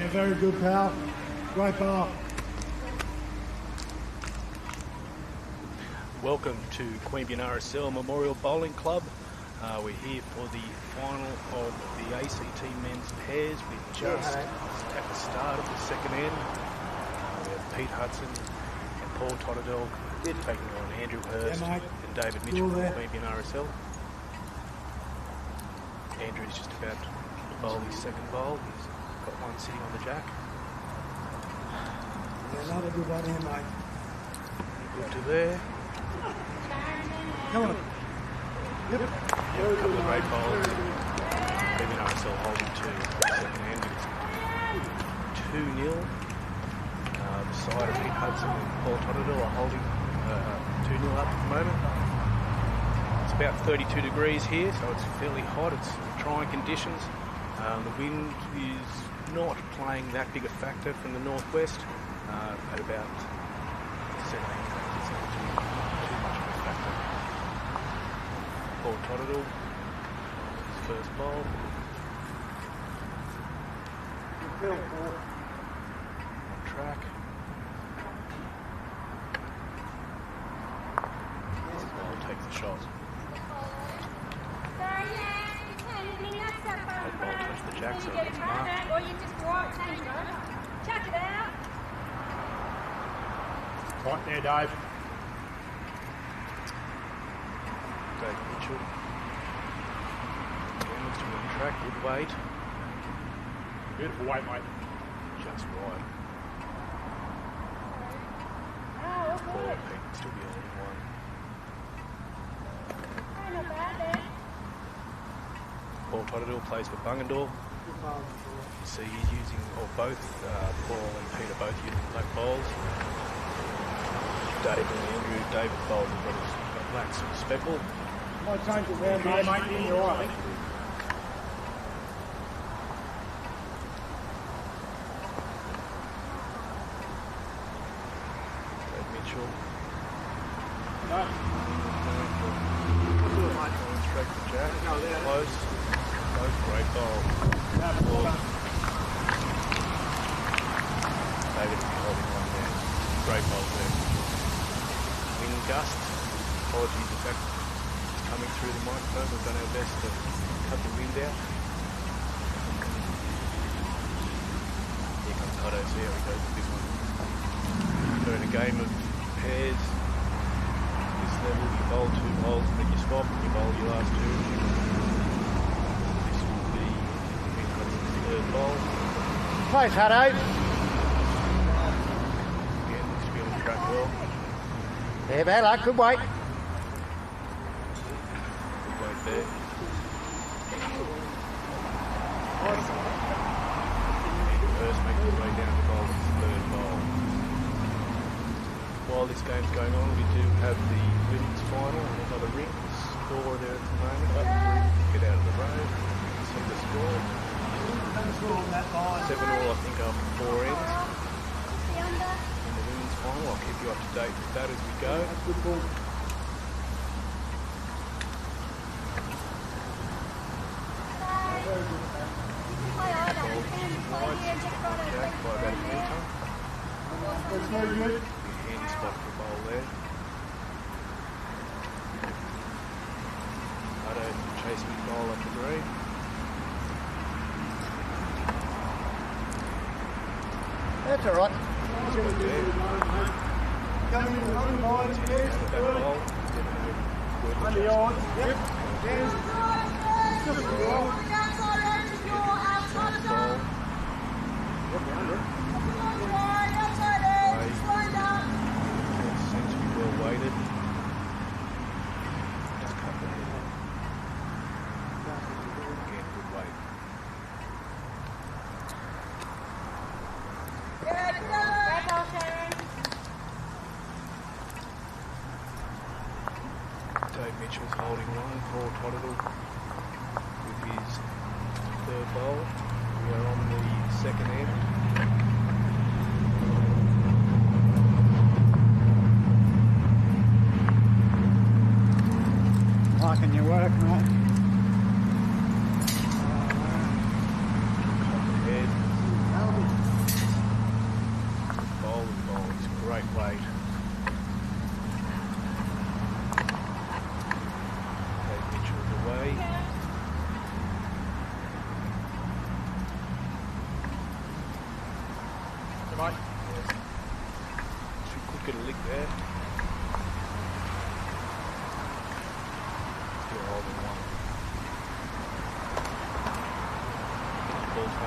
very good, pal. Great ball. Welcome to Queanbeyan RSL Memorial Bowling Club. We're here for the final of the ACT men's pairs. We're just at the start of the second end. We have Pete Hudson and Paul Totterdell taking on Andrew Hurst and David Mitchell from Queanbeyan RSL. Andrew's just about to bowl his second bowl. He's got one sitting on the jack. Yeah, another good one here, mate. Good to there. Come on. Yep. Yeah, a couple of great bowls. Queanbeyan RSL holding to second end. It's 2-0. The side of Pete Hudson and Paul Totterdell are holding 2-0 up at the moment. It's about 32 degrees here, so it's fairly hot. It's trying conditions. The wind is not playing that big a factor from the northwest at about 17 km. It's not too much of a factor. Paul Totterdell, his first bowl. On track. Paul takes the shot. That ball touched the jack, so it's marked. Or you just walk, chuck it out. Right there, Dave. David Mitchell. Again, looks to be on track. Good weight. Beautiful weight, mate. Just wide. Oh, Paul good. and Pete can still be holding one. Oh, not bad there. Paul Totterdell plays for Bungendore. You see he's using, or both, Paul and Pete are both using black bowls. David and Andrew, David bowls have got his black speckle. Might change it there, Yeah, mate. mate, you're right. David Mitchell. No. Going straight to Jack. Close. Close, great bowl. David holding one there. Great bowl there. Wind gust. Apologies if that's coming through the microphone. We've done our best to cut the wind out. Here comes Hutto. See how he goes with this one. So in a game of pairs, this level you bowl 2 bowls, then you swap and you bowl your last 2. This will be the third bowl. Place, Hutto. Again, looks to be on track well. Yeah, bad luck. Good weight. Good weight there. And Hurst makes his way down to bowl his third bowl. While this game's going on, we do have the women's final and another ring score there at the moment. Get out of the road. See the score. 7-all, I think, after 4 ends. In the women's final, I'll keep you up to date with that as we go. Good ball. Jack by about a metre. That's very good. Good handy spot for the bowl there. Hutto chasing the bowl up the green. That's all right. Good there. Coming in the running line. Yes. That bowl. Under yours. Yep. Yes. Just a roll. Bowl. Seems to be well weighted. Just cut the head. Again, good weight. Dave Mitchell's holding one. Paul Totterdell with his third bowl. We are on the second end. Liking your work, mate. Cut the head.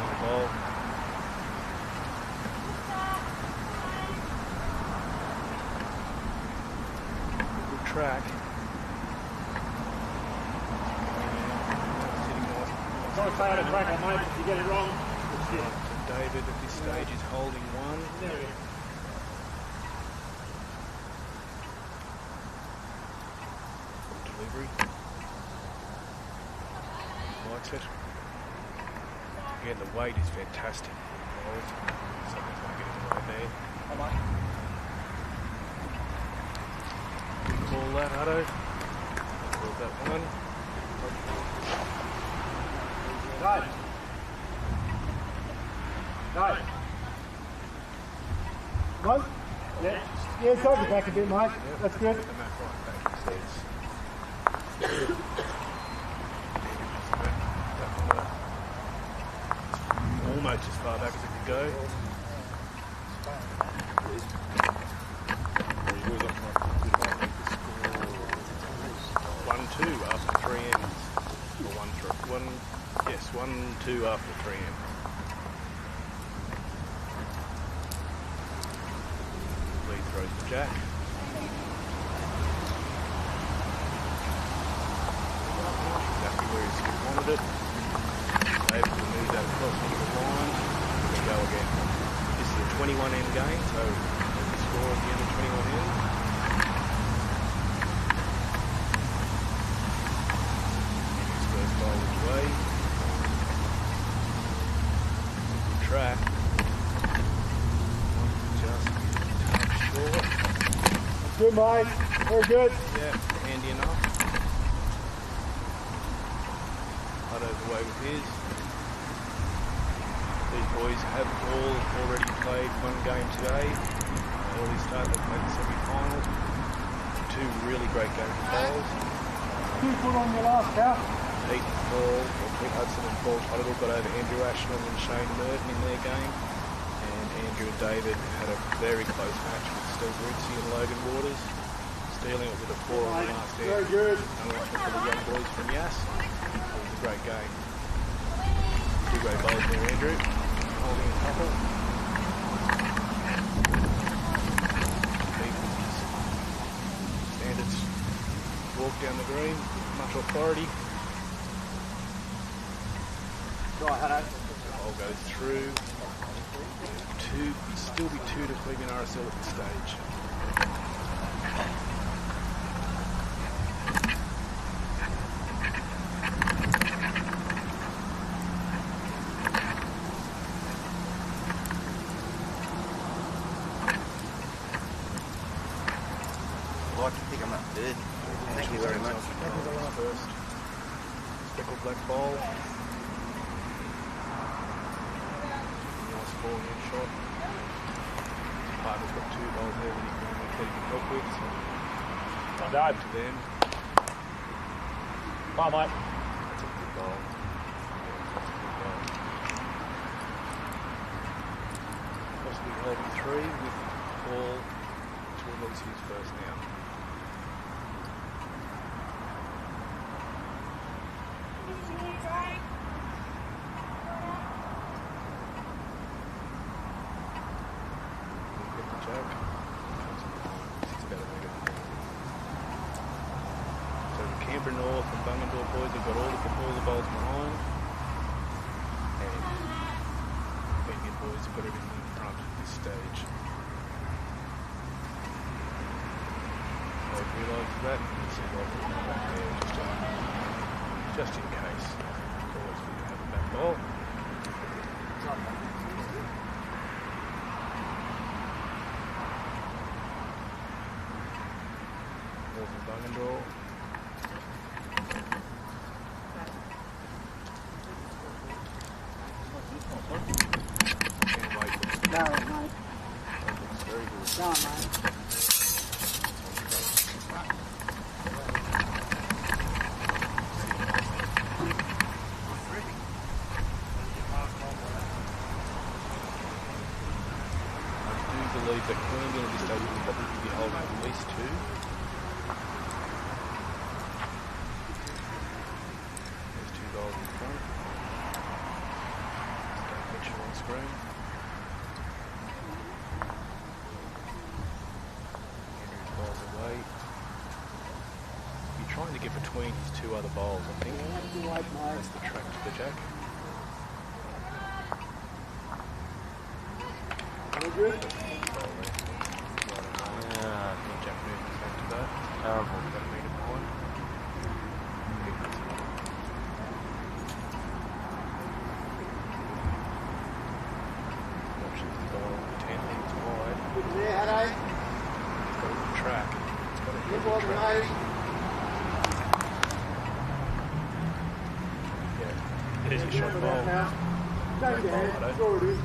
final ball. Good track. Try to stay out of track, mate. If you get it wrong, it's shit. So David at this stage is holding one. There we go. Delivery. Likes it. Again, the weight is fantastic. Something's not getting in the way there. Good call that, Hutto. Called that one. Dave. Dave. Mate? Yeah. Yeah, side it back a bit, mate. That's good. And that right back instead. Almost as far back as it could go. One, two after 3 ends. Or 1-2 after 3 ends. Lead throws to Jack. Exactly where he wanted it. Able to move that across onto the line. Here we go again. This is a 21 end game, so there's the score at the end of 21 ends. His first ball was away. Good track. Just a touch short. Good, mate. Very good. Yeah, handy enough. Hutto's away with his. These boys have all already played one game today. Early start, they played the semi-final. Two really great games of bowls. 2 foot on your last count. Pete Hudson and Paul Tuttle got over Andrew Ashland and Shane Merton in their game. And Andrew and David had a very close match with Steve Ritchie and Logan Waters, stealing it with a 4 on the last end. Very good. Unlucky for the young boys from Yass. It was a great game. Two great bowls there, Andrew. Holding a couple. Pete with his standards walk down the green, much authority. Right, Hutto. Ball goes through. Still be 2 to Queanbeyan RSL at this stage. I'd like to pick them up third. Thank you very much. First. Speckled black ball. Nice ball in shot. Partner's got 2 balls there that he can help with. So Dave. to them. Bye, mate. That's a good ball. Possibly holding 3 with Paul to release his first now. So the Canberra North and Bungendore boys have got all the bowls behind, and Queanbeyan boys have got everything in front at this stage. They realise that, and see what they're back there just in case. It's always good to have a back ball. Northern Bungendore. Can't wait. No, mate. That looks very good. No, mate. I do believe that Queanbeyan at this stage will probably be holding at least 2. trying to get between his two other bowls, I think. That's the track to the jack. Good. Yeah, I think Jack moving back to that. Terrible. Got a metre behind. Options the ball 10 metres wide. Yeah, hello. It's got a good track. It's got a Good good one, track. mate. Yeah. It is a shot ball. Take your hand. Sure it is.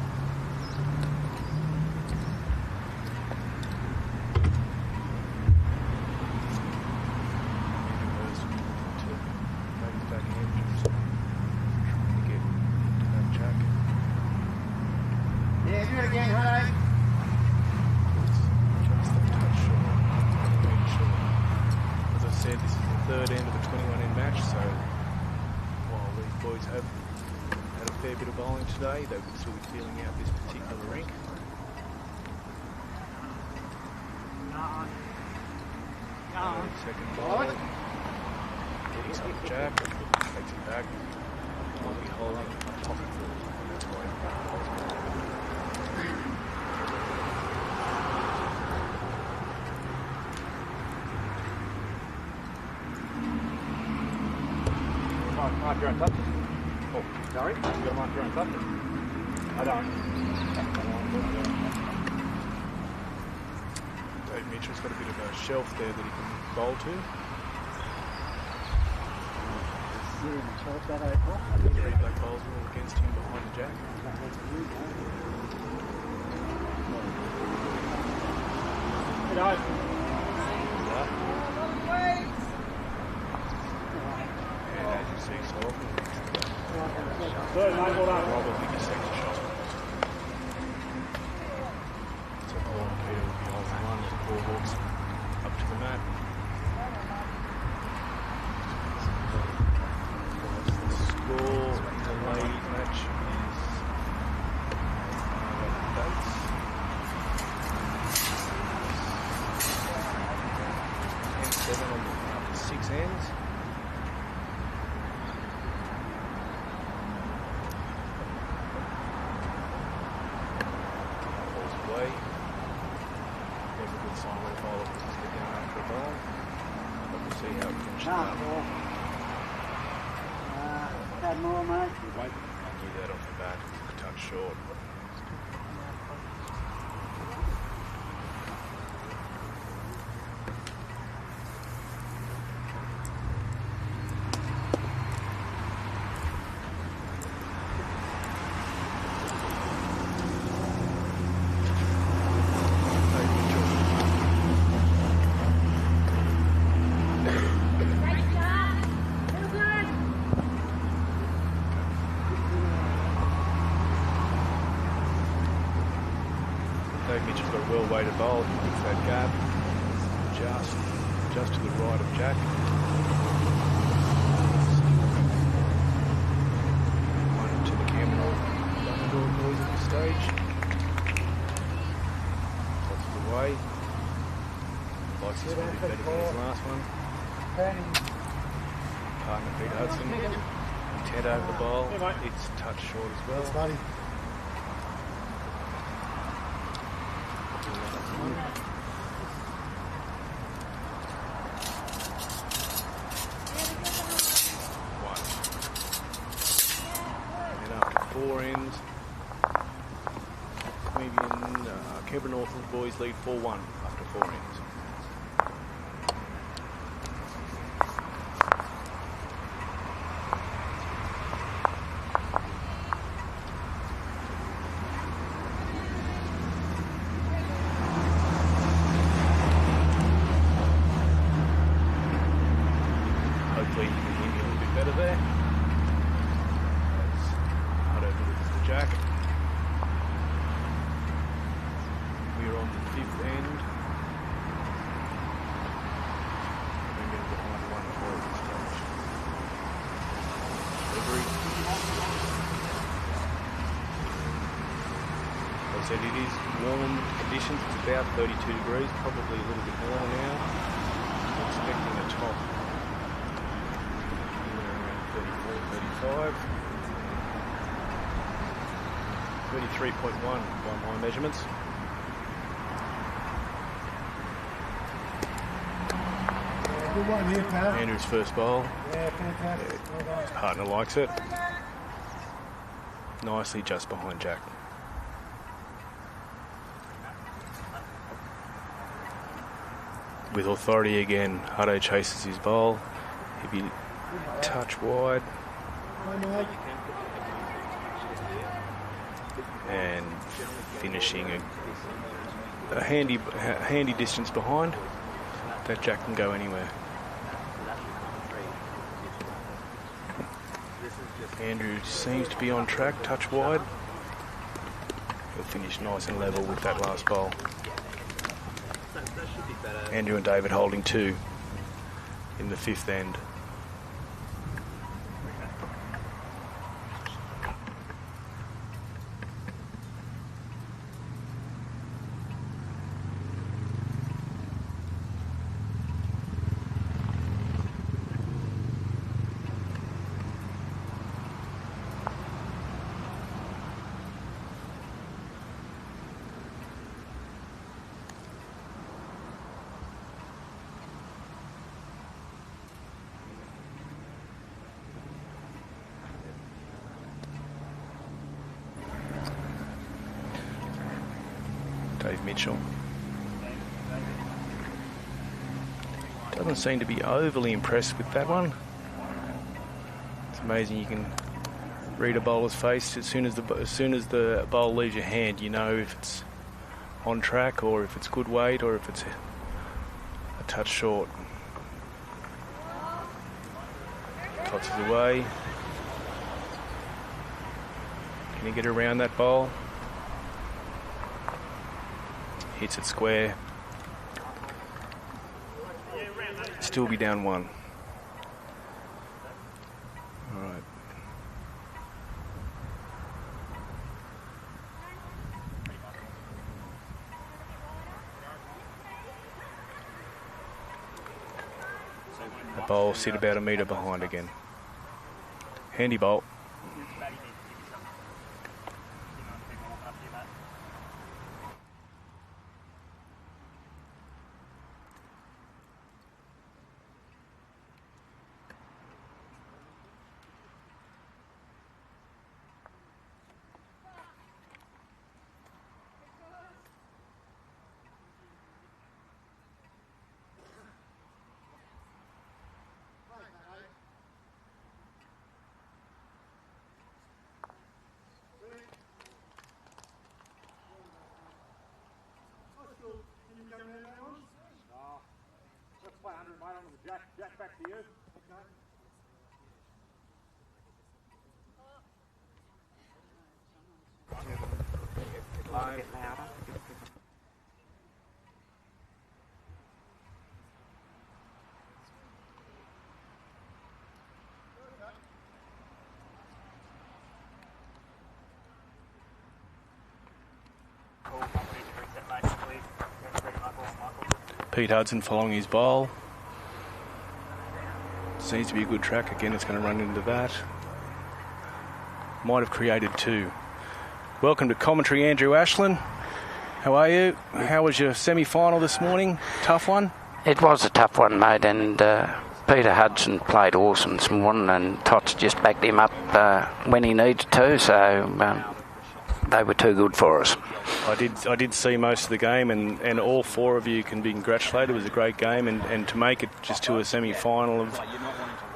Yeah, do it again, hello. As I said, this is the third end of a 21-end match, so while these boys have had a fair bit of bowling today, they would still be feeling out this particular rink. Second ball. He's on the jack, takes it back. Might be holding a pocket for it, and that's why he holds it. Mark your own touches. Oh, sorry? You got to mark your own touches. I don't. Dave Mitchell's got a bit of a shelf there that he can bowl to. Three black bowls are all against him behind the jack. Hello. And as you see so often, Third, mate, well done. probably just takes a shot. So Paul and Peter will be holding one as Paul walks up to the mat. The score in the ladies match is 10-7 on the 6 ends. Falls away. Never a good sign when a bowler puts his head down after a ball. But we'll see how it finishes up. Had more, mate. I knew that off the bat. A touch short. Great start. Well done. Dave Mitchell's got a well-weighted bowl. He picks that gap just to the right of Jack. One to the camera. Thunderdog noise at the stage. Tops of the way. Likes this one a bit better than his last one. Partner Pete Hudson. Intent over the bowl. It's touch short as well. Buddy. One. And then after 4 ends, Queanbeyan Northland boys lead 4-1 after 4 ends. Hopefully you can hear me a little bit better there. As Hutto delivers the jack. We're on the 5th end. We're going to get behind 1-4 at this stage. Delivery. As I said, it is warm conditions. It's about 32 degrees, probably a little bit warmer now. We're expecting a top 35. 33.1 by my measurements. Good one here, pal. Andrew's first bowl. Yeah, fantastic. Well done. His partner likes it. Nicely just behind Jack. With authority again, Hutto chases his bowl. Heavy touch wide. And finishing a handy distance behind. That Jack can go anywhere. Andrew seems to be on track, touch wide. He'll finish nice and level with that last bowl. Andrew and David holding 2 in the 5th end. Dave Mitchell. Doesn't seem to be overly impressed with that one. It's amazing you can read a bowler's face as soon as the bowl leaves your hand. You know if it's on track or if it's good weight or if it's a touch short. Tosses away. Can he get around that bowl? Hits it square. Still be down 1. All right. The bowl sit about a metre behind again. Handy bowl. Let's play 100, mate, on the Jack. Jack, back to you. Pete Hudson following his bowl. Seems to be a good track. Again, it's going to run into that. Might have created 2. Welcome to commentary, Andrew Ashland. How are you? How was your semi-final this morning? Tough one? It was a tough one, mate, and Peter Hudson played awesome this morning, and Tots just backed him up when he needed to, so they were too good for us. I did see most of the game, and all 4 of you can be congratulated. It was a great game, and to make it just to a semi-final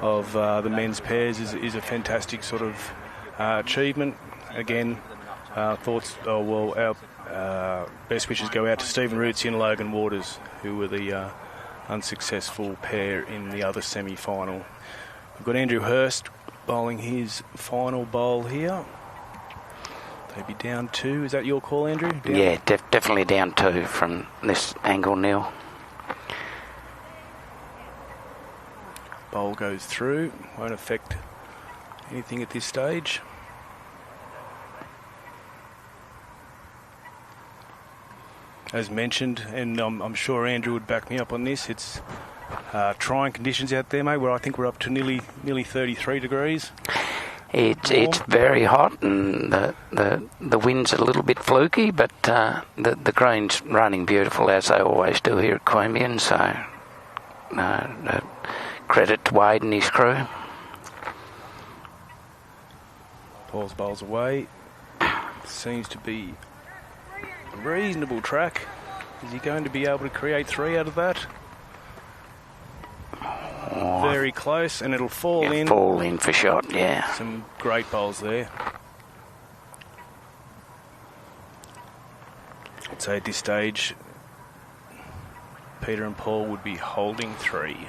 of the men's pairs is a fantastic sort of achievement. Again, our best wishes go out to Stephen Rootsy and Logan Waters, who were the unsuccessful pair in the other semi-final. We've got Andrew Hurst bowling his final bowl here. They'd be down 2. Is that your call, Andrew? Down? Yeah, definitely down 2 from this angle, Neil. Bowl goes through. Won't affect anything at this stage. As mentioned, and I'm sure Andrew would back me up on this, it's trying conditions out there, mate, where I think we're up to nearly 33 degrees. It's very hot, and the wind's a little bit fluky, but the green's running beautiful as they always do here at Queanbeyan. So credit to Wade and his crew. Paul's bowls away. Seems to be a reasonable track. Is he going to be able to create 3 out of that? Very close, and it'll fall in. Fall in for shot, yeah. Some great bowls there. I'd say at this stage, Peter and Paul would be holding 3.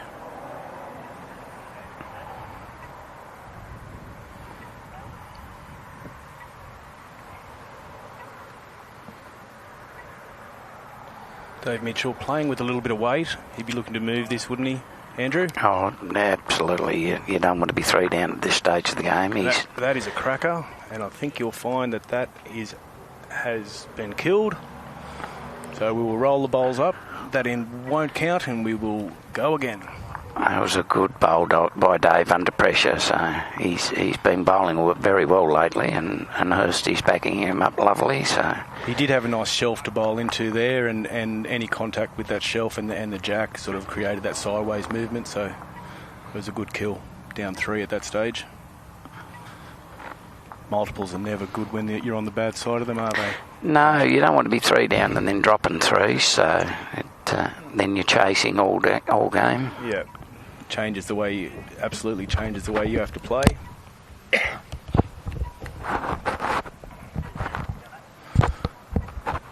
Dave Mitchell playing with a little bit of weight. He'd be looking to move this, wouldn't he, Andrew? Oh, absolutely. You don't want to be 3 down at this stage of the game. That is a cracker, and I think you'll find that has been killed. So we will roll the bowls up. That end won't count, and we will go again. That was a good bowl by Dave under pressure. So he's been bowling very well lately, and Hursty's backing him up lovely. So he did have a nice shelf to bowl into there, and any contact with that shelf and the jack sort of created that sideways movement. So it was a good kill. Down 3 at that stage. Multiples are never good when you're on the bad side of them, are they? No, you don't want to be 3 down and then dropping 3. So then you're chasing all game. Yeah. Absolutely changes the way you have to play.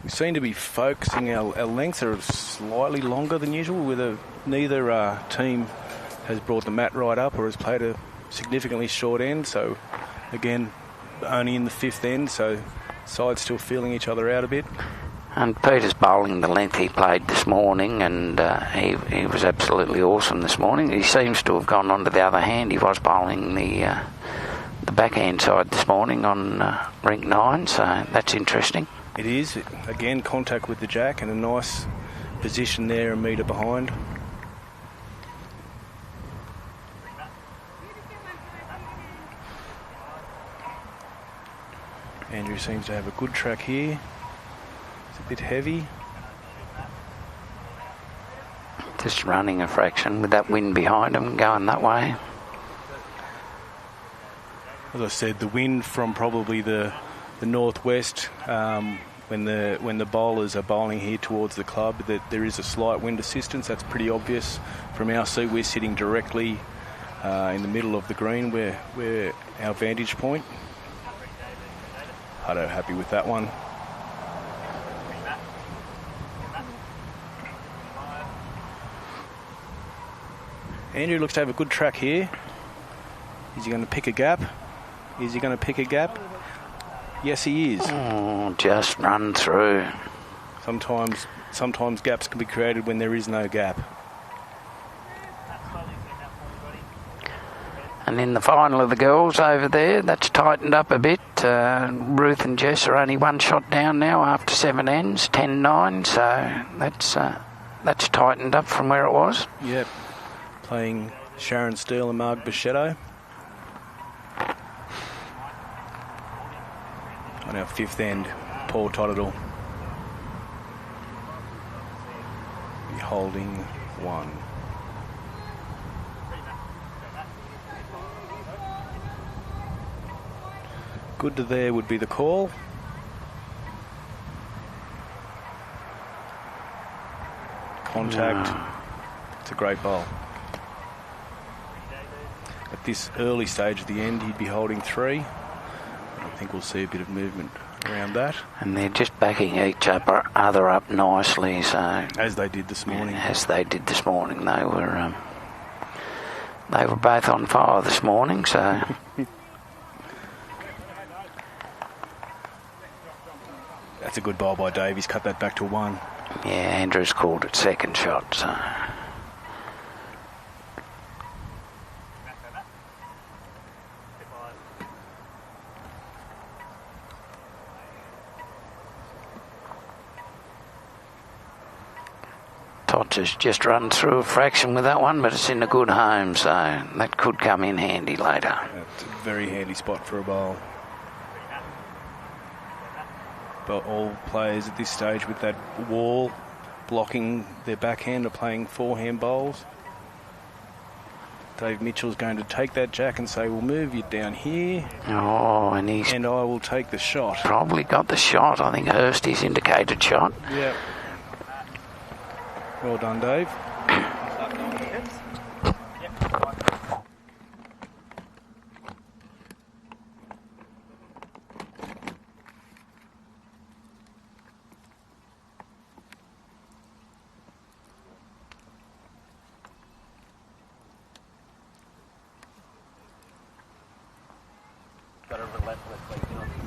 We seem to be focusing, our lengths are slightly longer than usual, neither team has brought the mat right up or has played a significantly short end. So again, only in the 5th end, so sides still feeling each other out a bit. And Peter's bowling the length he played this morning, and he was absolutely awesome this morning. He seems to have gone on to the other hand. He was bowling the backhand side this morning on rink 9, so that's interesting. It is. Again, contact with the jack and a nice position there, a metre behind. Andrew seems to have a good track here. It's a bit heavy. Just running a fraction with that wind behind him going that way. As I said, the wind from probably the northwest, when the bowlers are bowling here towards the club, that there is a slight wind assistance. That's pretty obvious from our seat. We're sitting directly in the middle of the green where our vantage point. Hutto happy with that one. Andrew looks to have a good track here. Is he going to pick a gap? Yes, he is. Oh, just run through. Sometimes gaps can be created when there is no gap. And in the final of the girls over there, that's tightened up a bit. Ruth and Jess are only 1 shot down now after 7 ends, 10-9. So that's tightened up from where it was. Yep. Playing Sharon Steele and Marg Bichetto. On our 5th end, Paul Toddle. Be holding 1. Good to there would be the call. Contact. It's a great bowl. At this early stage of the end, he'd be holding 3. I think we'll see a bit of movement around that. And they're just backing each other up nicely. So as they did this morning. They were both on fire this morning. So. That's a good bowl by Dave. He's cut that back to 1. Yeah, Andrew's called it second shot. So. Schultz has just run through a fraction with that one, but it's in a good home, so that could come in handy later. That's a very handy spot for a bowl. But all players at this stage with that wall blocking their backhand are playing forehand bowls. Dave Mitchell's going to take that jack and say, we'll move you down here. Oh, and I will take the shot. Probably got the shot. I think Hursty's indicated shot. Yeah. Well done, Dave.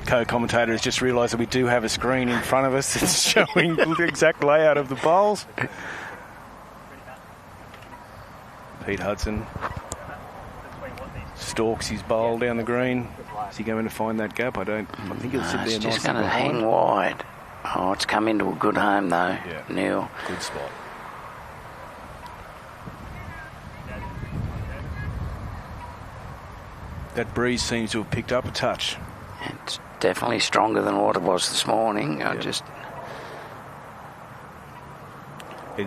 Co-commentator has just realised that we do have a screen in front of us. It's showing the exact layout of the bowls. Pete Hudson stalks his bowl down the green. Is he going to find that gap? I think he'll sit there it's nice just going and to behind. hang wide. Oh, it's come into a good home though, Yeah. Neil. Good spot. That breeze seems to have picked up a touch. It's definitely stronger than what it was this morning. It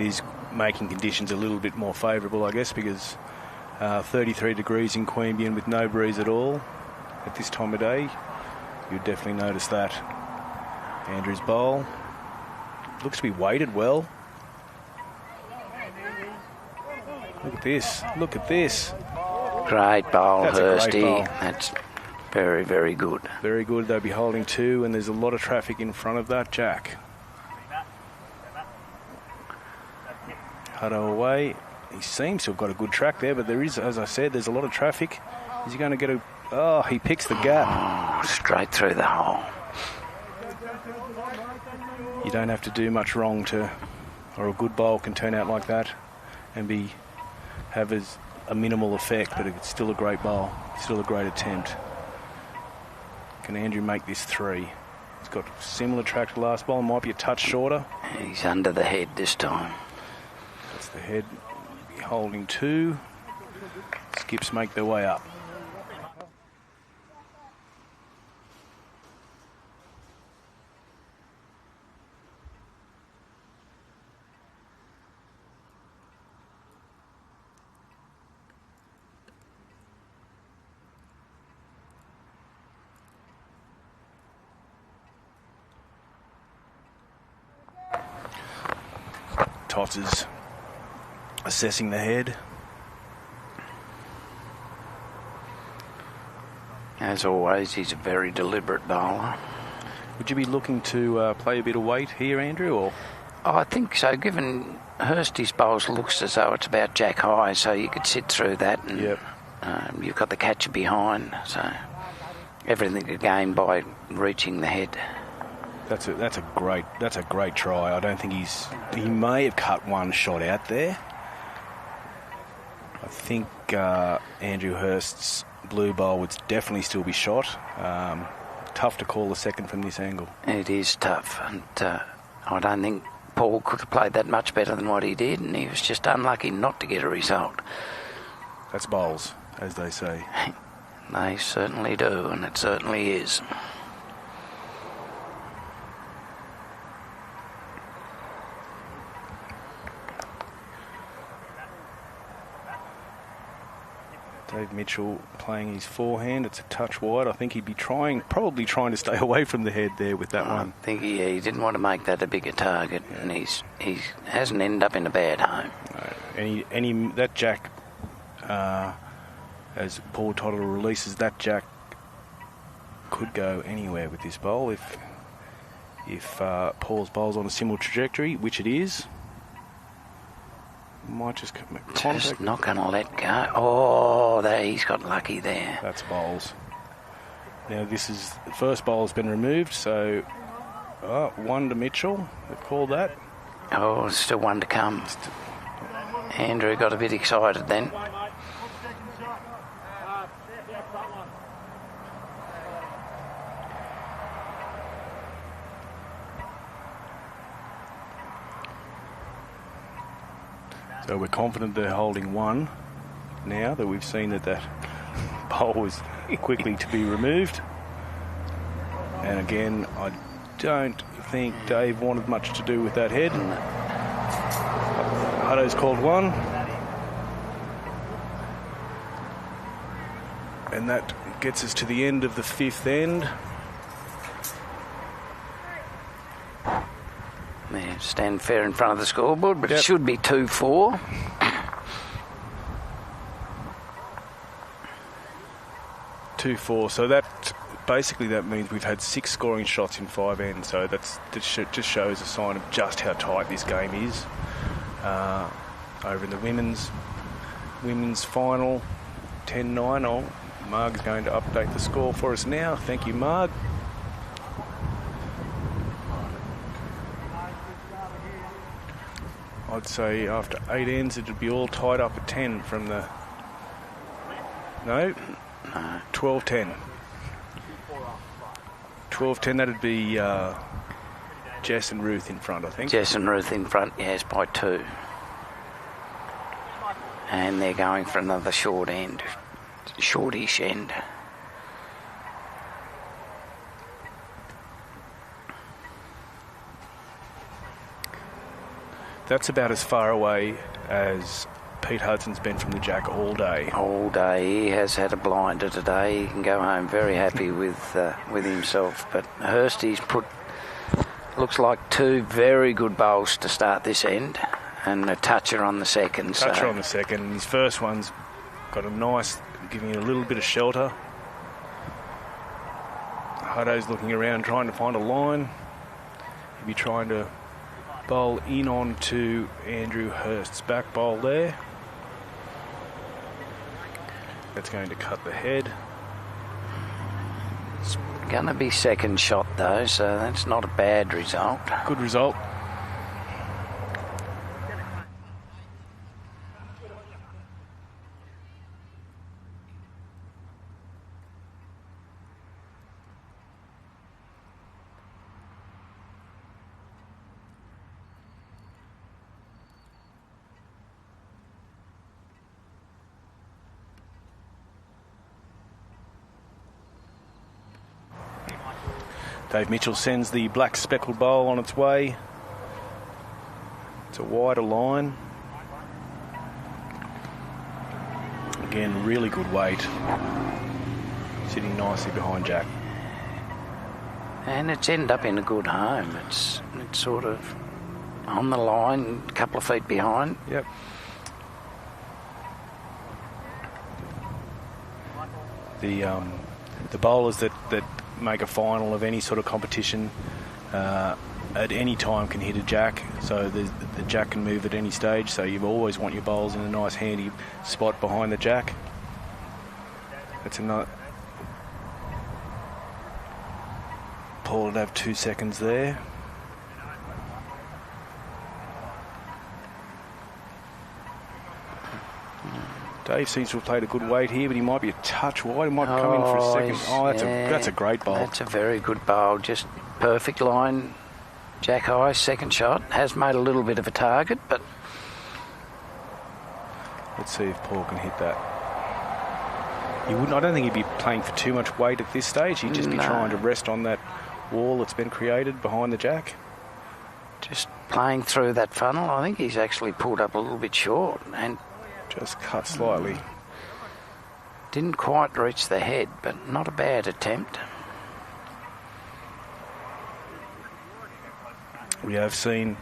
is making conditions a little bit more favourable, I guess, because 33 degrees in Queanbeyan with no breeze at all at this time of day. You'd definitely notice that. Andrew's bowl looks to be weighted well. Look at this. Look at this. Great bowl, That's a great Hursty. bowl. That's very, very good. Very good. They'll be holding two, and there's a lot of traffic in front of that jack. Hutto away. He seems to have got a good track there, but there is, as I said, there's a lot of traffic. Is he going to get a... Oh, he picks the gap. Oh, straight through the hole. You don't have to do much wrong or a good bowl can turn out like that and have a minimal effect, but it's still a great bowl, still a great attempt. Can Andrew make this three? He's got similar track to the last bowl, might be a touch shorter. He's under the head this time. That's the head. Be holding two. Skips make their way up. Totters assessing the head. As always, he's a very deliberate bowler. Would you be looking to play a bit of weight here, Andrew? Or Oh, I think so, given Hursty's bowls looks as though it's about jack high, so you could sit through that and Yep. You've got the catcher behind, so everything to gain by reaching the head. That's a great try. I don't think he may have cut one shot out there. I think Andrew Hurst's blue bowl would definitely still be shot. Tough to call a second from this angle. It is tough, and I don't think Paul could have played that much better than what he did, and he was just unlucky not to get a result. That's bowls, as they say. They certainly do, and it certainly is. Dave Mitchell playing his forehand. It's a touch wide. I think he'd be probably trying to stay away from the head there with that one. I think he didn't want to make that a bigger target, and he hasn't ended up in a bad home. That jack, as Paul Tottle releases, that jack could go anywhere with this bowl if Paul's bowl's on a similar trajectory, which it is. Might just contact. Just not going to let go. Oh, he's got lucky there. That's bowls. Now this is the first bowl has been removed, so one to Mitchell. They've called that. Oh, still one to come. Andrew got a bit excited then. So we're confident they're holding one now that we've seen that bowl was quickly to be removed. And again, I don't think Dave wanted much to do with that head. Hutto's called one. And that gets us to the end of the fifth end. They stand fair in front of the scoreboard, but it should be 2-4. So that basically that means we've had 6 scoring shots in 5 ends. So that just shows a sign of just how tight this game is. Over in the women's final, 10-9. Oh, Marg's going to update the score for us now. Thank you, Marg. I'd say after 8 ends, it'd be all tied up at 10 from the... No, 12-10. 12-10, that'd be Jess and Ruth in front, I think. Jess and Ruth in front, yes, by 2. And they're going for another short end, shortish end. That's about as far away as Pete Hudson's been from the jack all day. All day. He has had a blinder today. He can go home very happy with himself. But Hursty's put, looks like 2 very good bowls to start this end, and a toucher on the second. Toucher on the second. His first one's got a nice, giving it a little bit of shelter. Hutto's looking around trying to find a line. He'll be trying to bowl in on to Andrew Hurst's back bowl there. That's going to cut the head. It's going to be second shot though, so that's not a bad result. Good result. Dave Mitchell sends the black speckled bowl on its way. It's a wider line. Again, really good weight. Sitting nicely behind Jack. And it's ended up in a good home. It's sort of on the line, a couple of feet behind. Yep. The bowlers that make a final of any sort of competition at any time can hit a jack, so the jack can move at any stage, so you always want your bowls in a nice handy spot behind the jack. That's another... Paul would have 2 seconds there. Dave seems to have played a good weight here, but he might be a touch wide. He might come in for a second. Oh, that's a great bowl. That's a very good bowl. Just perfect line. Jack high, second shot. Has made a little bit of a target, but... Let's see if Paul can hit that. He wouldn't. I don't think he'd be playing for too much weight at this stage. He'd just be trying to rest on that wall that's been created behind the jack. Just playing through that funnel. I think he's actually pulled up a little bit short and... Just cut slightly. Didn't quite reach the head, but not a bad attempt. We have seen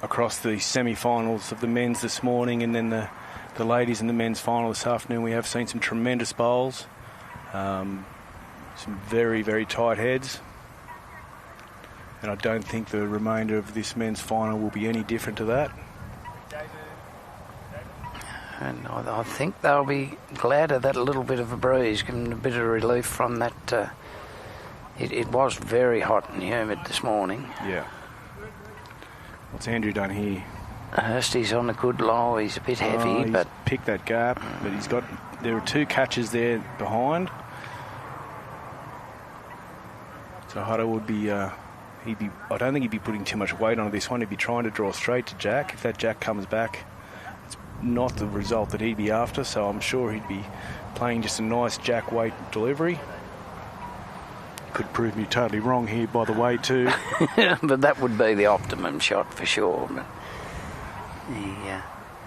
across the semi-finals of the men's this morning and then the ladies in the men's final this afternoon, we have seen some tremendous bowls. Some very, very tight heads. And I don't think the remainder of this men's final will be any different to that. And I think they'll be glad of that little bit of a breeze, giving a bit of relief from that. It was very hot and humid this morning. Yeah. What's Andrew done here? Hursty's on a good low. He's a bit heavy, but picked that gap. But he's got. There are 2 catches there behind. So Hutto would be. I don't think he'd be putting too much weight on this one. He'd be trying to draw straight to Jack. If that Jack comes back not the result that he'd be after, so I'm sure he'd be playing just a nice jack weight delivery. Could prove me totally wrong here, by the way, too. But that would be the optimum shot for sure. But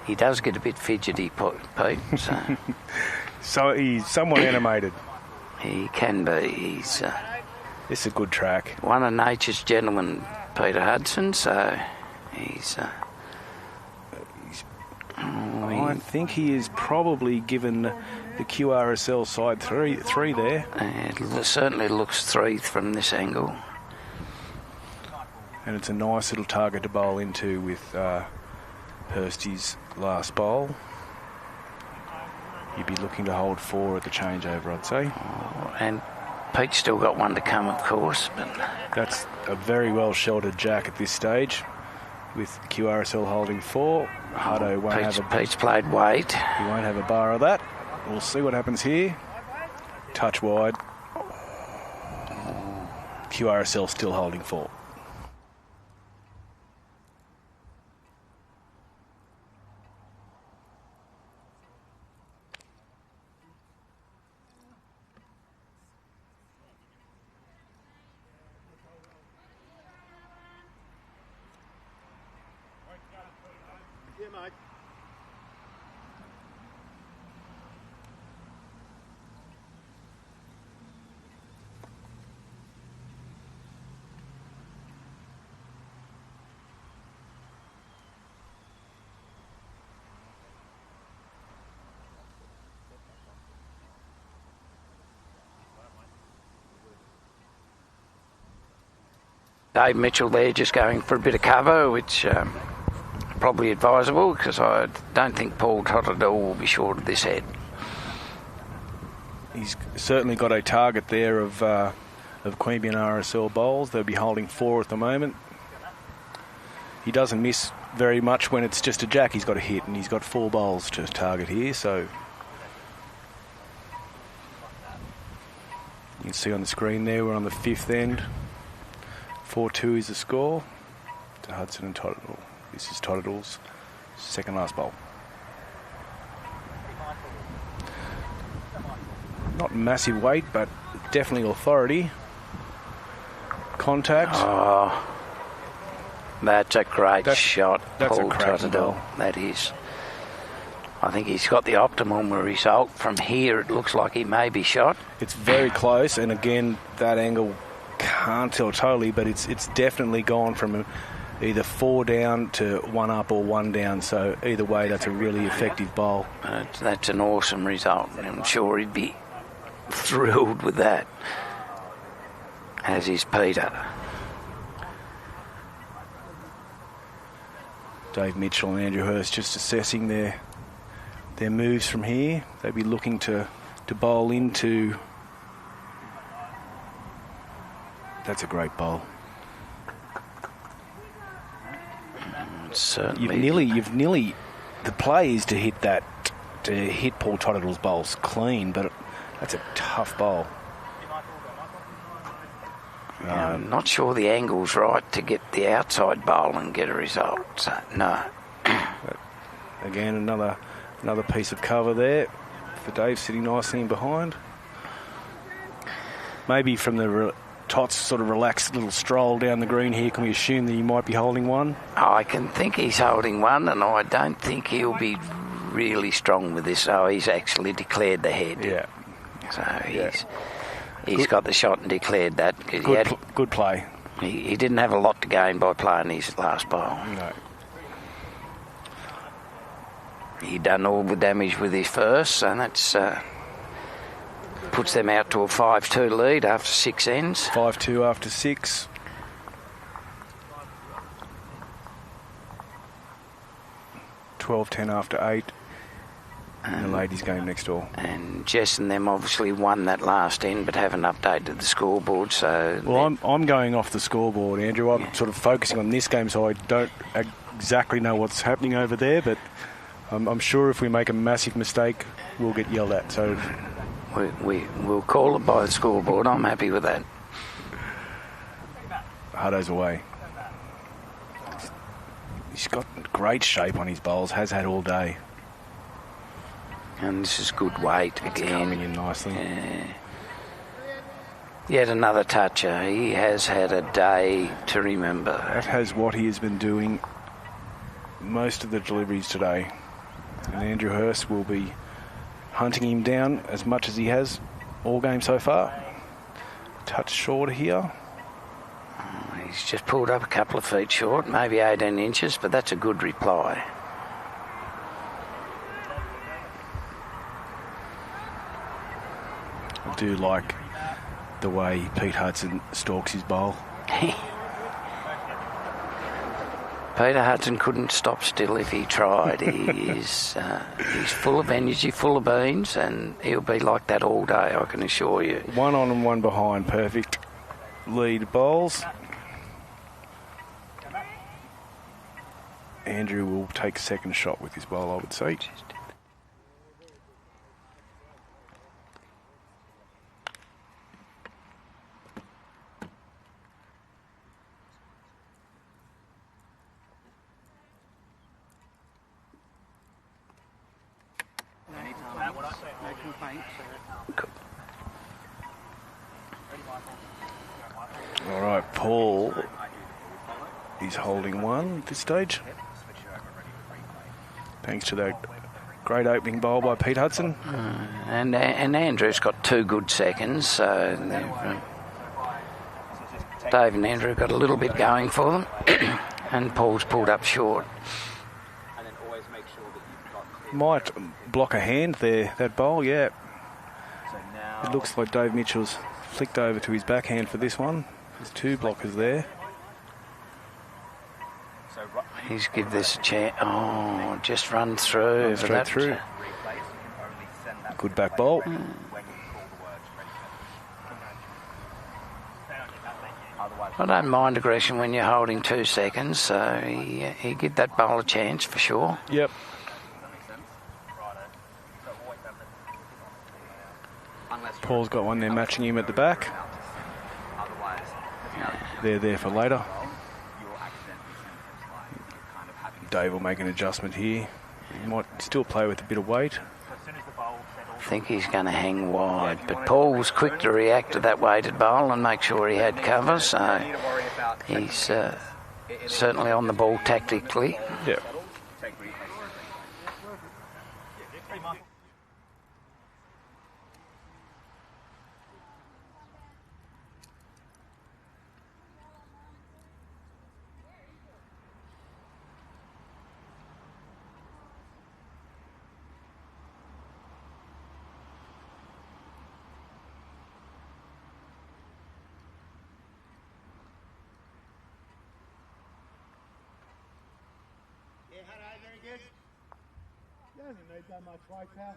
he does get a bit fidgety, Pete. So So he's somewhat animated. he can be. He's It's a good track. one of nature's gentlemen, Peter Hudson. So he's. I think he is probably given the QRSL side three there. It certainly looks 3 from this angle. And it's a nice little target to bowl into with Hursty's last bowl. You'd be looking to hold 4 at the changeover, I'd say. And Pete's still got one to come, of course. But That's a very well sheltered jack at this stage, with QRSL holding 4. Hutto won't have Pete's played weight. he won't have a bar of that. We'll see what happens here. Touch wide. QRSL still holding 4. Dave Mitchell there just going for a bit of cover, which probably advisable because I don't think Paul Totterdell will be short of this head. He's certainly got a target there of Queanbeyan RSL bowls. They'll be holding 4 at the moment. He doesn't miss very much when it's just a jack. He's got a hit, and he's got 4 bowls to target here. So you can see on the screen there we're on the 5th end. 4-2 is the score to Hudson and Totterdell. This is Totterdell's second last bowl. Not massive weight, but definitely authority. Contact. Oh, that's a great shot, that's Paul a cracking ball. Totterdell. That is. I think he's got the optimum result. From here, it looks like he may be shot. It's very close, and again, that angle can't tell totally, but it's definitely gone from either 4 down to 1 up or 1 down. So either way, that's a really effective bowl. That's an awesome result. I'm sure he'd be thrilled with that, as is Peter. Dave Mitchell and Andrew Hurst just assessing their moves from here. They'd be looking to bowl into. That's a great bowl. Certainly. You've nearly. The play is to hit Paul Totterdell's bowls clean, but that's a tough bowl. I'm not sure the angle's right to get the outside bowl and get a result. So, no. Again, another piece of cover there for Dave, sitting nicely in behind. Maybe from the Tots sort of relaxed little stroll down the green here, can we assume that he might be holding 1? I can think he's holding 1, and I don't think he'll be really strong with this. So he's actually declared the head. Yeah. So he's got the shot and declared that. Good play. He didn't have a lot to gain by playing his last bowl. No. He done all the damage with his first, and that's puts them out to a 5-2 lead after 6 ends. 5-2 after 6. $12-10 after 8. And the ladies' game next door. And Jess and them obviously won that last end, but haven't updated the scoreboard. So well, I'm going off the scoreboard, Andrew. I'm sort of focusing on this game, so I don't exactly know what's happening over there. But I'm sure if we make a massive mistake, we'll get yelled at. So we'll call it by the scoreboard. I'm happy with that. Hutto's away. He's got great shape on his bowls. Has had all day. And this is good weight again. Coming in nicely. Yeah. Yet another toucher. He has had a day to remember. That has what he has been doing most of the deliveries today. And Andrew Hurst will be hunting him down as much as he has all game so far. Touch short here. He's just pulled up a couple of feet short, maybe 18 inches, but that's a good reply. I do like the way Pete Hudson stalks his bowl. Peter Hudson couldn't stop still if he tried. He's full of energy, full of beans, and he'll be like that all day, I can assure you. One on and one behind, perfect lead bowls. Andrew will take a second shot with his bowl, I would say. All right, Paul is holding one at this stage. Thanks to that great opening bowl by Pete Hudson. And Andrew's got 2 good seconds, so Dave and Andrew got a little bit going for them, and Paul's pulled up short. Might block a hand there, that bowl, yeah. It looks like Dave Mitchell's flicked over to his backhand for this one. There's 2 blockers there. He's give this a chance. Oh, just run through. Straight through. Good back ball. I don't mind aggression when you're holding 2 seconds, so he give that bowl a chance for sure. Yep. Paul's got one there matching him at the back. They're there for later. Dave will make an adjustment here. He might still play with a bit of weight. I think he's going to hang wide, but Paul was quick to react to that weighted bowl and make sure he had cover, so he's certainly on the ball tactically. Yeah. Doesn't need that much weight, pal.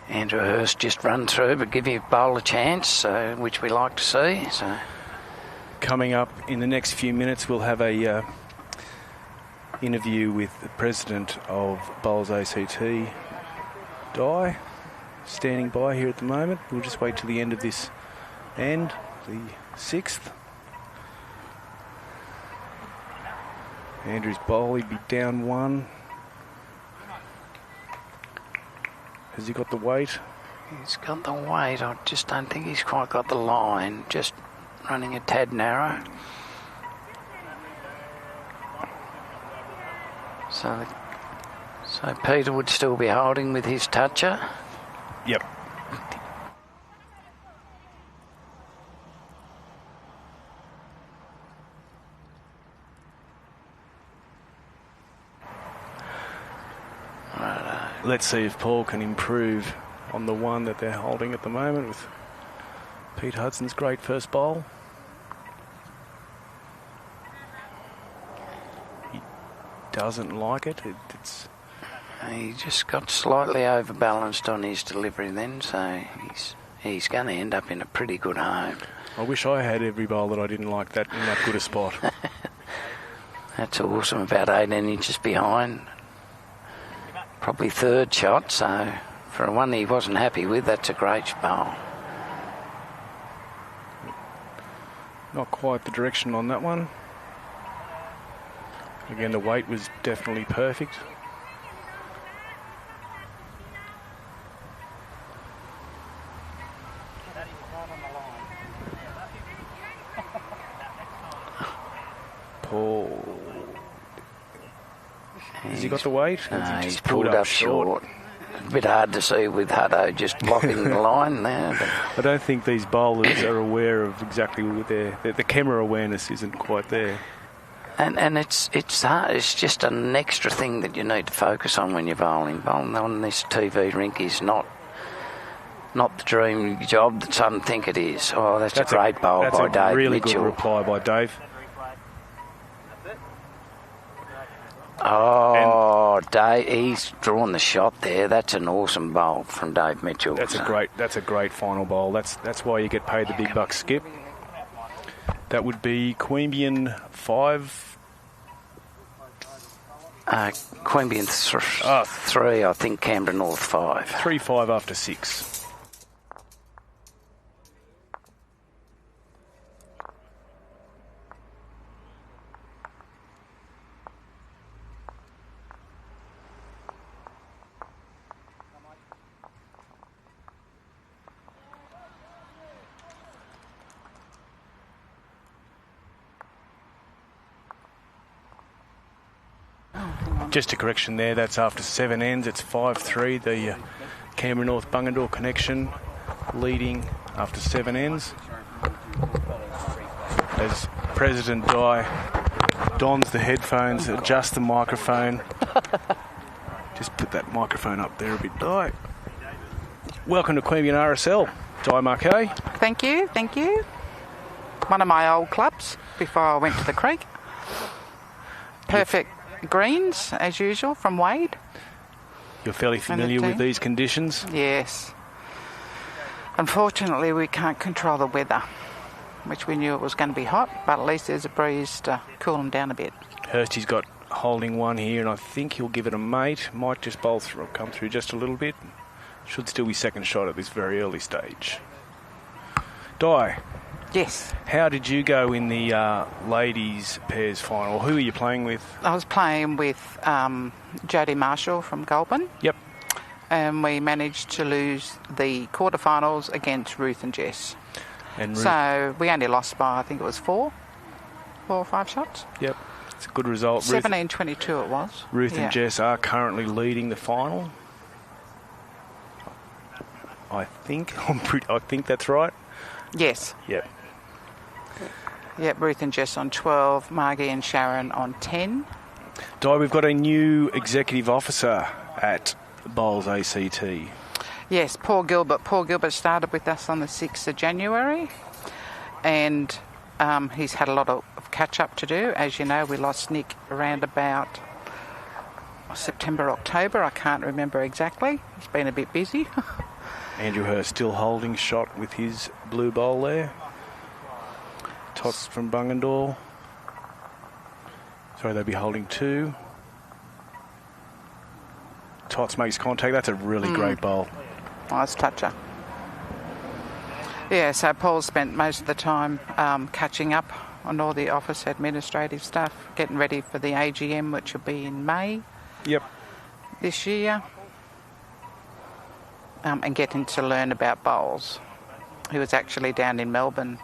Andrew Hurst just run through, but give your bowl a chance, which we like to see. So. Coming up in the next few minutes, we'll have a interview with the president of Bowls ACT, Di, standing by here at the moment. We'll just wait till the end of this end, the 6th. Andrew's bowl, he'd be down 1. Has he got the weight? He's got the weight. I just don't think he's quite got the line. Just running a tad narrow. So Peter would still be holding with his toucher. Yep. Let's see if Paul can improve on the one that they're holding at the moment with Pete Hudson's great first bowl. He doesn't like it. He just got slightly overbalanced on his delivery then, so he's going to end up in a pretty good home. I wish I had every bowl that I didn't like that in that good a spot. That's awesome, about 18 inches behind. Probably third shot, so for one he wasn't happy with, that's a great bowl. Not quite the direction on that one. Again, the weight was definitely perfect. Paul. Has he got the weight? No, he's pulled up short. A bit hard to see with Hutto just blocking the line there. But I don't think these bowlers are aware of exactly what the camera awareness isn't quite there. And it's hard. It's just an extra thing that you need to focus on when you're bowling. Bowling on this TV rink is not the dream job that some think it is. Oh, that's a great bowl by Dave That's a really Mitchell. good reply by Dave. Oh, Dave, he's drawn the shot there. That's an awesome bowl from Dave Mitchell. That's a great final bowl. That's why you get paid the big bucks, Skip. That would be Queanbeyan 5. Queanbeyan 3, I think Canberra North 5. 3-5 after 6. Just a correction there, that's after 7 ends. It's 5-3, the Canberra North Bungendore connection leading after 7 ends. As President Di dons the headphones, adjusts the microphone. Just put that microphone up there a bit, Di. Welcome to Queanbeyan RSL, Di Marquet. Thank you. One of my old clubs before I went to the creek. Perfect greens, as usual, from Wade. You're fairly familiar with these conditions? Yes. Unfortunately, we can't control the weather, which we knew it was going to be hot, but at least there's a breeze to cool them down a bit. Hursty's got holding one here, and I think he'll give it a mate. Might just bowl through, come through just a little bit. Should still be second shot at this very early stage. Di. Yes. How did you go in the ladies' pairs final? Who are you playing with? I was playing with Jodie Marshall from Goulburn. Yep. And we managed to lose the quarterfinals against Ruth and Jess. And so we only lost by, I think it was 4 or 5 shots. Yep. It's a good result. 17-22 it was. Ruth and Jess are currently leading the final. I think that's right. Yes. Yep. Yep, Ruth and Jess on 12, Margie and Sharon on 10. Di, we've got a new executive officer at Bowls ACT. Yes, Paul Gilbert. Paul Gilbert started with us on the 6th of January, and he's had a lot of catch-up to do. As you know, we lost Nick around about September, October. I can't remember exactly. He's been a bit busy. Andrew Hurst still holding shot with his blue bowl there. Tots from Bungendore. Sorry, they'll be holding 2. Tots makes contact. That's a really great bowl. Nice toucher. Yeah, so Paul spent most of the time catching up on all the office administrative stuff, getting ready for the AGM, which will be in May. Yep. This year. And getting to learn about bowls. He was actually down in Melbourne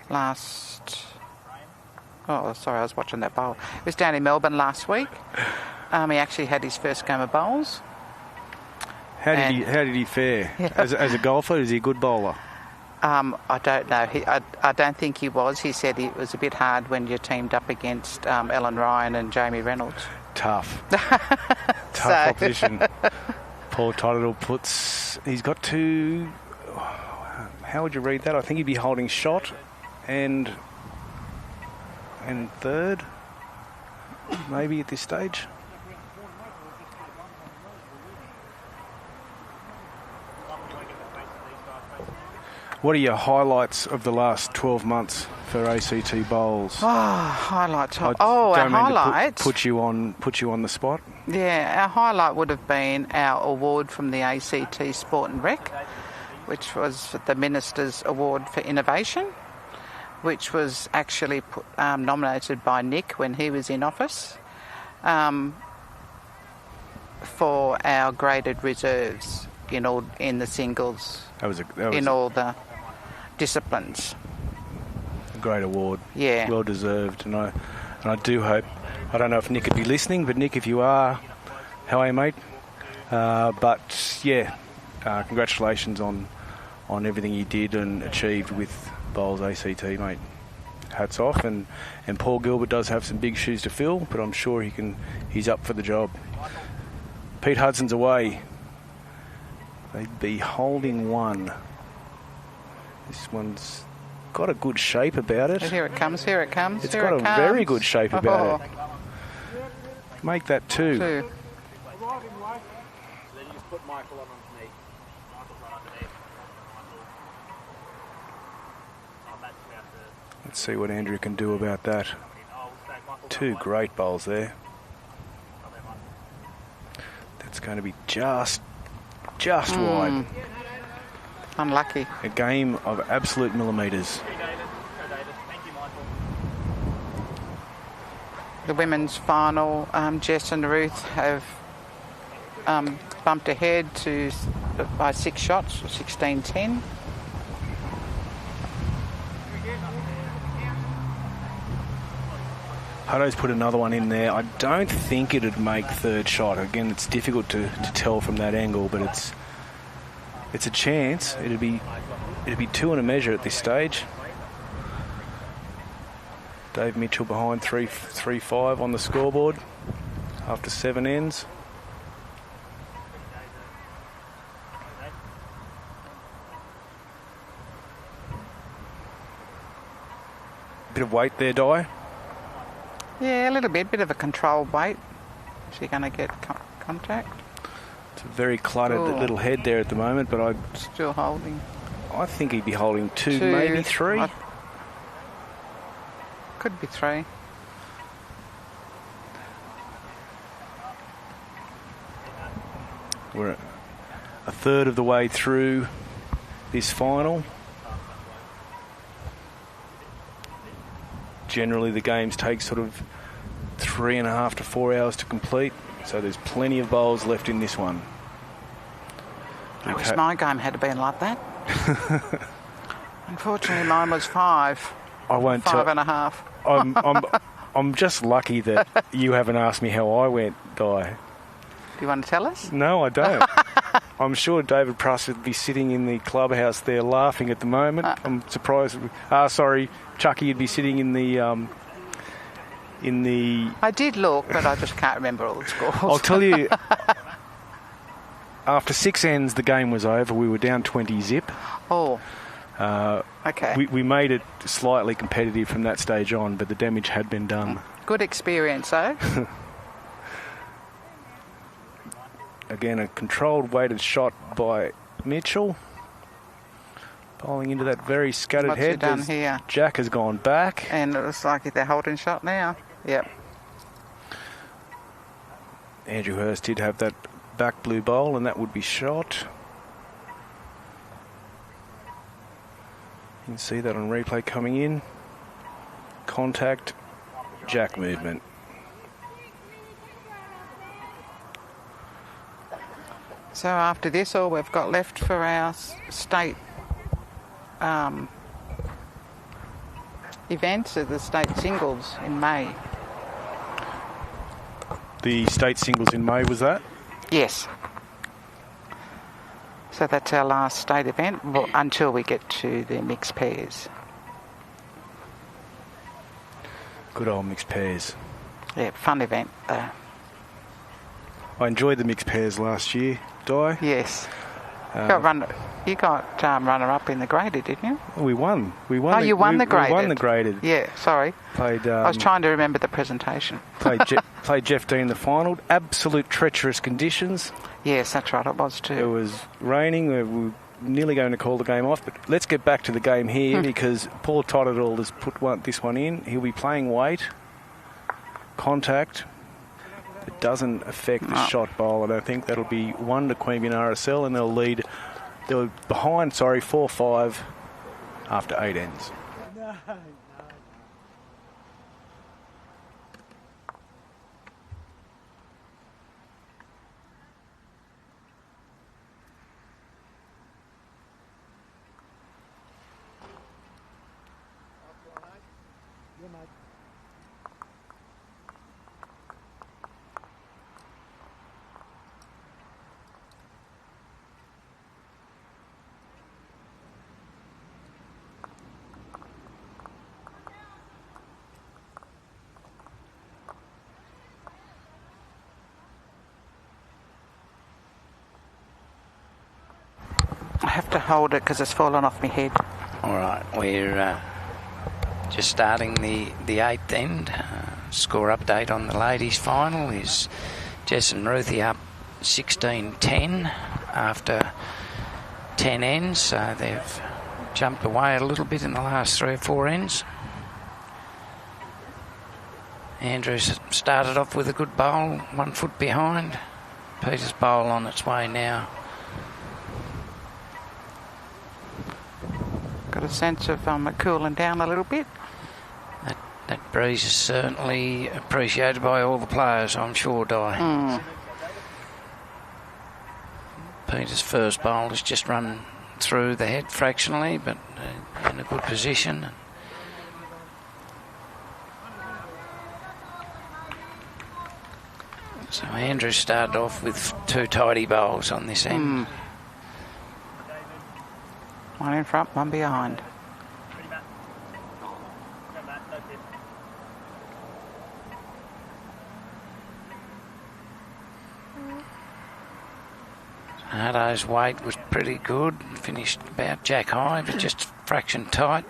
last... Oh, sorry, I was watching that bowl. He was down in Melbourne last week. He actually had his first game of bowls. How did he fare? Yeah. As a golfer, is he a good bowler? I don't know. I don't think he was. He said it was a bit hard when you're teamed up against Ellen Ryan and Jamie Reynolds. Tough. Tough opposition. Paul Tottle he's got 2... How would you read that? I think he'd be holding shot and third, maybe at this stage. What are your highlights of the last 12 months for ACT bowls? Oh, highlights. I Our don't mean to highlights. put you on the spot. Yeah, our highlight would have been our award from the ACT Sport and Rec, which was the Minister's Award for Innovation, which was actually nominated by Nick when he was in office for our graded reserves in the singles in all the disciplines. A great award. Yeah. Well deserved. And I do hope, I don't know if Nick would be listening, but Nick, if you are, how are you, mate? But yeah, congratulations on everything you did and achieved with Bowls ACT, mate. Hats off. And Paul Gilbert does have some big shoes to fill, but I'm sure he's up for the job. Pete Hudson's away. They'd be holding one. This one's got a good shape about it. Here it comes. It's got a very good shape about it. Make that two. Then you just put Michael on underneath. Michael's on underneath. Let's see what Andrew can do about that. Two great bowls there. That's going to be just wide. Unlucky. A game of absolute millimetres. The women's final, Jess and Ruth have bumped ahead by 6 shots, 16-10. Hutto's put another one in there. I don't think it'd make third shot. Again, it's difficult to tell from that angle, but it's a chance. It'd be 2 and a measure at this stage. Dave Mitchell behind 3-5 on the scoreboard after 7 ends. Bit of weight there, Di. Yeah, a little bit of a controlled weight. Is he going to get contact? It's a very cluttered little head there at the moment, but Still holding. I think he'd be holding 2, maybe 3. Could be 3. We're a third of the way through this final. Generally, the games take sort of 3.5 to 4 hours to complete, so there's plenty of bowls left in this one. I wish my game had been like that. Unfortunately, mine was 5. I won't 5.5. I'm just lucky that you haven't asked me how I went, Di. Do you want to tell us? No, I don't. I'm sure David Pruss would be sitting in the clubhouse there laughing at the moment. I'm surprised. Sorry, Chucky would be sitting in the. I did look, but I just can't remember all the scores. I'll tell you. After 6 ends, the game was over. We were down 20 zip. Oh. Okay. We made it slightly competitive from that stage on, but the damage had been done. Good experience, though. Again, a controlled weighted shot by Mitchell. Bowling into that very scattered What's head. he done here? Jack has gone back. And it looks like they're holding shot now. Yep. Andrew Hurst did have that back blue bowl, and that would be shot. You can see that on replay coming in. Contact, Jack movement. So after this, all we've got left for our state events are the state singles in May. The state singles in May, was that? Yes. So that's our last state event until we get to the mixed pairs. Good old mixed pairs. Yeah, fun event though. I enjoyed the mixed pairs last year, Di. Yes. You got runner-up in the graded, didn't you? We won. Oh, you won the graded. We won the graded. Yeah, sorry. Played. I was trying to remember the presentation. Played Jeff Dean in the final. Absolute treacherous conditions. Yes, that's right. It was too. It was raining. We nearly going to call the game off, but let's get back to the game here because Paul Toddle has put this one in. He'll be playing weight, contact. It doesn't affect the shot bowl. I don't think that'll be 1 to Queanbeyan RSL, and they'll lead. They're behind, 4-5 after 8 ends. I have to hold it because it's fallen off my head. All right, we're just starting the 8th end. Score update on the ladies' final is Jess and Ruthie up 16-10 after 10 ends. So they've jumped away a little bit in the last 3 or 4 ends. Andrews started off with a good bowl, 1 foot behind. Peter's bowl on its way now. Got a sense of it cooling down a little bit. That breeze is certainly appreciated by all the players, I'm sure, Di. Peter's first bowl has just run through the head fractionally, but in a good position. So Andrew started off with 2 tidy bowls on this end. 1 in front, 1 behind. Hardo's weight was pretty good. Finished about jack high, but just a fraction tight.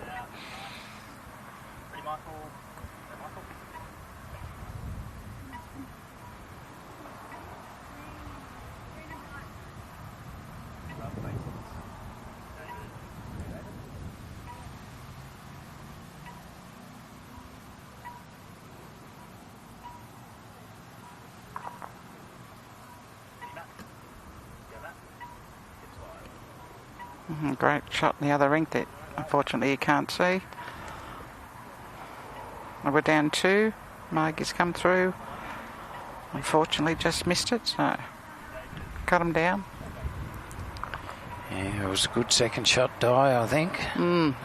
Great shot in the other ring that unfortunately you can't see. We're down 2. Margie's come through. Unfortunately just missed it, so cut him down. Yeah, it was a good second shot, Di, I think. And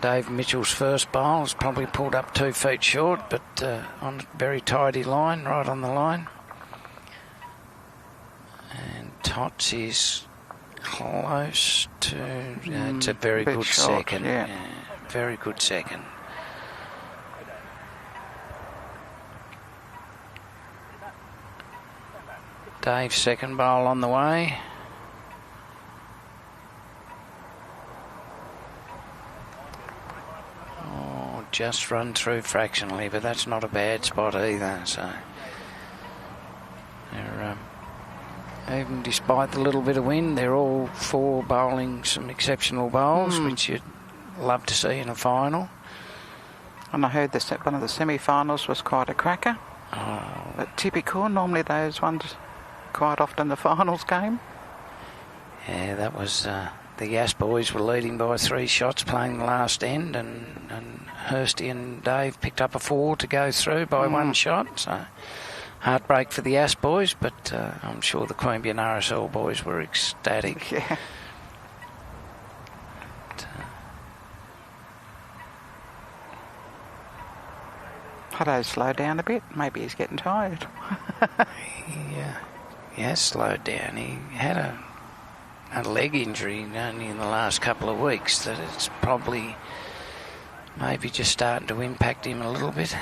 Dave Mitchell's first bowl was probably pulled up 2 feet short, but on a very tidy line, right on the line. Tots is close to... it's a very good short, second. Yeah. Very good second. Dave's second bowl on the way. Oh, just run through fractionally, but that's not a bad spot either. So they're... even despite the little bit of wind, they're all 4 bowling some exceptional bowls, which you'd love to see in a final. And I heard one of the semi-finals was quite a cracker. But typical, normally those ones quite often the finals game. Yeah, that was... the Yass boys were leading by 3 shots playing the last end, and Hursty and Dave picked up a 4 to go through by 1 shot, so... Heartbreak for the Yass boys, but I'm sure the Queanbeyan RSL boys were ecstatic. Yeah. Hutto slowed down a bit. Maybe he's getting tired. He has slowed down. He had a leg injury only in the last couple of weeks that it's probably maybe just starting to impact him a little bit.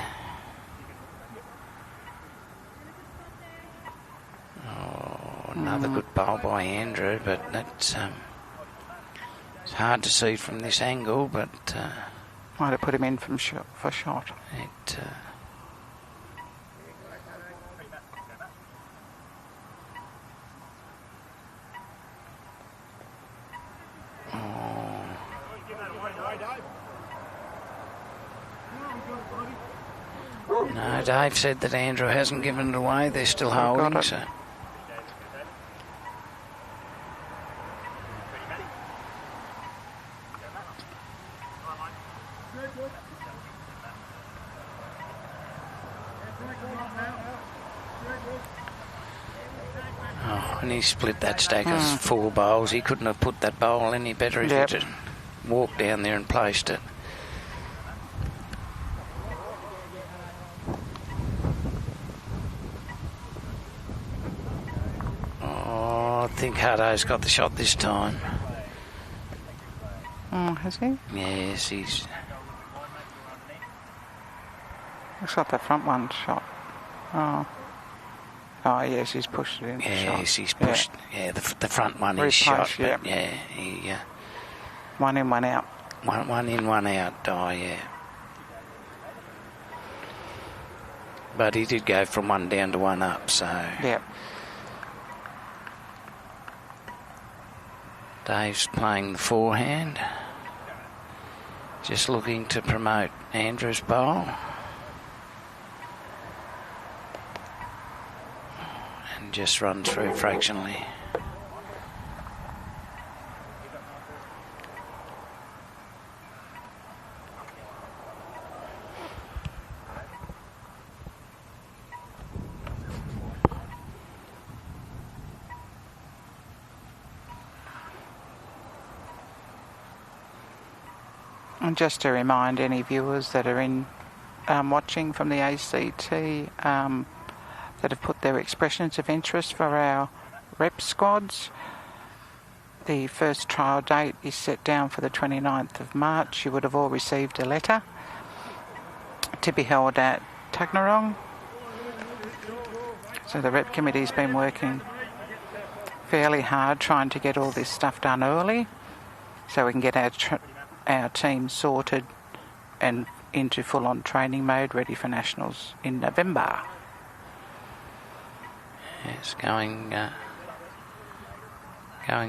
Another good bowl by Andrew, but that's it's hard to see from this angle, but might have put him in for shot. It No, Dave said that Andrew hasn't given it away. They're still holding, it. so... Oh, and he split that stack of 4 bowls. He couldn't have put that bowl any better if he just walked down there and placed it. Oh, I think Hardo's got the shot this time. Oh, has he? Yes, he's... Looks like the front one shot. Oh. Oh, yes, he's pushed it in. Yes, he's pushed. Yeah, the front one is shot. But yeah, he... one in, one out. One in, one out. Oh, yeah. But he did go from 1 down to 1 up, so... Yep. Dave's playing the forehand. Just looking to promote Andrew's bowl. And just run through fractionally. And just to remind any viewers that are in watching from the ACT that have put their expressions of interest for our rep squads, the first trial date is set down for the 29th of March. You would have all received a letter to be held at Tuggerong. So the rep committee's been working fairly hard trying to get all this stuff done early so we can get our team sorted and into full-on training mode, ready for Nationals in November. Yes, going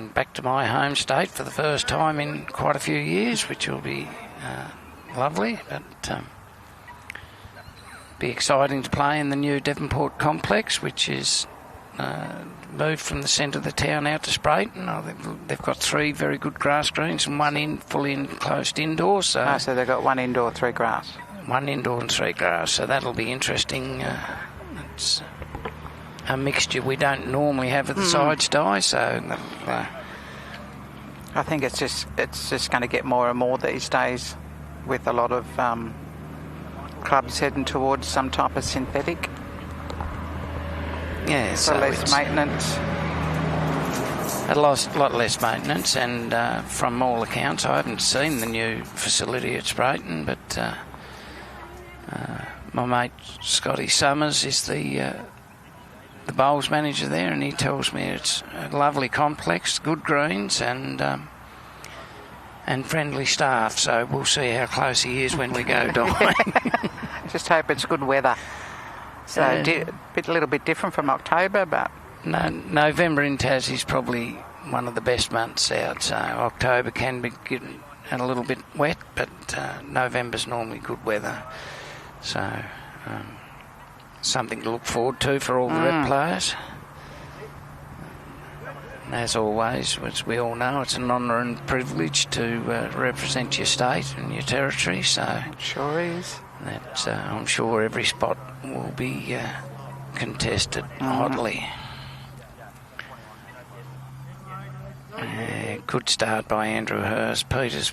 back to my home state for the first time in quite a few years, which will be lovely, but be exciting to play in the new Devonport complex, which is moved from the centre of the town out to Sprayton. They've got 3 very good grass greens and 1 fully enclosed indoor. So they've got 1 indoor, 3 grass. 1 indoor and 3 grass. So that'll be interesting. It's a mixture we don't normally have at the sides die. So I think it's just going to get more and more these days, with a lot of clubs heading towards some type of synthetic. Yeah, so less maintenance. A lot less maintenance, and from all accounts, I haven't seen the new facility at Sprayton, but my mate Scotty Summers is the bowls manager there, and he tells me it's a lovely complex, good greens, and friendly staff. So we'll see how close he is when we go down. Just hope it's good weather. So a little bit different from October, but... No, November in Tas is probably one of the best months out. So October can be getting a little bit wet, but November's normally good weather. So something to look forward to for all the rep players. And as always, as we all know, it's an honour and privilege to represent your state and your territory. So it sure is. That I'm sure every spot will be contested hotly. Good start by Andrew Hurst. Peter's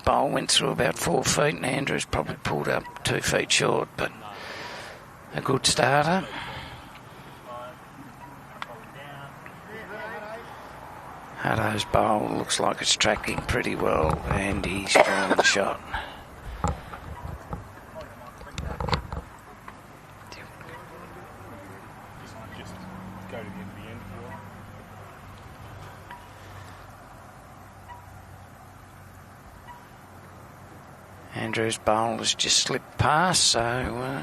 bowl went through about 4 feet, and Andrew's probably pulled up 2 feet short, but a good starter. Hutto's bowl looks like it's tracking pretty well, and he's drawn the shot. Andrew's bowl has just slipped past, so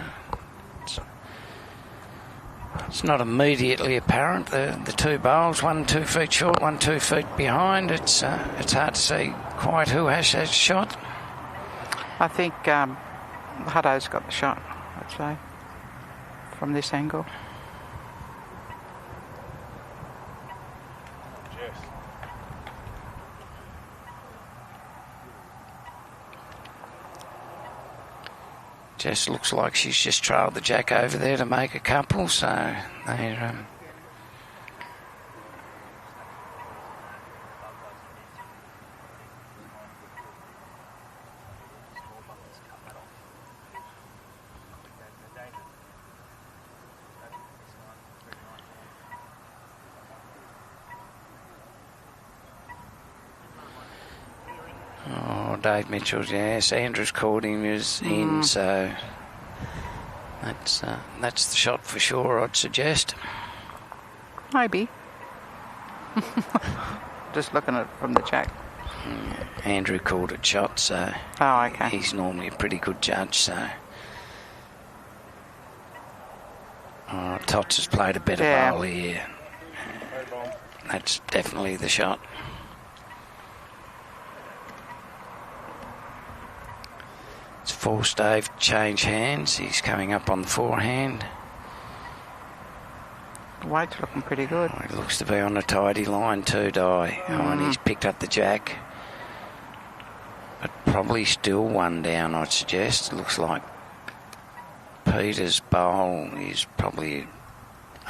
It's not immediately apparent. The two bowls, one 2 feet short, one 2 feet behind. It's hard to see quite who has that shot. I think Hutto's got the shot, I'd say, from this angle. Jess looks like she's just trailed the jack over there to make a couple, so they're... Dave Mitchell's, yes. Andrew's called him, is in, so that's the shot for sure, I'd suggest. Maybe. Just looking at it from the jack. Andrew called it shot, so okay. He's normally a pretty good judge, so... Tots has played a better bowl here. That's definitely the shot. It's forced Dave to change hands. He's coming up on the forehand. Weight's looking pretty good. He looks to be on a tidy line too, Di. And he's picked up the jack. But probably still one down, I'd suggest. It looks like Peter's bowl is probably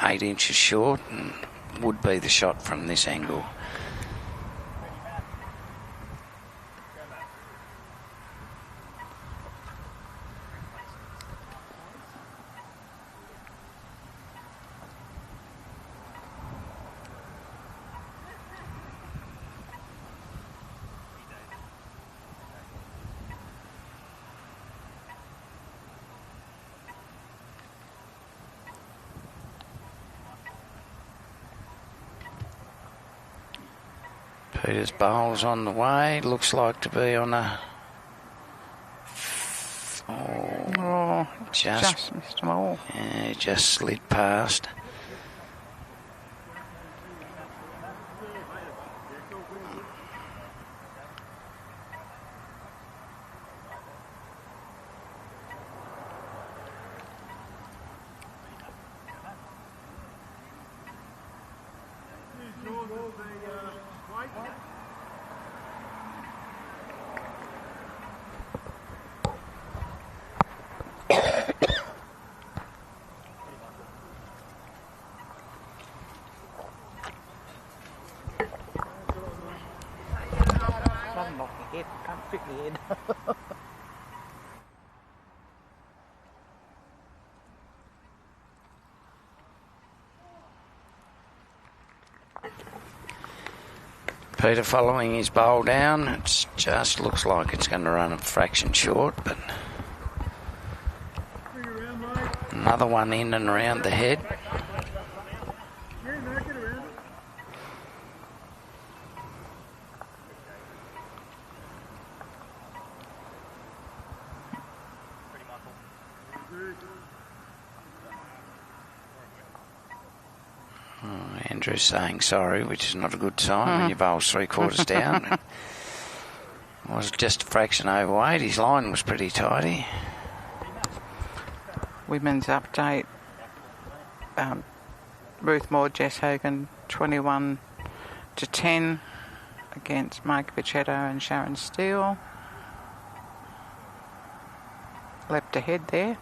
8 inches short and would be the shot from this angle. Peter's bowl's on the way. Looks like to be on a... just missed them all. Yeah, just slid past. Peter following his bowl down. It just looks like it's going to run a fraction short, but another one in and around the head. Andrew's saying sorry, which is not a good sign when your bowl's 3/4 down. It was just a fraction overweight. His line was pretty tidy. Women's update. Ruth Moore, Jess Hogan, 21-10 against Mike Vichetto and Sharon Steele. Leapt ahead there.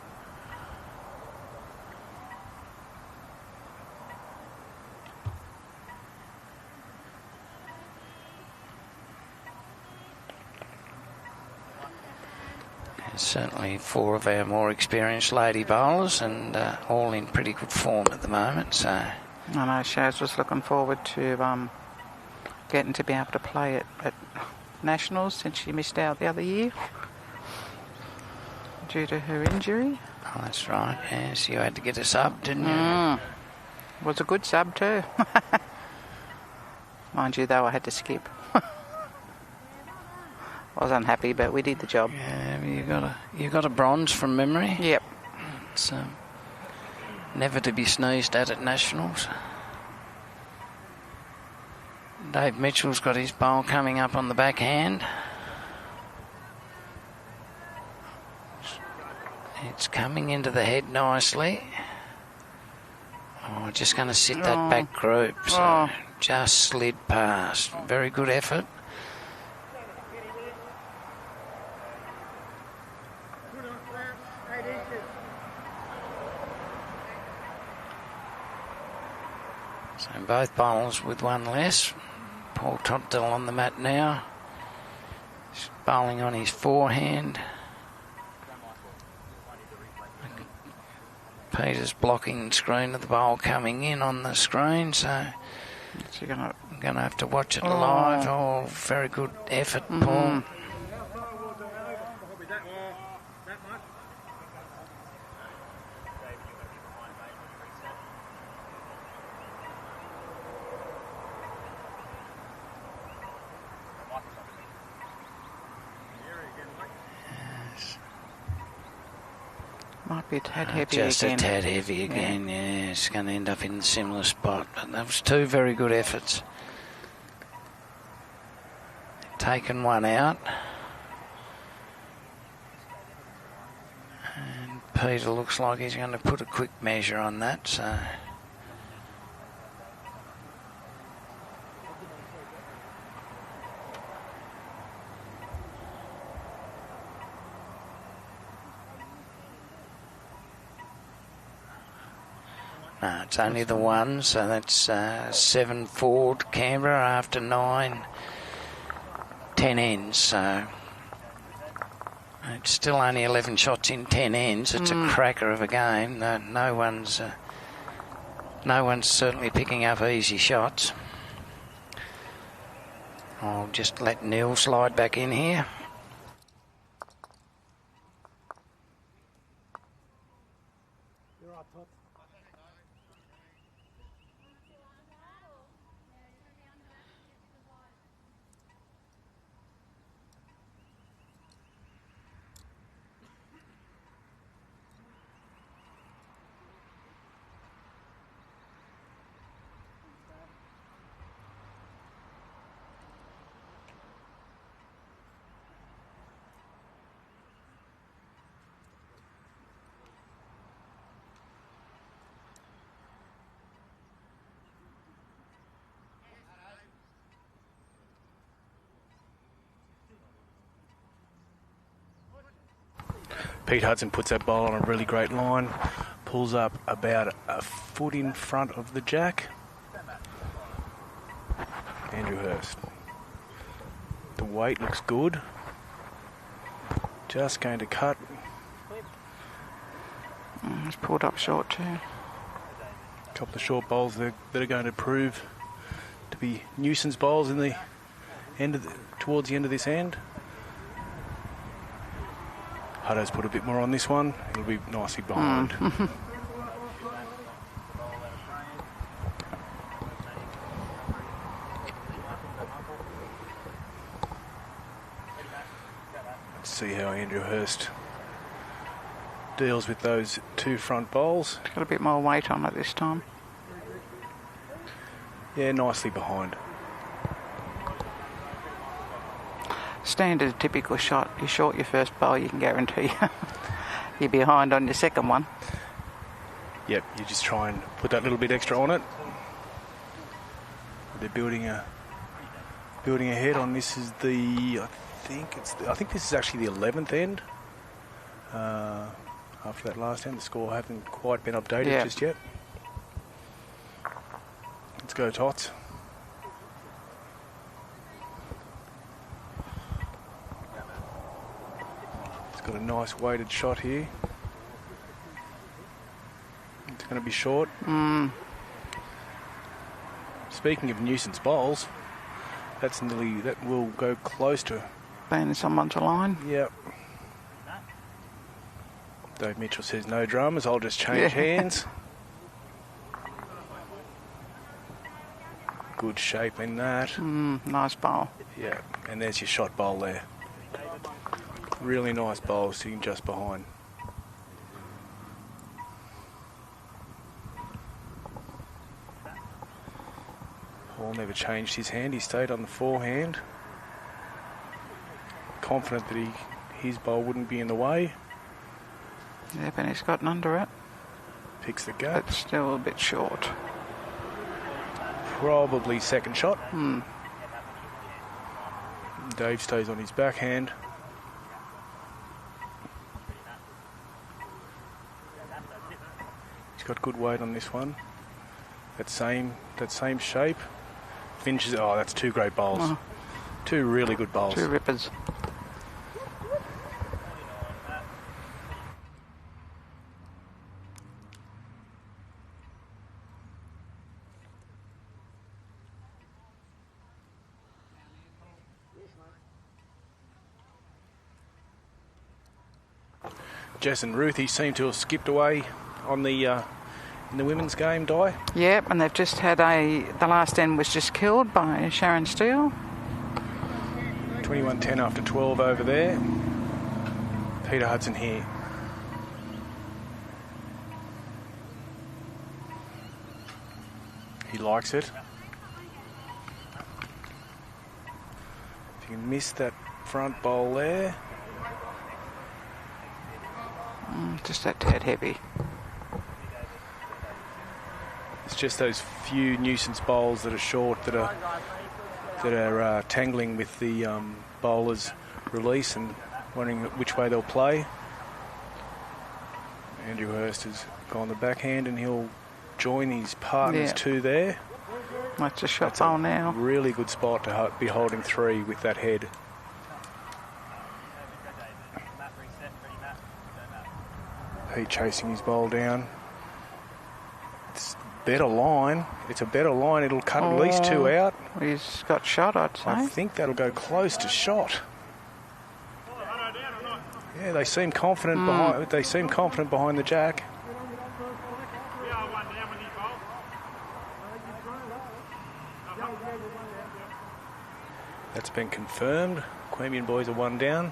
Certainly 4 of our more experienced lady bowlers and all in pretty good form at the moment. So I know Shaz was looking forward to getting to be able to play at Nationals since she missed out the other year due to her injury. Oh, that's right. Yes, you had to get a sub, didn't you? Was a good sub too. Mind you, though, I had to skip. I was unhappy, but we did the job. Yeah, you got a bronze from memory. Yep. It's Never to be sneezed at Nationals. Dave Mitchell's got his bowl coming up on the backhand. It's coming into the head nicely. Oh, just going to sit that back group. So just slid past. Very good effort. So both bowls with one less. Paul Totdell on the mat now. He's bowling on his forehand. Peter's blocking screen of the bowl coming in on the screen, so you're going to have to watch it live. Oh, very good effort, Paul. Might be a tad heavy just again. a tad heavy again, yeah. It's going to end up in a similar spot. But that was two very good efforts. Taken one out. And Peter looks like he's going to put a quick measure on that, so... No, it's only the one, so that's 7 forward Canberra after 9, 10 ends. So it's still only 11 shots in 10 ends. It's a cracker of a game. No one's certainly picking up easy shots. I'll just let Neil slide back in here. Pete Hudson puts that bowl on a really great line, pulls up about a foot in front of the jack. Andrew Hurst. The weight looks good. Just going to cut. It's pulled up short too. A couple of short bowls that are going to prove to be nuisance bowls in the end of towards the end of this end. Hutto's put a bit more on this one. It'll be nicely behind. Let's see how Andrew Hurst deals with those two front bowls. Got a bit more weight on it this time. Yeah, nicely behind. Standard typical shot. You short your first bowl, you can guarantee you're behind on your second one. Yep, you just try and put that little bit extra on it. They're building ahead on this is the I think this is actually the 11th end. After that last end, the score hasn't quite been updated just yet. Let's go, Tots. Got a nice weighted shot here. It's going to be short. Speaking of nuisance bowls, that will go close to being in someone's line. Yep. Dave Mitchell says no dramas. I'll just change hands. Good shape in that. Nice bowl. Yeah, and there's your shot bowl there. Really nice bowl sitting just behind. Ball never changed his hand. He stayed on the forehand. Confident that his bowl wouldn't be in the way. Yeah, but he's gotten under it. Picks the gap. But still a bit short. Probably second shot. Hmm. Dave stays on his backhand. He's got good weight on this one. That same shape. Finishes. Oh, that's two great bowls. Oh. Two really good bowls. Two rippers. Jess and Ruthie seem to have skipped away on the in the women's game, Di. Yep, and they've just had the last end was just killed by Sharon Steele. 21-10 after 12 over there. Peter Hudson here. He likes it. If you can miss that front bowl there. Just that tad heavy. It's just those few nuisance bowls that are short that are tangling with the bowler's release and wondering which way they'll play. Andrew Hurst has gone the backhand and he'll join his partners two there. That's a shot bowl now. Really good spot to be holding three with that head. Pete chasing his bowl down. It's better line. It's a better line. It'll cut at least two out. He's got shot, I'd say. I think that'll go close to shot. Yeah, they seem confident behind. They seem confident behind the jack. That's been confirmed. Queanbeyan boys are one down.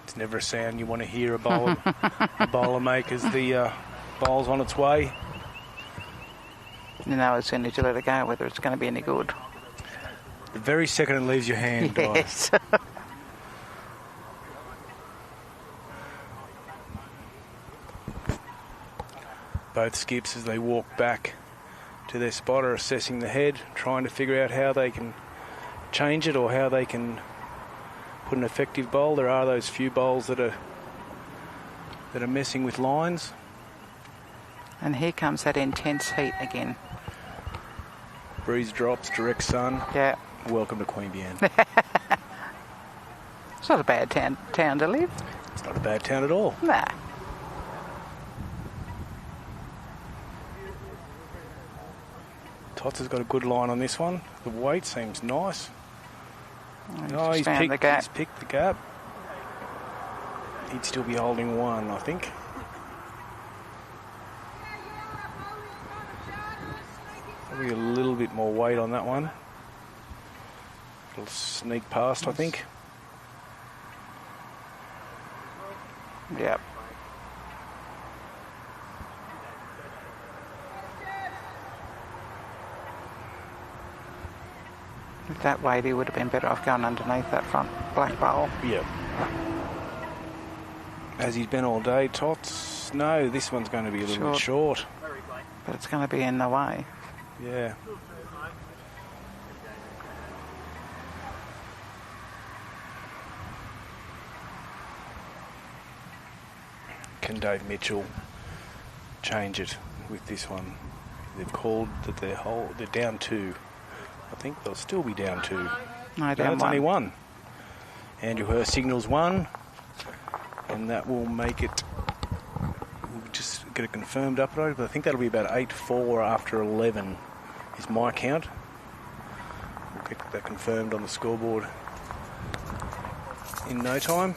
It's never a sound you want to hear a bowler make as the bowl's on its way. You know as soon as you let it go whether it's going to be any good. The very second it leaves your hand, Yes. Both skips, as they walk back to their spot, are assessing the head, trying to figure out how they can change it or how they can put an effective bowl. There are those few bowls that are messing with lines. And here comes that intense heat again. Breeze drops, direct sun. Yeah. Welcome to Queanbeyan. It's not a bad town to live. It's not a bad town at all. Nah. Tots has got a good line on this one. The weight seems nice. He's picked the gap. He'd still be holding one, I think. Probably a little bit more weight on that one. It'll sneak past, I think. Yep. With that weight, he would have been better off going underneath that front black bowl. Yeah. As he's been all day, Tots. No, this one's going to be a little bit short. But it's going to be in the way. Yeah. Can Dave Mitchell change it with this one? They've called that they're down two. I think they'll still be down two. No, down it's one. only one. Andrew Hurst signals one, and that will make it. We'll just get it confirmed up, but I think that'll be about 8-4 after 11 is my count. We'll get that confirmed on the scoreboard in no time.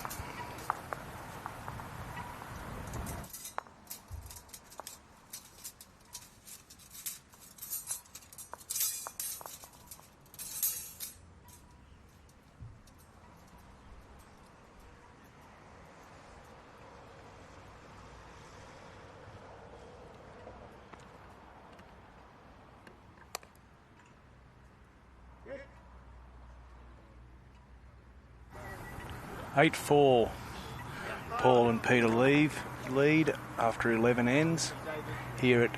8-4. Paul and Peter lead after 11 ends here at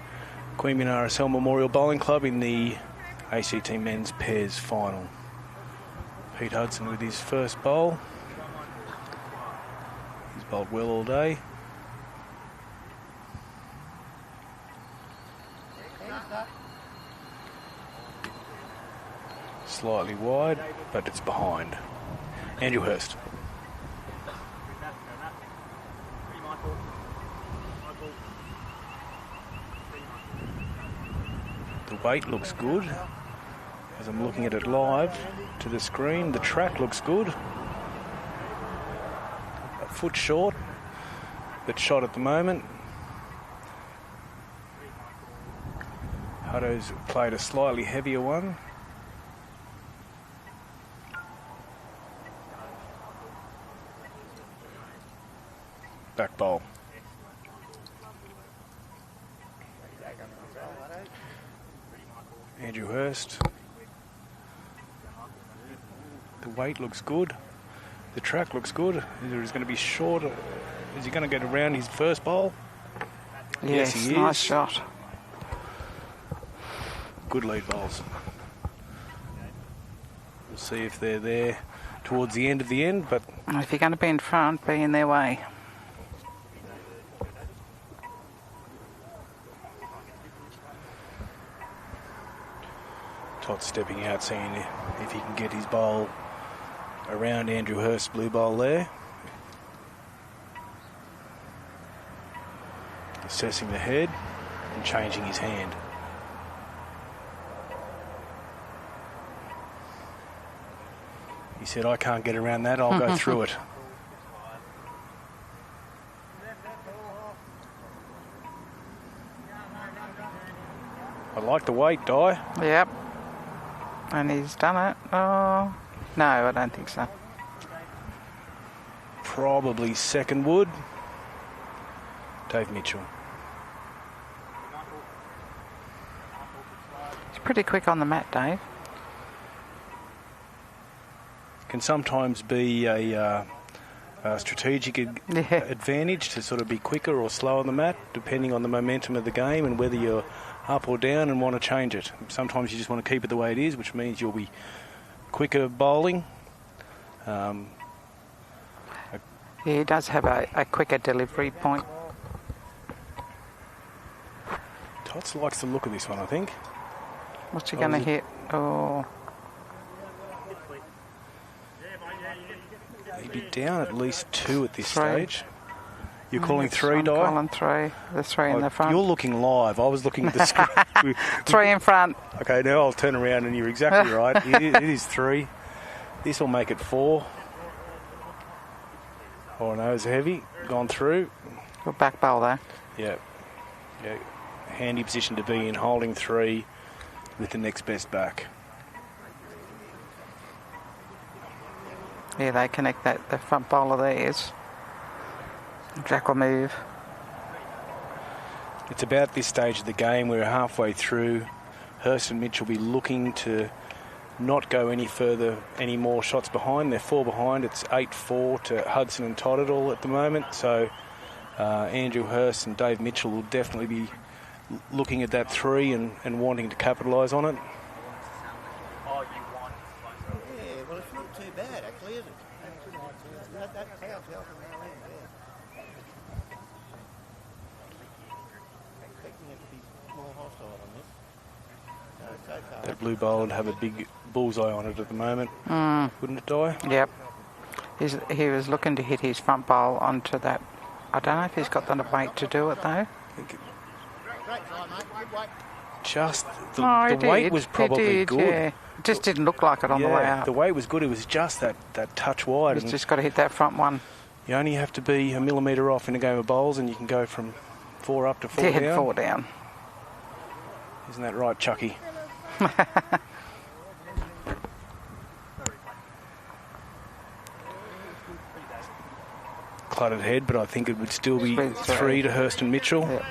Queanbeyan RSL Memorial Bowling Club in the ACT Men's Pairs Final. Pete Hudson with his first bowl. He's bowled well all day. Slightly wide, but it's behind. Andrew Hurst. The weight looks good. As I'm looking at it live to the screen, the track looks good. A foot short, but shot at the moment. Hutto's played a slightly heavier one. Back bowl. Andrew Hurst. The weight looks good. The track looks good. Either he's going to be short. Is he going to get around his first bowl? Yes, he nice is. shot. Good lead bowls. We'll see if they're there towards the end of the end, but If you're going to be in front, be in their way. Todd stepping out, seeing if he can get his bowl around Andrew Hurst's blue bowl there. Assessing the head and changing his hand. He said, I can't get around that, I'll go through it. I like the weight, Di. Yep. And he's done it. Oh, no, I don't think so. Probably second wood. Dave Mitchell. He's pretty quick on the mat, Dave. Can sometimes be a strategic advantage to sort of be quicker or slower on the mat, depending on the momentum of the game and whether you're up or down and want to change it. Sometimes you just want to keep it the way it is, which means you'll be quicker bowling. He does have a quicker delivery point. Tots likes the look of this one, I think. What's he going to hit? Oh, He'd be down at least 2 at this Three. stage. You're calling 3, I'm Di? calling 3. The 3 in the front. You're looking live. I was looking at the screen. 3 in front. Okay, now I'll turn around and you're exactly right. It is 3. This will make it 4. Oh no, it's heavy. Gone through. Good back bowl though. Yeah. Handy position to be in, holding 3 with the next best back. Yeah, they connect that the front bowl of theirs. Jack will move. It's about this stage of the game. We're halfway through. Hurst and Mitchell will be looking to not go any further, any more shots behind. They're 4 behind. It's 8-4 to Hudson and Toddle at the moment. So Andrew Hurst and Dave Mitchell will definitely be looking at that 3 and wanting to capitalise on it. Yeah, well, it's not too bad, actually, is it? That counts out from our end, yeah. Expecting it to be more hostile on this. No, so far. That blue bowl would have a big bullseye on it at the moment, wouldn't it, Di? Yep. He was looking to hit his front bowl onto that. I don't know if he's got the weight to do it though. Just the Oh, weight was probably good. Yeah. It just didn't look like it on the way out. The weight was good. It was just that touch wide. He's And just got to hit that front one. you only have to be a millimetre off in a game of bowls, and you can go from 4 up to 4 Yeah, down. 4 down. Isn't that right, Chucky? Cluttered head, but I think it would still be 3 to Hurst and Mitchell. Yeah.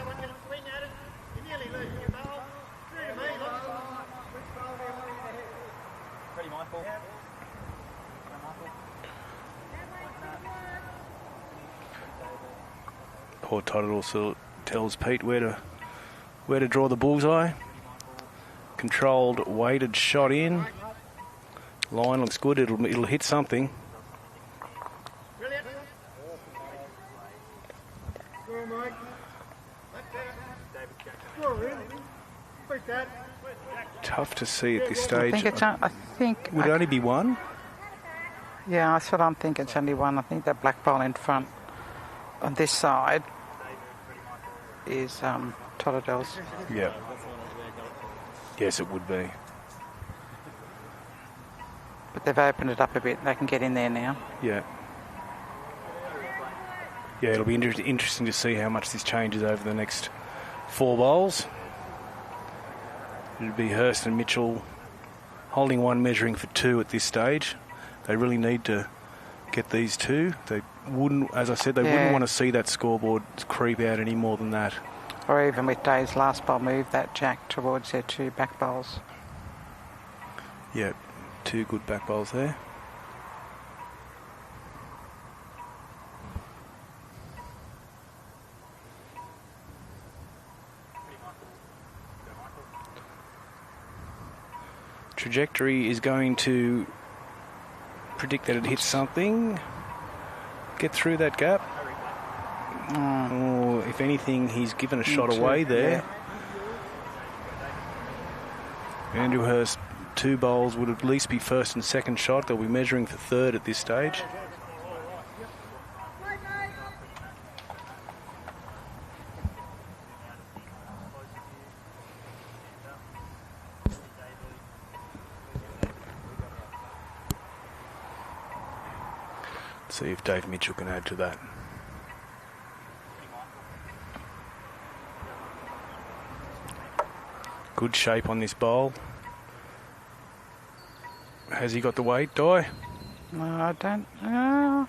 Port Totterell tells Pete where to draw the bullseye. Controlled, weighted shot in. Line looks good. It'll hit something. Tough to see at this stage. I think Would it only be one? Yeah, that's what I'm thinking. It's only one. I think that black ball in front on this side is Totterell's. Yeah. Yes, it would be. But they've opened it up a bit. They can get in there now. Yeah. Yeah, it'll be interesting to see how much this changes over the next 4 bowls. It'll be Hurst and Mitchell holding one, measuring for 2 at this stage. They really need to get these 2. They wouldn't, as I said, they wouldn't want to see that scoreboard creep out any more than that. Or even with Dave's last bowl, move that jack towards their 2 back bowls. Yeah, 2 good back bowls there. Trajectory is going to predict that it hits something. Get through that gap. Or if anything, he's given a shot away there. Yeah. Andrew Hurst, 2 bowls would at least be first and second shot. They'll be measuring for 3rd at this stage. See if Dave Mitchell can add to that. Good shape on this bowl. Has he got the weight, Di? No, I don't know.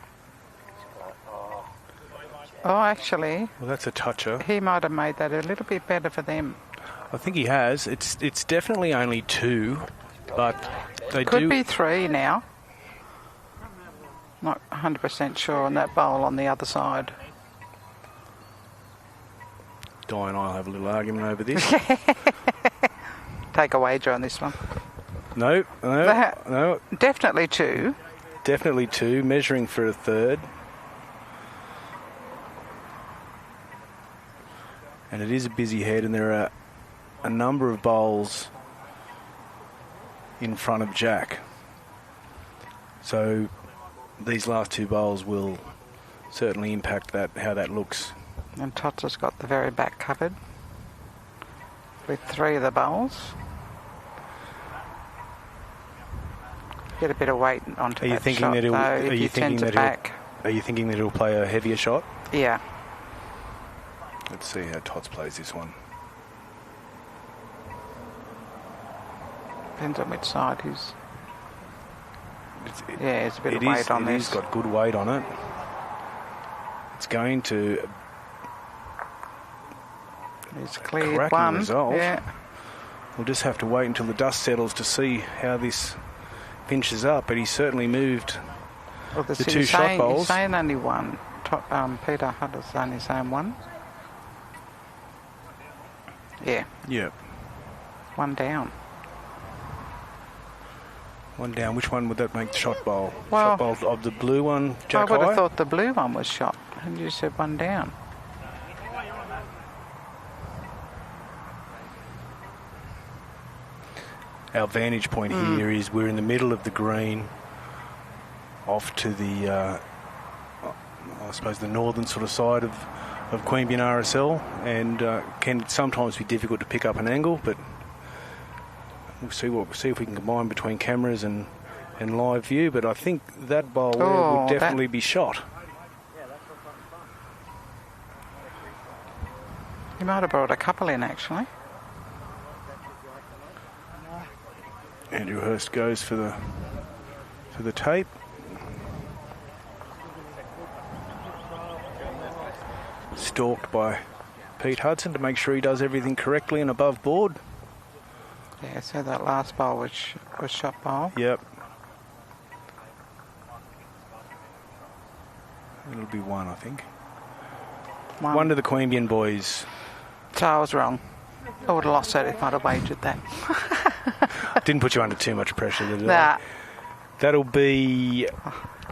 Oh, actually, Well, that's a toucher. he might have made that a little bit better for them. I think he has. It's definitely only 2, but they Could do. be 3 now. Not 100% sure on that bowl on the other side. Di and I'll have a little argument over this. Take a wager on this one. No. Definitely 2. Definitely 2, measuring for a 3rd. And it is a busy head, and there are a number of bowls in front of Jack. So these last 2 bowls will certainly impact how that looks. And Tots has got the very back covered with 3 of the bowls. Get a bit of weight onto that shot, though, if you tend to back. Are you thinking that he'll play a heavier shot? Yeah. Let's see how Tots plays this one. Depends on which side he's... there's a bit of weight on this. It has got good weight on it. It's going to... He's cleared cracking one. result. Yeah. We'll just have to wait until the dust settles to see how this finishes up, but he certainly moved Well, the 2 shot bowls. He's saying only one. Peter Hutter's only saying one. Yeah. Yeah. 1 down. 1 down. Which one would that make the shot bowl? Well, shot bowl of the blue one, Jack I would High? have thought the blue one was shot. And you said 1 down. Our vantage point here is we're in the middle of the green, off to the, I suppose, the northern sort of side of Queanbeyan RSL, and can sometimes be difficult to pick up an angle, but we'll see if we can combine between cameras and live view. But I think that bowl there would definitely be shot. You might have brought a couple in, actually. Andrew Hurst goes for the tape. Stalked by Pete Hudson to make sure he does everything correctly and above board. Yeah, so that last bowl was shot bowl. Yep. It'll be 1, I think. One to the Queanbeyan boys. So I was wrong. I would have lost that if I'd have wagered that. Didn't put you under too much pressure, did it? Nah. That'll be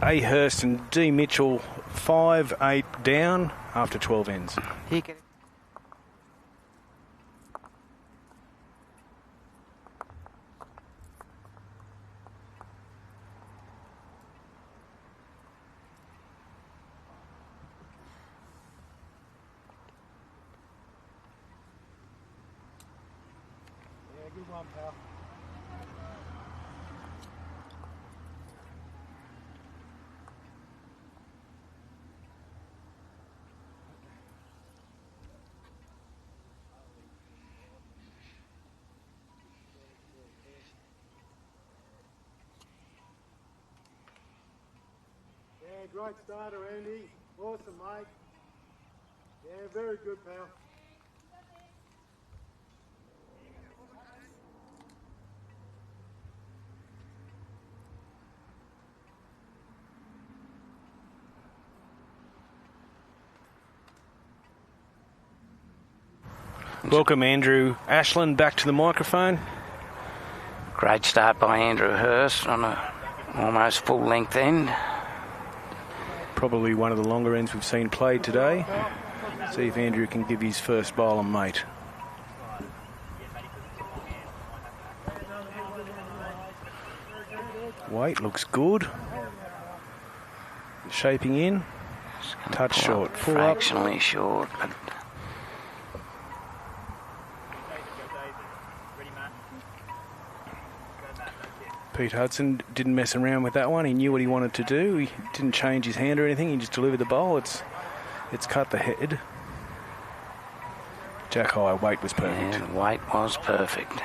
A. Hurst and D. Mitchell 5-8 down after 12 ends. You get it. Yeah, good one, pal. Yeah, great starter, Andy. Awesome, mate. Yeah, very good, pal. Welcome, Andrew Ashland, back to the microphone. Great start by Andrew Hurst on a almost full length end. Probably one of the longer ends we've seen played today. See if Andrew can give his first bowl on mate. Weight looks good. Shaping in. Touch short. Pull up. Fractionally short, but Pete Hudson didn't mess around with that one. He knew what he wanted to do. He didn't change his hand or anything. He just delivered the bowl. It's cut the head. Jack high, weight was perfect. yeah, weight was perfect.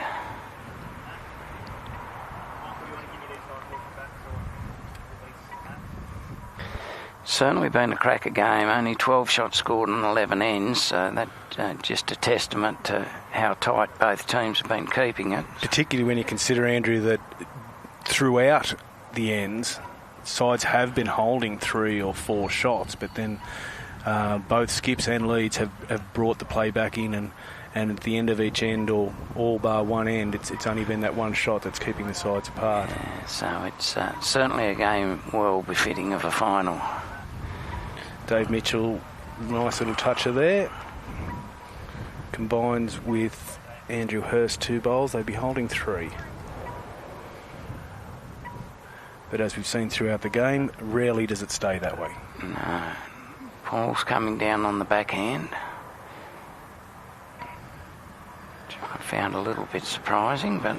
Certainly been a cracker game. Only 12 shots scored on 11 ends, so that just a testament to how tight both teams have been keeping it. Particularly when you consider, Andrew, that throughout the ends, sides have been holding 3 or 4 shots, but then both skips and leads have brought the play back in, and at the end of each end, or all bar one end, it's only been that one shot that's keeping the sides apart. Yeah, so it's certainly a game well befitting of a final. Dave Mitchell, nice little toucher there. Combines with Andrew Hurst 2 bowls, they'd be holding 3. But as we've seen throughout the game, rarely does it stay that way. No. Paul's coming down on the backhand. Which I found a little bit surprising, but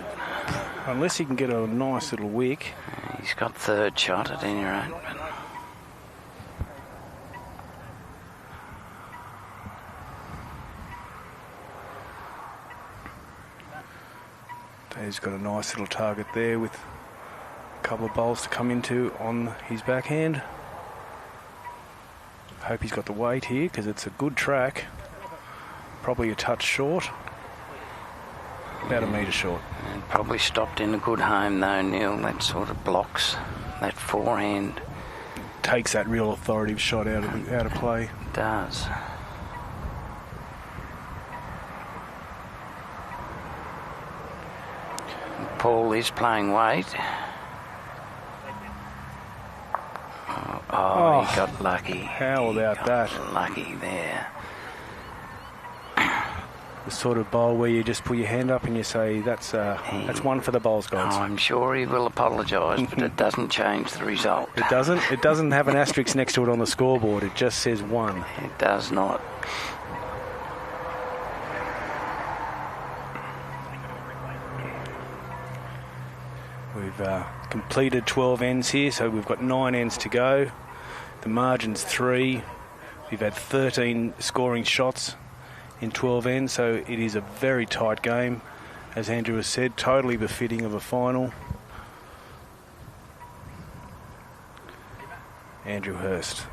Unless he can get a nice little wick. he's got third shot at any rate. But Dave's got a nice little target there with a couple of bowls to come into on his backhand. Hope he's got the weight here because it's a good track. Probably a touch short. About a metre short. and probably stopped in a good home though, Neil. That sort of blocks that forehand. Takes that real authoritative shot out of play. Does. Paul is playing weight. Oh, he got lucky. How about that? Lucky there. The sort of bowl where you just put your hand up and you say, that's one for the bowls gods. I'm sure he will apologise, but it doesn't change the result. It doesn't? It doesn't have an asterisk next to it on the scoreboard. It just says 1. It does not. We've completed 12 ends here, so we've got 9 ends to go. The margin's 3. We've had 13 scoring shots in 12 ends, so it is a very tight game. As Andrew has said, totally befitting of a final. Andrew Hurst.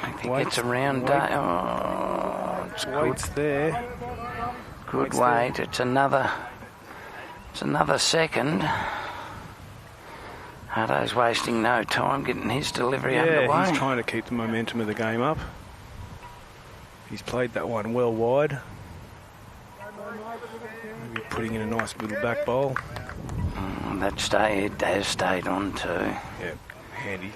I think it's around. It's Weight's there. good weight. It's another It's another second. Hardo's wasting no time getting his delivery underway. Yeah, he's trying to keep the momentum of the game up. He's played that one well wide. Maybe putting in a nice little back bowl. It has stayed on too. Yeah, handy.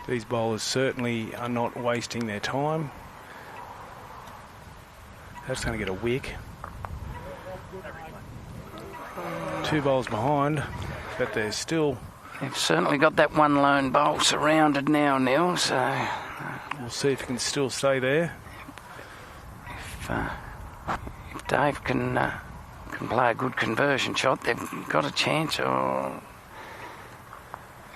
These bowlers certainly are not wasting their time. That's going to get a wick. 2 bowls behind, but they're still... They've certainly got that one lone bowl surrounded now, Neil, so... We'll see if he can still stay there. If Dave can play a good conversion shot, they've got a chance, or...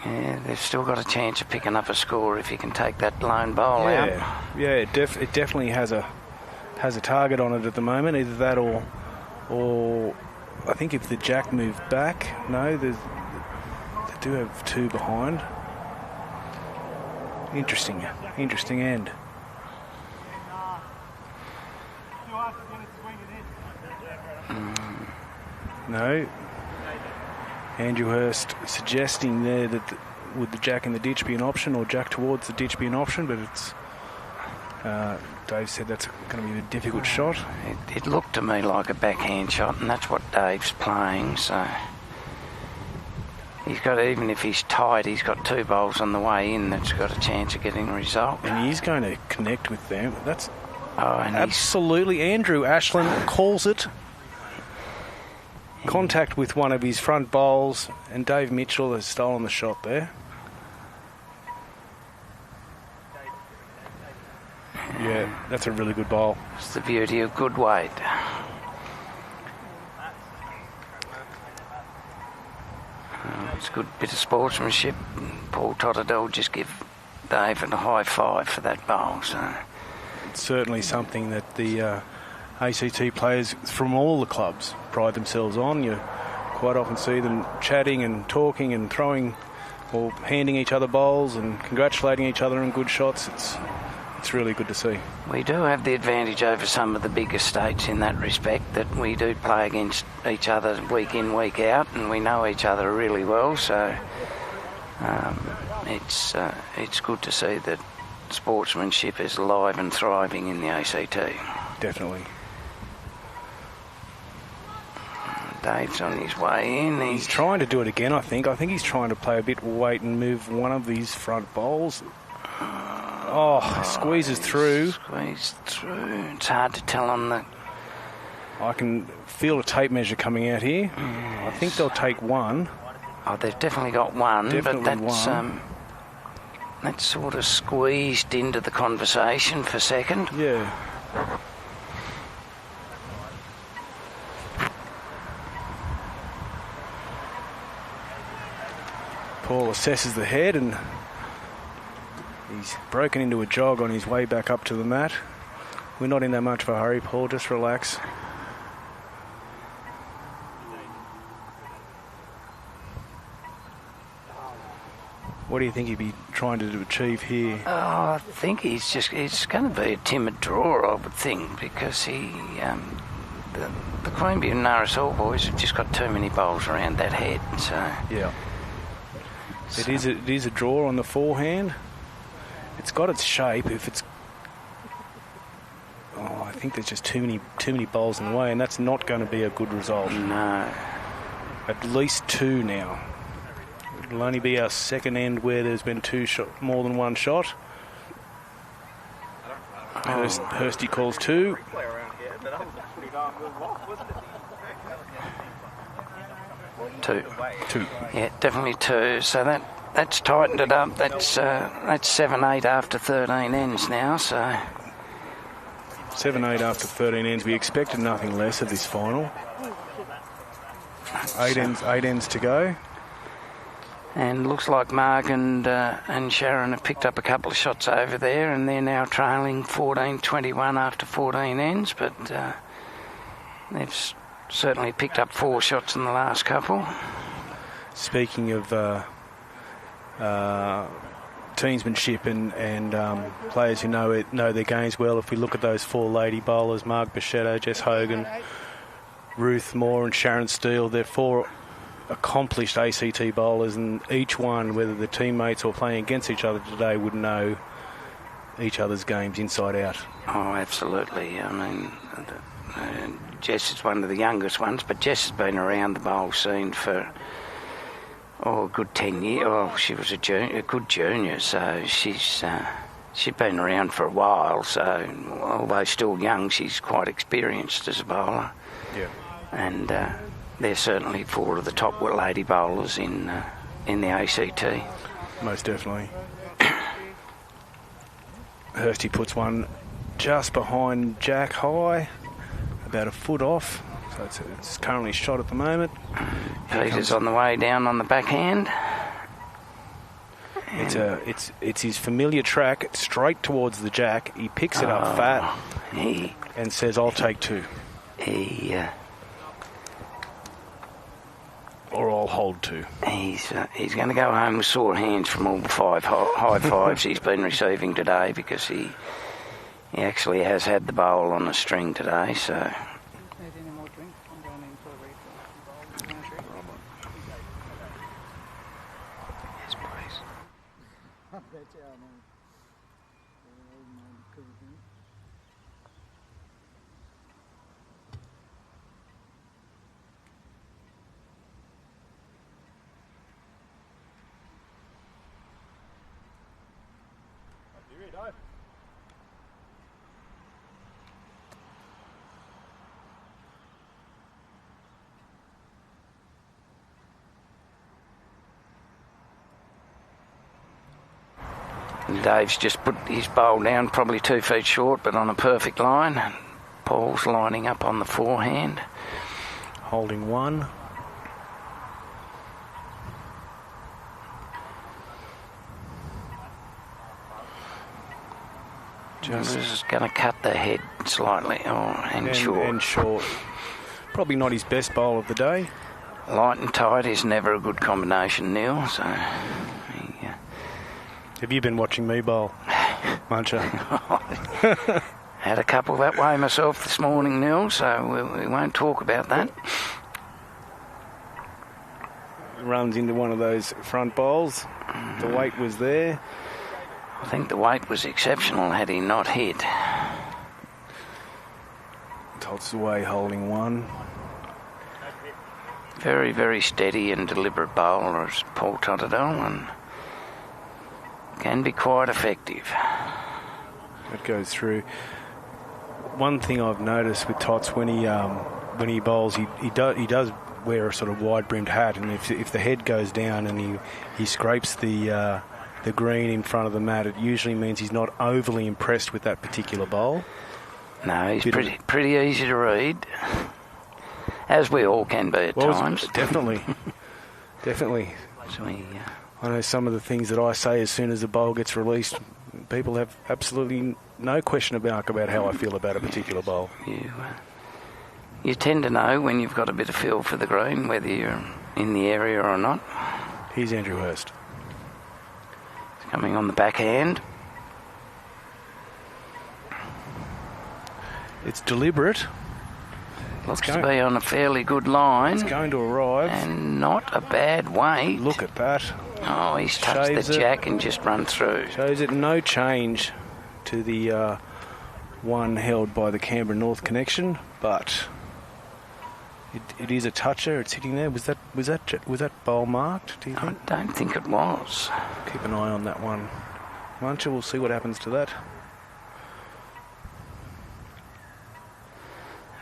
Yeah, they've still got a chance of picking up a score if you can take that lone bowl out. Yeah, it definitely has a target on it at the moment. Either that or I think if the jack moved back, no, they do have 2 behind. Interesting end. No. Andrew Hurst suggesting there that would the jack in the ditch be an option, or jack towards the ditch be an option, but it's Dave said that's going to be a difficult shot. It looked to me like a backhand shot, and that's what Dave's playing, so he's got, even if he's tight, he's got 2 bowls on the way in that's got a chance of getting a result. And he's going to connect with them. That's and absolutely... Andrew Ashland calls it. Contact with one of his front bowls, and Dave Mitchell has stolen the shot there. Yeah, that's a really good bowl. It's the beauty of good weight. It's a good bit of sportsmanship. Paul Totterdell just give Dave a high five for that bowl. So it's certainly something that the ACT players from all the clubs pride themselves on. You quite often see them chatting and talking and throwing or handing each other bowls and congratulating each other on good shots. It's really good to see. We do have the advantage over some of the bigger states in that respect, that we do play against each other week in, week out, and we know each other really well, so it's good to see that sportsmanship is alive and thriving in the ACT. Definitely. Dave's on his way in. He's trying to do it again, I think. I think he's trying to play a bit weight and move one of these front bowls. Squeezes through. Squeezed through. It's hard to tell on the... I can feel a tape measure coming out here. Yes. I think they'll take 1. Oh, they've definitely got 1, definitely, but that's sort of squeezed into the conversation for second. Yeah. Paul assesses the head, and he's broken into a jog on his way back up to the mat. We're not in that much of a hurry, Paul. Just relax. What do you think he'd be trying to achieve here? Oh, I think it's going to be a timid draw, I would think, because the Queanbeyan and Narisol boys have just got too many bowls around that head. So yeah. It is a draw on the forehand. It's got its shape. If it's, I think there's just too many bowls in the way, and that's not going to be a good result. No. At least 2 now. It'll only be our second end where there's been more than 1 shot. Hursty calls 2. Two. Two. Yeah, definitely 2. So that's tightened it up. That's 7-8 after 13 ends now. So 7-8 after 13 ends. We expected nothing less of this final. 8 ends to go. And looks like Mark and Sharon have picked up a couple of shots over there, and they're now trailing 14-21 after 14 ends. But they've certainly picked up 4 shots in the last couple. Speaking of teamsmanship and players who know their games well. If we look at those 4 lady bowlers, Mark Bichetto, Jess Hogan, Ruth Moore and Sharon Steele, they're 4 accomplished ACT bowlers, and each one, whether the teammates or playing against each other today, would know each other's games inside out. Oh, absolutely. I mean, Jess is one of the youngest ones, but Jess has been around the bowl scene for a good 10 years. Oh, she was a good junior, so she'd been around for a while. So although still young, she's quite experienced as a bowler. Yeah. And they're certainly 4 of the top lady bowlers in the ACT. Most definitely. Hursty puts one just behind Jack high, about a foot off. So it's currently shot at the moment. Peter's on the way down on the backhand. It's his familiar track, straight towards the Jack. He picks it up fat and says, "I'll take 2." Or I'll hold 2. He's going to go home with sore hands from all the 5 high fives he's been receiving today, because he actually has had the bowl on a string today. So. Need any more drink? I'm going in for a refill. Yes, please. Dave's just put his bowl down, probably 2 feet short, but on a perfect line. Paul's lining up on the forehand. Holding 1. This is going to cut the head slightly, and short. And short. Probably not his best bowl of the day. Light and tight is never a good combination, Neil, so... Have you been watching me bowl, Muncher? Had a couple that way myself this morning, Neil, so we won't talk about that. Runs into one of those front bowls. The weight was there. I think the weight was exceptional had he not hit. Tosses away, holding 1. Very, very steady and deliberate bowler is Paul Totterdell, and can be quite effective. It goes through. One thing I've noticed with Tots, when he bowls, he does wear a sort of wide-brimmed hat, and if the head goes down and he scrapes the green in front of the mat, it usually means he's not overly impressed with that particular bowl. No, he's pretty easy to read, as we all can be at times. Definitely. Definitely. So I know some of the things that I say as soon as the bowl gets released, people have absolutely no question about how I feel about a particular bowl. You tend to know when you've got a bit of feel for the green, whether you're in the area or not. Here's Andrew Hurst. He's coming on the backhand. It's deliberate. Looks to be on a fairly good line. It's going to arrive. And not a bad weight. Look at that. Oh, he's touched the Jack and just run through. Shows it no change to the one held by the Canberra North connection, but it is a toucher. It's hitting there. Was that bowl marked? Do you think? I don't think it was. Keep an eye on that one, Muncher. We'll see what happens to that.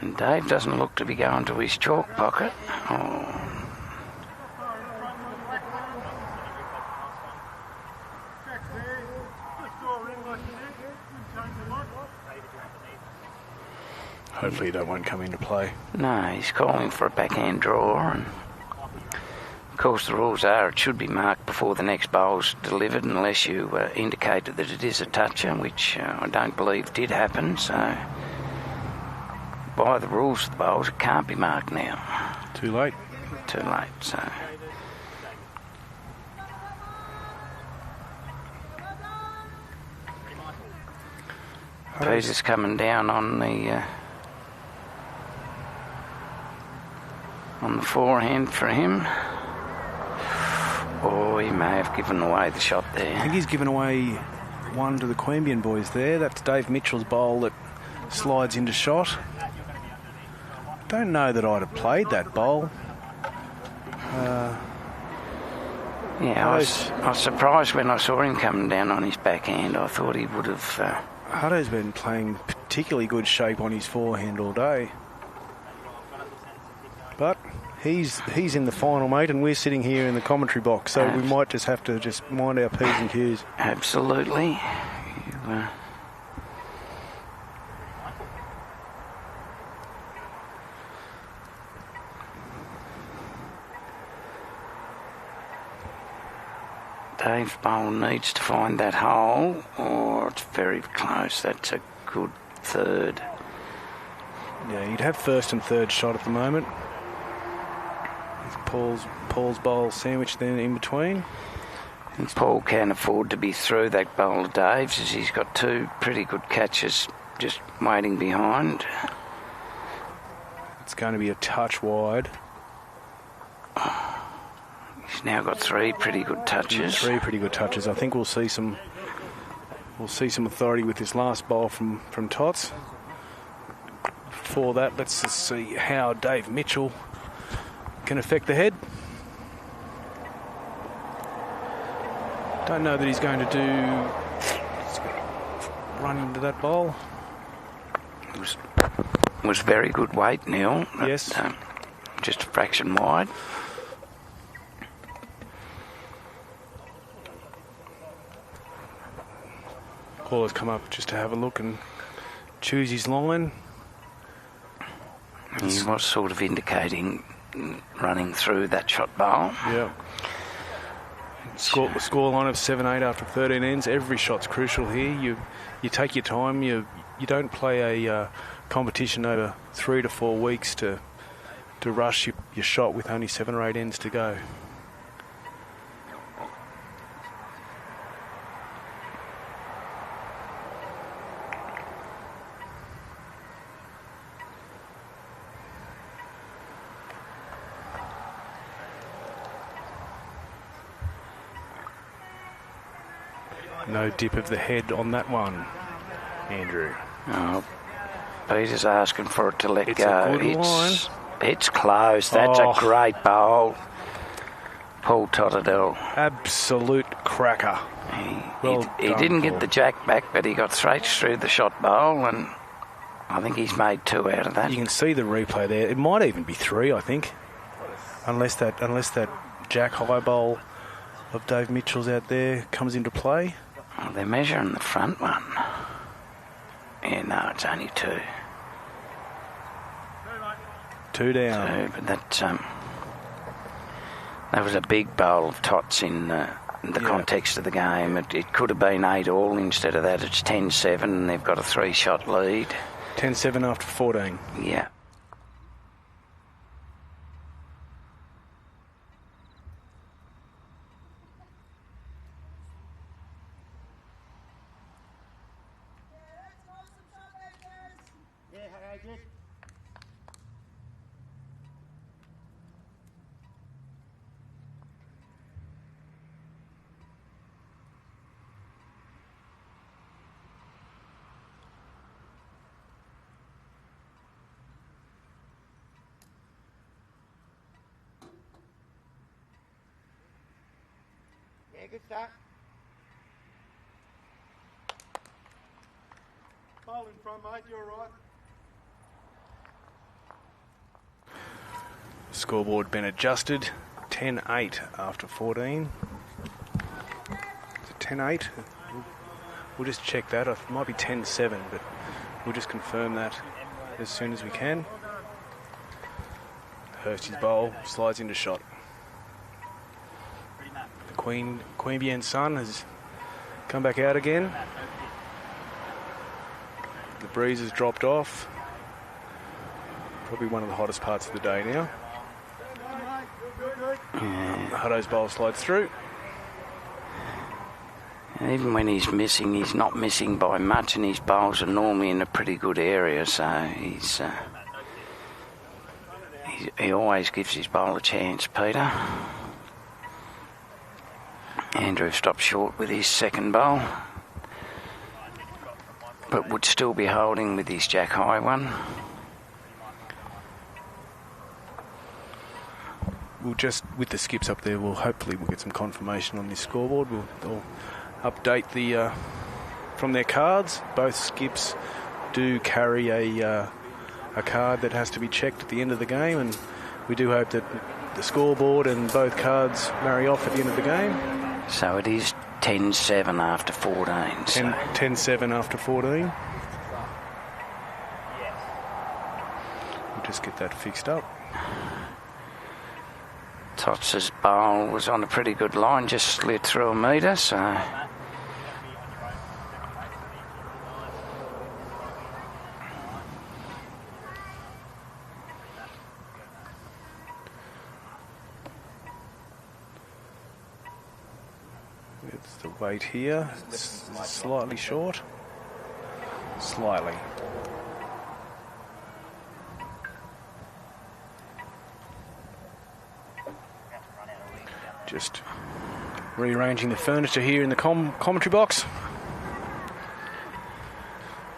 And Dave doesn't look to be going to his chalk pocket. Oh. Hopefully that won't come into play. No, he's calling for a backhand draw, and of course the rules are it should be marked before the next bowl's delivered unless you indicated that it is a toucher, which I don't believe did happen, so by the rules of the bowls it can't be marked now. Too late. Too late, so... Peter's coming down on the forehand for him. Oh, he may have given away the shot I there. think he's given away one to the Queanbeyan boys there. That's Dave Mitchell's bowl that slides into shot. Don't know that I'd have played that bowl. Yeah, I was surprised when I saw him coming down on his backhand. I thought he would have... Hutto's been playing particularly good shape on his forehand all day. But he's in the final, mate, and we're sitting here in the commentary box, so we might just have to just mind our P's and Q's. Absolutely. Dave's bowl needs to find that hole, or it's very close. That's a good third. Yeah, you'd have first and third shot at the moment. Paul's bowl sandwiched then in between. And Paul can't afford to be through that bowl of Dave's, as he's got two pretty good catches just waiting behind. It's going to be a touch wide. He's now got three pretty good touches. Three pretty good touches. I think we'll see some authority with this last bowl from Tots. Before that, let's just see how Dave Mitchell can affect the head. Don't know that he's going to run into that bowl. It was very good weight, Neil. Yes. Just a fraction wide. Caller's come up just to have a look and choose his line. He was sort of indicating running through that shot bowl. Yeah. Score line of 7-8 after 13 ends. Every shot's crucial here. You take your time. You don't play a competition over 3 to 4 weeks to rush your shot with only 7 or 8 ends to go. No dip of the head on that one, Andrew. Oh, Peter's asking for it to let It's go. a good line. It's close. That's a great bowl. Paul Totterdell. Absolute cracker. He didn't get the jack back, but he got straight through the shot bowl, and I think he's made 2 out of that. You can see the replay there. It might even be 3, I think, unless that jack high bowl of Dave Mitchell's out there comes into play. Oh, they're measuring the front one. Yeah, no, it's only 2. 2 down. 2, but that was a big bowl of tots in the context of the game. It could have been 8-all. Instead of that, it's 10-7, and they've got a 3-shot lead. 10-7 after 14. Yeah. Yeah, good start. Bowl in front, mate. You're right. Scoreboard been adjusted. 10-8 after 14. Is it 10-8? We'll just check that. It might be 10-7, but we'll just confirm that as soon as we can. Hursty's bowl slides into shot. The Queanbeyan sun has come back out again. The breeze has dropped off. Probably one of the hottest parts of the day now. Hutto's bowl slides through. Even when he's missing, he's not missing by much, and his bowls are normally in a pretty good area, so he always gives his bowl a chance, Peter. Andrew stopped short with his second bowl, but would still be holding with his jack high one. We'll just, with the skips up there, hopefully we'll get some confirmation on this scoreboard. They'll update the from their cards. Both skips do carry a card that has to be checked at the end of the game, and we do hope that the scoreboard and both cards marry off at the end of the game. So it is 10-7 after 14. 10-7 after 14. We'll just get that fixed up. Tots' bowl was on a pretty good line, just slid through a metre, so... It's the weight here. It's slightly short. Slightly. Just rearranging the furniture here in the commentary box.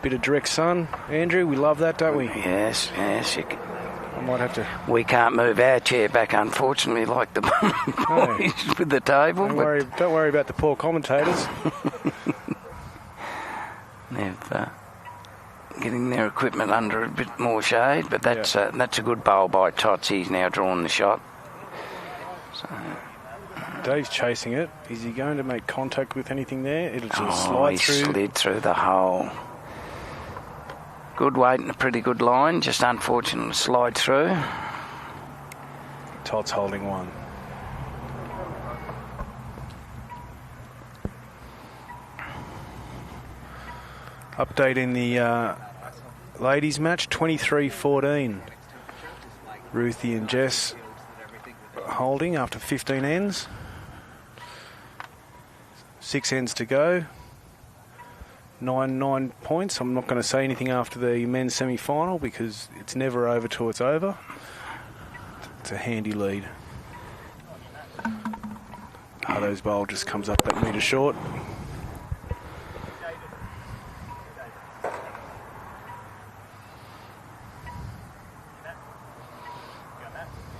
Bit of direct sun, Andrew. We love that, don't we? Yes. I might have to. We can't move our chair back, unfortunately, like the boys with the table. Don't worry about the poor commentators. They're getting their equipment under a bit more shade, but that's a good bowl by Tots. He's now drawn the shot. So. Dave's chasing it. Is he going to make contact with anything there? It'll just slide through. He slid through the hole. Good weight and a pretty good line. Just unfortunate to slide through. Todd's holding one. Update in the ladies' match, 23-14. Ruthie and Jess holding after 15 ends. 6 ends to go. 9 points. I'm not going to say anything after the men's semi-final because it's never over till it's over. It's a handy lead. Hutto's bowl just comes up that metre short.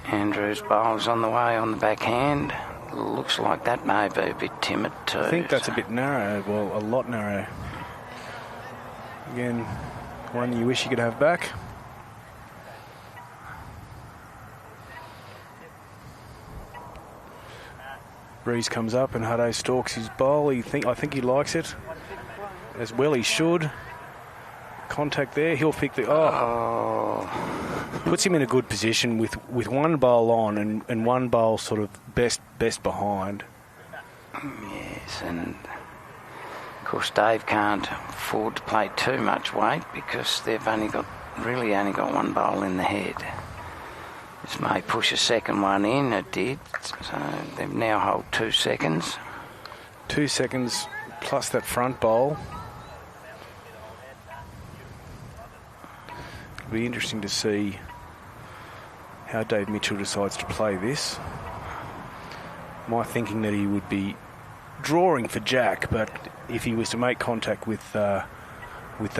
Andrew's bowl's on the way on the backhand. Looks like that may be a bit timid too. I think that's a bit narrow. Well, a lot narrow. Again, one you wish you could have back. Breeze comes up and Hutto stalks his bowl. I think he likes it. As well he should. Contact there. He'll pick the... Puts him in a good position with one bowl on and one bowl sort of best behind. Yes, and of course Dave can't afford to play too much weight because they've only got one bowl in the head. This may push a second one in. It did. So they've now hold 2 seconds. 2 seconds plus that front bowl. It'll be interesting to see how Dave Mitchell decides to play this. My thinking that he would be drawing for Jack, but if he was to make contact with that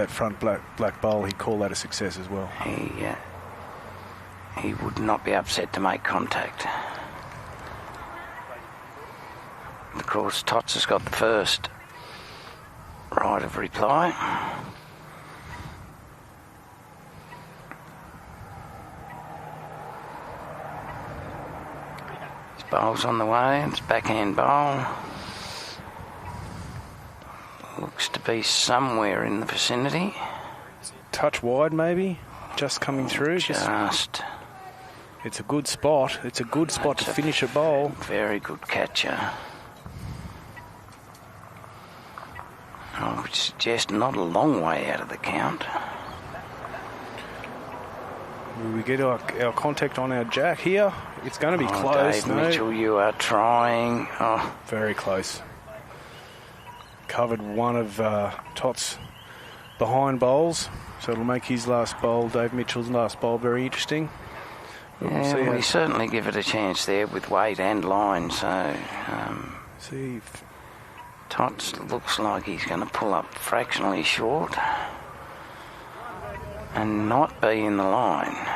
front black bowl, he'd call that a success as well. He would not be upset to make contact. Of course, Tots has got the first right of reply. His bowl's on the way. It's backhand bowl. Looks to be somewhere in the vicinity. Touch wide, maybe. Just coming through. It's a good spot. It's a good spot to finish a bowl. Very good catcher. I would suggest not a long way out of the count. Will we get our contact on our Jack here? It's going to be close. Dave Mitchell, you are trying. Very close. covered one of Tot's behind bowls, so it'll make his last bowl, Dave Mitchell's last bowl, very interesting. But Yeah, we'll see we certainly give it a chance there with weight and line. So see if Tots looks like he's going to pull up fractionally short and not be in the line.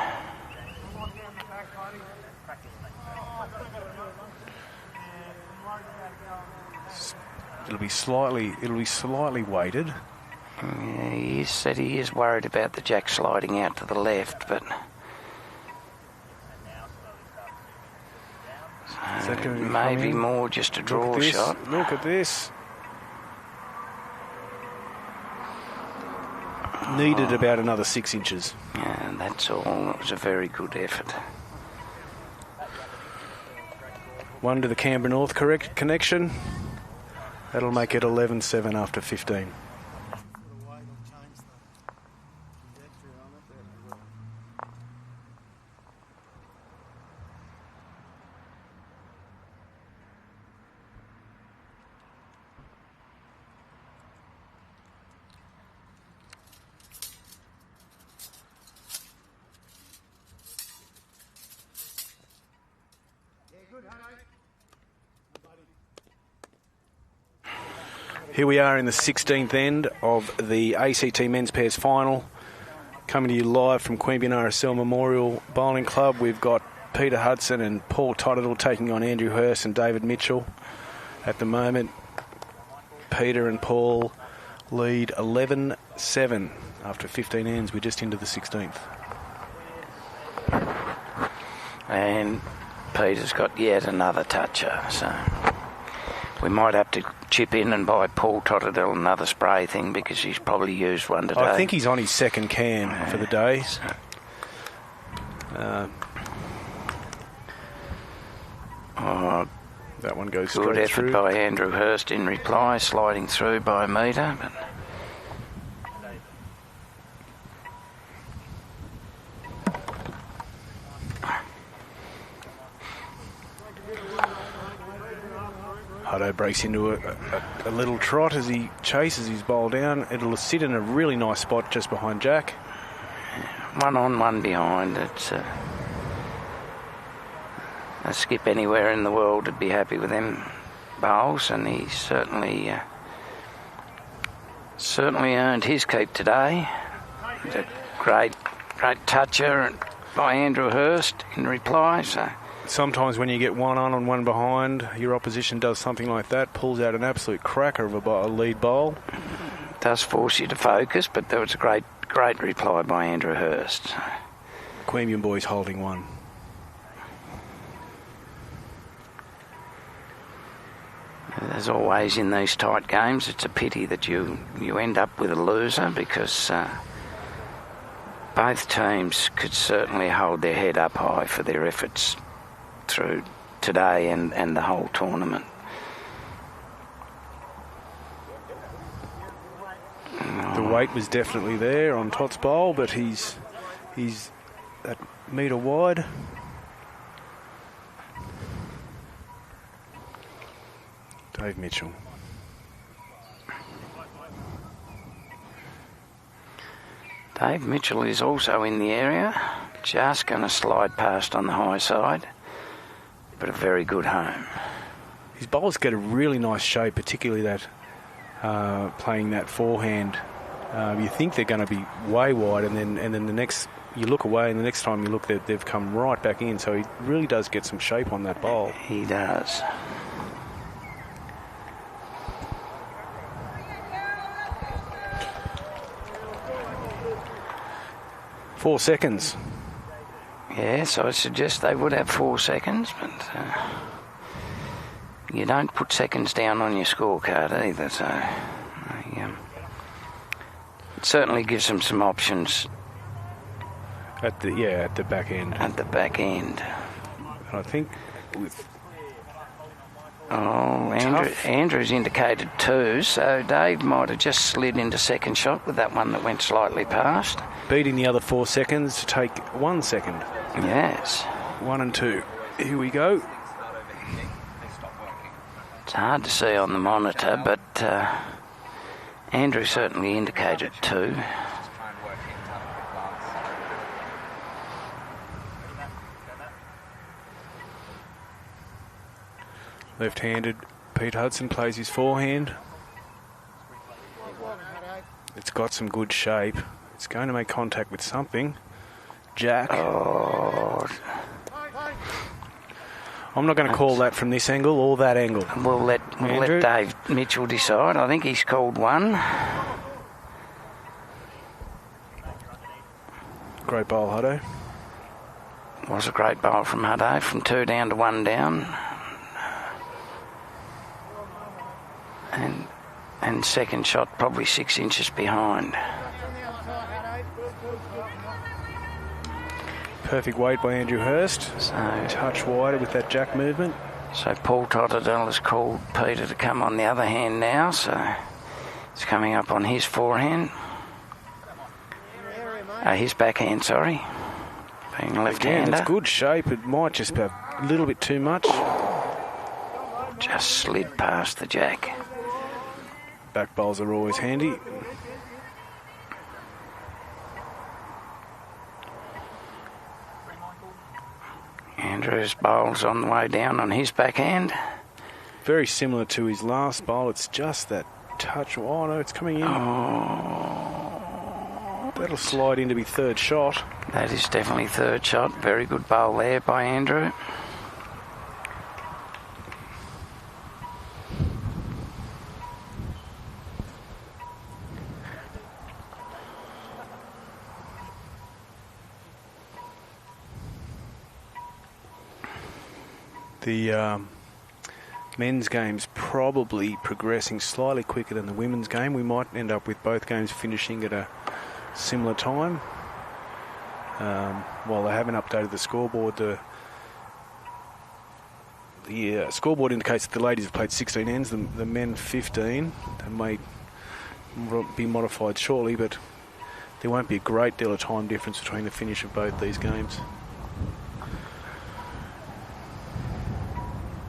it'll be slightly weighted. Yeah, he said he is worried about the jack sliding out to the left, but Is that going to maybe more just a draw shot. Look at this. Needed about another 6 inches. Yeah, that's all. It was a very good effort. One to the Canberra North connection. That'll make it 11-7 after 15. Here we are in the 16th end of the ACT Men's Pairs Final. Coming to you live from Queanbeyan RSL Memorial Bowling Club. We've got Peter Hudson and Paul Tottedal taking on Andrew Hurst and David Mitchell. At the moment, Peter and Paul lead 11-7 after 15 ends. We're just into the 16th. And Peter's got yet another toucher, so we might have to chip in and buy Paul Tottedal another spray thing because he's probably used one today. I think he's on his second can for the day. That one goes straight good effort through. by Andrew Hurst in reply, sliding through by a metre. But Hutto breaks into a little trot as he chases his bowl down. It'll sit in a really nice spot just behind Jack. one on, one behind. It's a skip anywhere in the world would be happy with them bowls, and he certainly earned his keep today. It's a great toucher by Andrew Hurst in reply. So Sometimes when you get one on and one behind, your opposition does something like that, pulls out an absolute cracker of a lead bowl. it does force you to focus, but there was a great reply by Andrew Hurst. Queanbeyan boys holding one. As always in these tight games, it's a pity that you end up with a loser because both teams could certainly hold their head up high for their efforts through today and the whole tournament. The weight was definitely there on Tot's bowl, but he's that metre wide. Dave Mitchell. Dave Mitchell is also in the area, just going to slide past on the high side, but a very good home. His bowls get a really nice shape, particularly that playing that forehand. You think they're going to be way wide, and then the next you look away, and the next time you look, they've come right back in. So he really does get some shape on that bowl. He does. Four seconds. Yes, I suggest they would have 4 seconds, but you don't put seconds down on your scorecard either, so it certainly gives them some options At the back end. at the back end. And I think with Andrew's indicated 2, so Dave might have just slid into second shot with that one that went slightly past. beating the other 4 seconds to take 1 second. Yes. 1 and 2. Here we go. It's hard to see on the monitor, but Andrew certainly indicated too. Left-handed, Pete Hudson plays his forehand. It's got some good shape. It's going to make contact with something. Jack. Oh, I'm not going to call that from this angle or that angle. we'll let Dave Mitchell decide. I think he's called one. Great bowl, Hutto. Was a great bowl from Hutto, from 2 down to 1 down. And second shot probably 6 inches behind. Perfect weight by Andrew Hurst. So, Touch wider with that jack movement. so Paul Totterdell has called Peter to come on the other hand now, so it's coming up on his forehand. His backhand, sorry. Being a left-hander. Again, it's good shape. It might just be a little bit too much. Just slid past the jack. Back bowls are always handy. Andrew's bowl's on the way down on his backhand. Very similar to his last bowl. It's just that touch. Oh, no, it's coming in. That'll slide in to be third shot. That is definitely third shot. Very good bowl there by Andrew. The men's game's probably progressing slightly quicker than the women's game. We might end up with both games finishing at a similar time. While they haven't updated the scoreboard, the scoreboard indicates that the ladies have played 16 ends, the men 15. They may be modified shortly, but there won't be a great deal of time difference between the finish of both these games.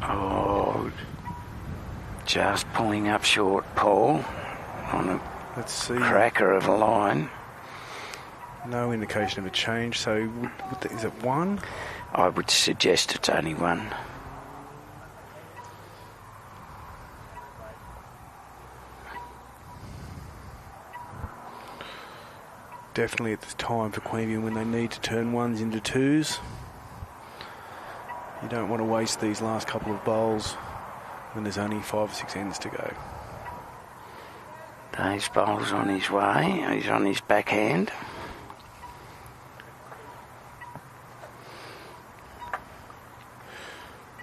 Oh, just pulling up short, Paul, on a Let's see. cracker of a line. No indication of a change, so is it one? I would suggest it's only one. Definitely at the time for Queanbeyan when they need to turn ones into twos. You don't want to waste these last couple of bowls when there's only 5 or 6 ends to go. Dave's bowl's on his way. He's on his backhand.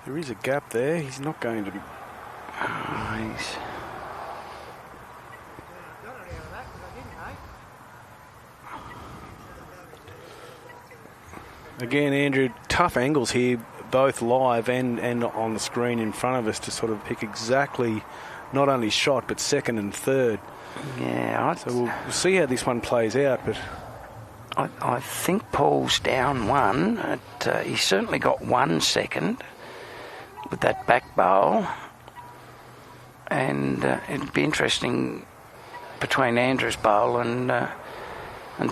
There is a gap there. He's not going to be... He's... Again, Andrew, tough angles here, both live and on the screen in front of us to sort of pick exactly not only shot but second and third. Yeah, So we'll see how this one plays out, but... I think Paul's down one. He's certainly got 1 second with that back bowl. And it'd be interesting between Andrew's bowl and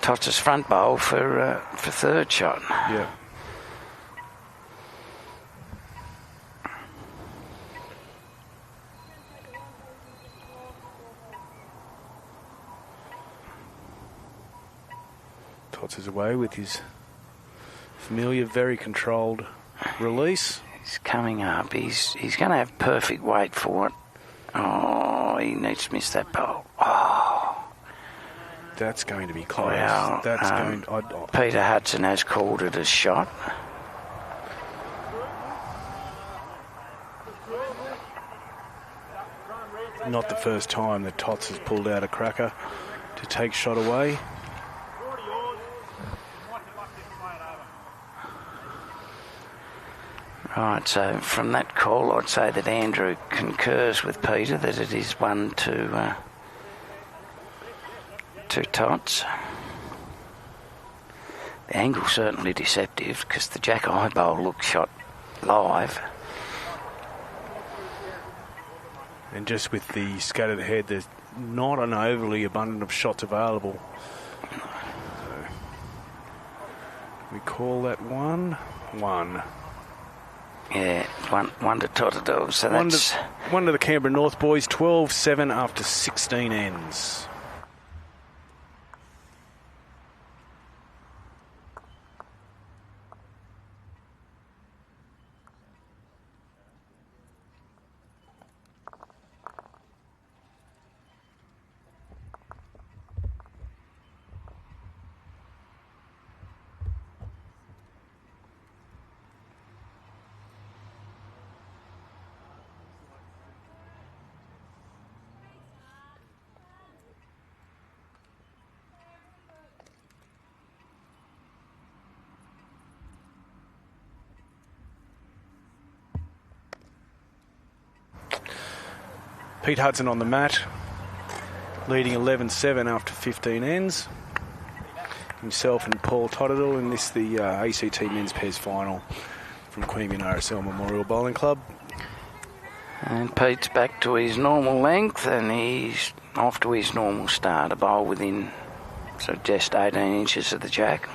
Tots' front bowl for third shot. Yeah. Tots is away with his familiar, very controlled release. He's coming up. He's going to have perfect weight for it. Oh, he needs to miss that bowl. Oh. That's going to be close. Well, That's going. Peter Hudson has called it a shot. Not the first time that Tots has pulled out a cracker to take shot away. Right, so from that call, I'd say that Andrew concurs with Peter that it is 1 to Tots. The angle's certainly deceptive because the jack eye bowl looks shot live. And just with the scattered head, there's not an overly abundant of shots available. So we call that 1-1. Yeah, one to Totodile. So that's one to the Canberra North boys, 12-7 after 16 ends. Pete Hudson on the mat, leading 11-7 after 15 ends. Himself and Paul Totodile in this, the ACT Men's Pairs Final from Queanbeyan RSL Memorial Bowling Club. And Pete's back to his normal length, and he's off to his normal start, a bowl within just 18 inches of the jack.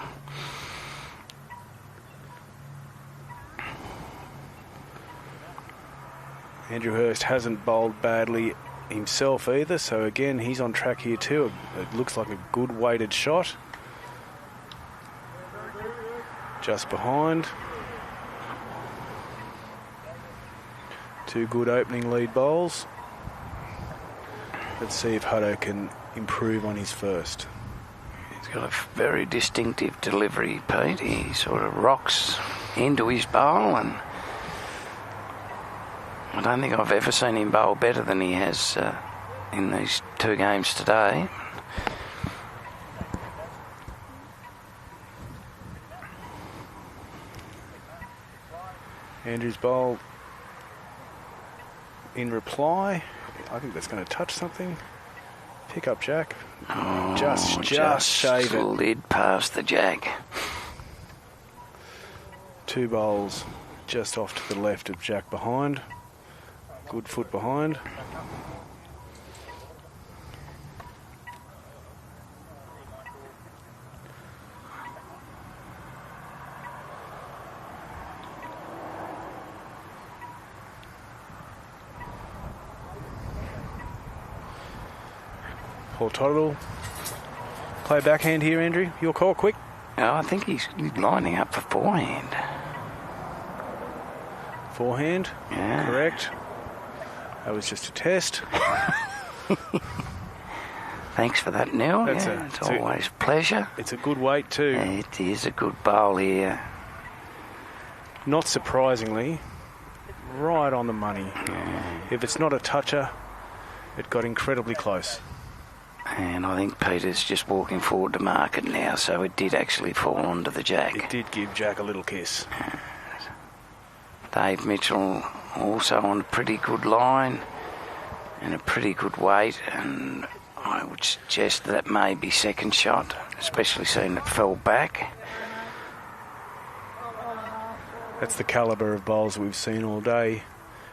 Andrew Hurst hasn't bowled badly himself either, so again he's on track here too. It looks like a good weighted shot. Just behind. Two good opening lead bowls. Let's see if Hutto can improve on his first. He's got a very distinctive delivery, Pete. He sort of rocks into his bowl, and I don't think I've ever seen him bowl better than he has in these two games today. Andrew's bowl in reply. I think that's going to touch something. Pick up Jack. Oh, just shave it. Slid past the jack. Two bowls just off to the left of Jack behind. Good foot behind. Paul Totodile. Play backhand here, Andrew. Your call, quick. Oh, I think he's lining up for forehand. Forehand. Yeah. Correct. That was just a test. Thanks for that, Neil. It's always a pleasure. It's a good weight too. It is a good bowl here. Not surprisingly, right on the money. Yeah. If it's not a toucher, it got incredibly close. And I think Peter's just walking forward to mark it now, so it did actually fall onto the jack. It did give Jack a little kiss. Dave Mitchell also on a pretty good line and a pretty good weight, and I would suggest that may be second shot, especially seeing it fell back. That's the calibre of bowls we've seen all day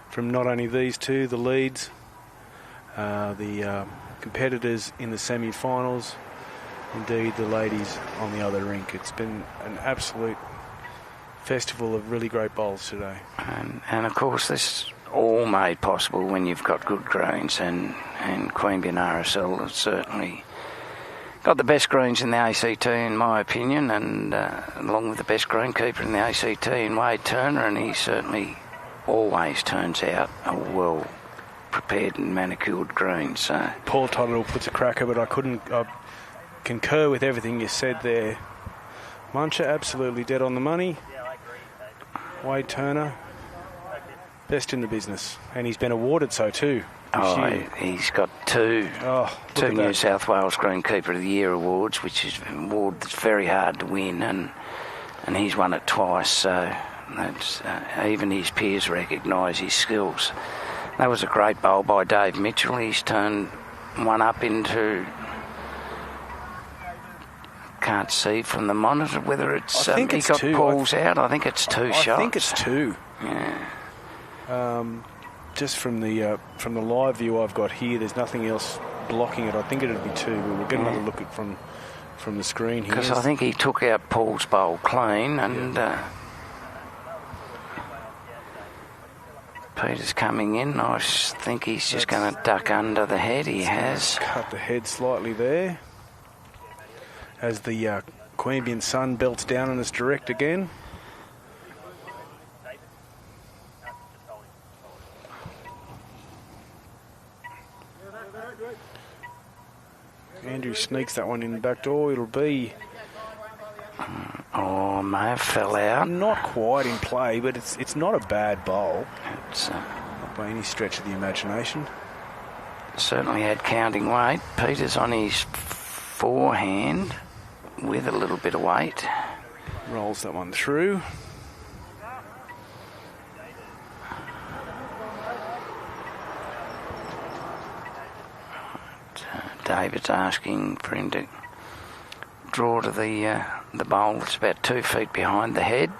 from not only these two, the leads, the competitors in the semi-finals, indeed the ladies on the other rink. It's been an absolute festival of really great bowls today. And of course this all made possible when you've got good greens, and Queanbeyan RSL has certainly got the best greens in the ACT in my opinion, and along with the best greenkeeper in the ACT in Wade Turner, and he certainly always turns out a well prepared and manicured green. So Paul Totodile puts a cracker, but I concur with everything you said there. Muncher absolutely dead on the money. Wade Turner, best in the business, and he's been awarded so too. He's got two New South Wales Greenkeeper of the Year awards, which is an award that's very hard to win, and he's won it twice. So that's, even his peers recognise his skills. That was a great bowl by Dave Mitchell. He's turned one up into, can't see from the monitor whether it's, I think he it's got two. Paul's out. I think it's two shots. I think it's two. Yeah. Just from the live view I've got here, there's nothing else blocking it, I think it'd be 2, but we'll get another look at from the screen here. Because I think he took out Paul's bowl clean, and Peter's coming in. I think he's just going to duck under the head. He has. Cut the head slightly there. As the Queanbeyan sun belts down on us direct again. Andrew sneaks that one in the back door. It'll be... Oh, may have fell out. Not quite in play, but it's not a bad bowl. It's Not by any stretch of the imagination. certainly had counting weight. Peter's on his forehand with a little bit of weight. Rolls that one through. David's asking for him to draw to the bowl that's about 2 feet behind the head.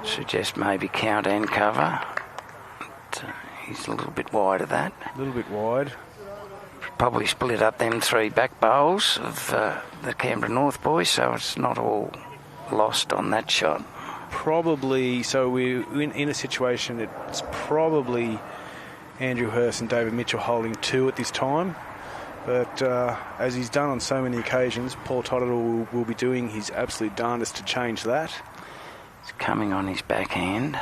Suggest maybe count and cover. But, he's a little bit wide of that. A little bit wide. Probably split up them 3 back bowls of the Canberra North boys, so it's not all lost on that shot. Probably, so we're in a situation it's probably Andrew Hurst and David Mitchell holding 2 at this time. But as he's done on so many occasions, Paul Totterell will be doing his absolute darndest to change that. He's coming on his backhand.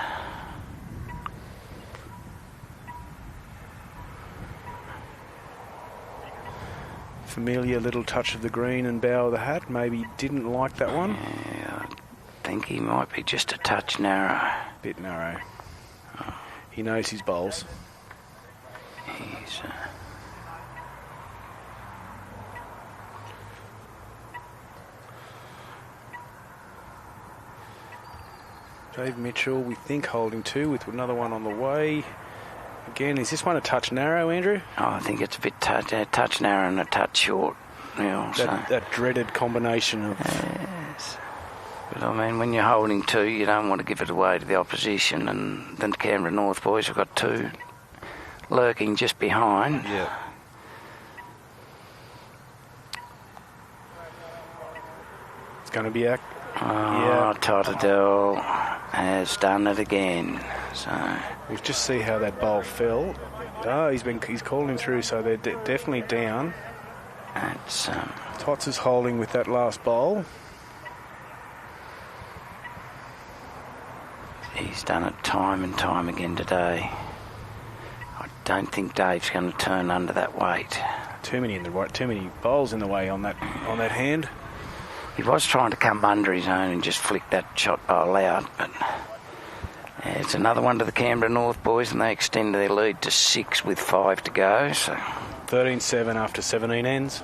Familiar little touch of the green and bow of the hat. Maybe didn't like that one. Yeah, I think he might be just a touch narrow. Bit narrow. He knows his bowls. He's... Dave Mitchell, we think holding 2 with another one on the way. Again, is this one a touch narrow, Andrew? Oh, I think it's a bit touch narrow and a touch short. You know, that dreaded combination of... Yes. But I mean, when you're holding 2, you don't want to give it away to the opposition, and the Canberra North boys have got 2 lurking just behind. Yeah. It's going to be a... Oh, Totterell has done it again. So we'll just see how that bowl fell. Oh, he's called him through, so they're definitely down. that's Tots is holding with that last bowl. he's done it time and time again today. I don't think Dave's going to turn under that weight. Too many bowls in the way on that hand. He was trying to come under his own and just flick that shot bowl out, but it's another one to the Canberra North boys, and they extend their lead to 6 with 5 to go. So 13-7 after 17 ends.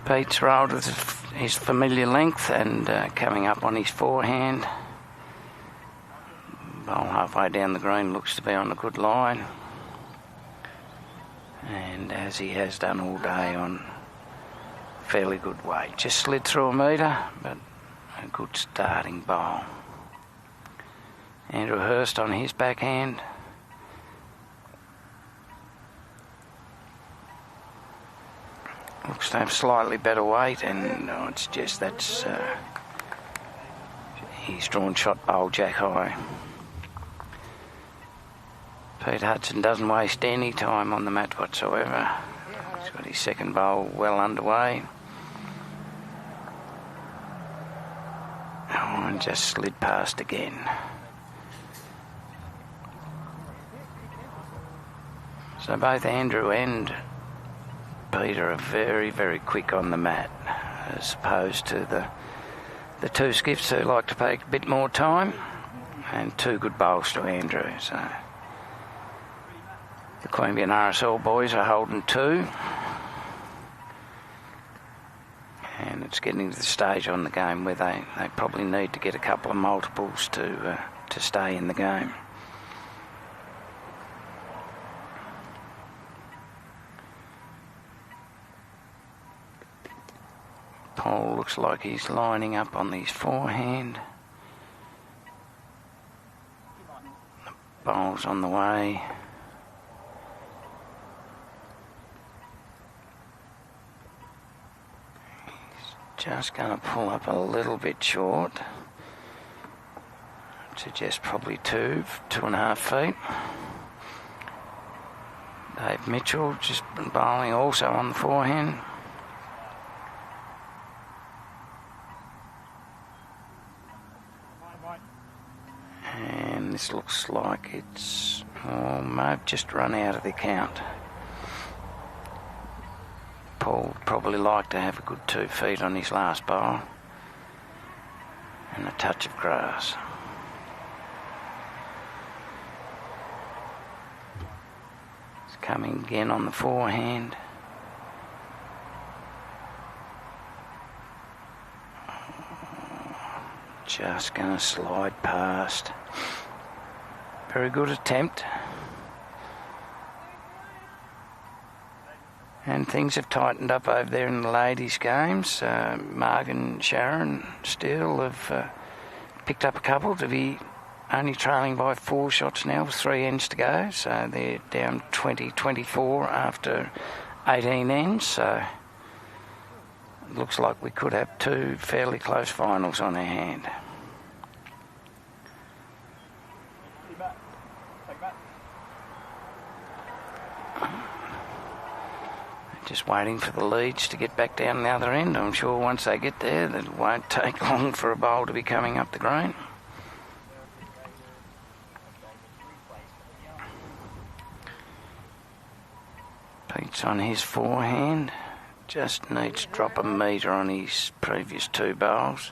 Pete's rolled with his familiar length and coming up on his forehand. Bowl halfway down the green looks to be on a good line. And as he has done all day, on fairly good weight. Just slid through a metre, but a good starting bowl. Andrew Hurst on his backhand. Looks to have slightly better weight, and it's just he's drawn shot bowl jack high. Pete Hudson doesn't waste any time on the mat whatsoever. He's got his second bowl well underway. Oh, and just slid past again. So both Andrew and Peter are very, very quick on the mat, as opposed to the 2 skiffs who like to take a bit more time, and 2 good bowls to Andrew. So the Queanbeyan RSL boys are holding 2. And it's getting to the stage on the game where they probably need to get a couple of multiples to stay in the game. Paul looks like he's lining up on his forehand. The bowl's on the way. Just going to pull up a little bit short. I'd suggest probably 2.5 feet. Dave Mitchell just been bowling also on the forehand. And this looks like it's may have just run out of the count. Paul would probably like to have a good 2 feet on his last bowl and a touch of grass. It's coming again on the forehand. Just going to slide past. Very good attempt. And things have tightened up over there in the ladies' games. Marg and Sharon still have picked up a couple to be only trailing by 4 shots now with 3 ends to go. So they're down 20-24 after 18 ends. So it looks like we could have 2 fairly close finals on our hand. Just waiting for the leads to get back down the other end. I'm sure once they get there, that it won't take long for a bowl to be coming up the green. Pete's on his forehand. Just needs to drop a metre on his previous 2 bowls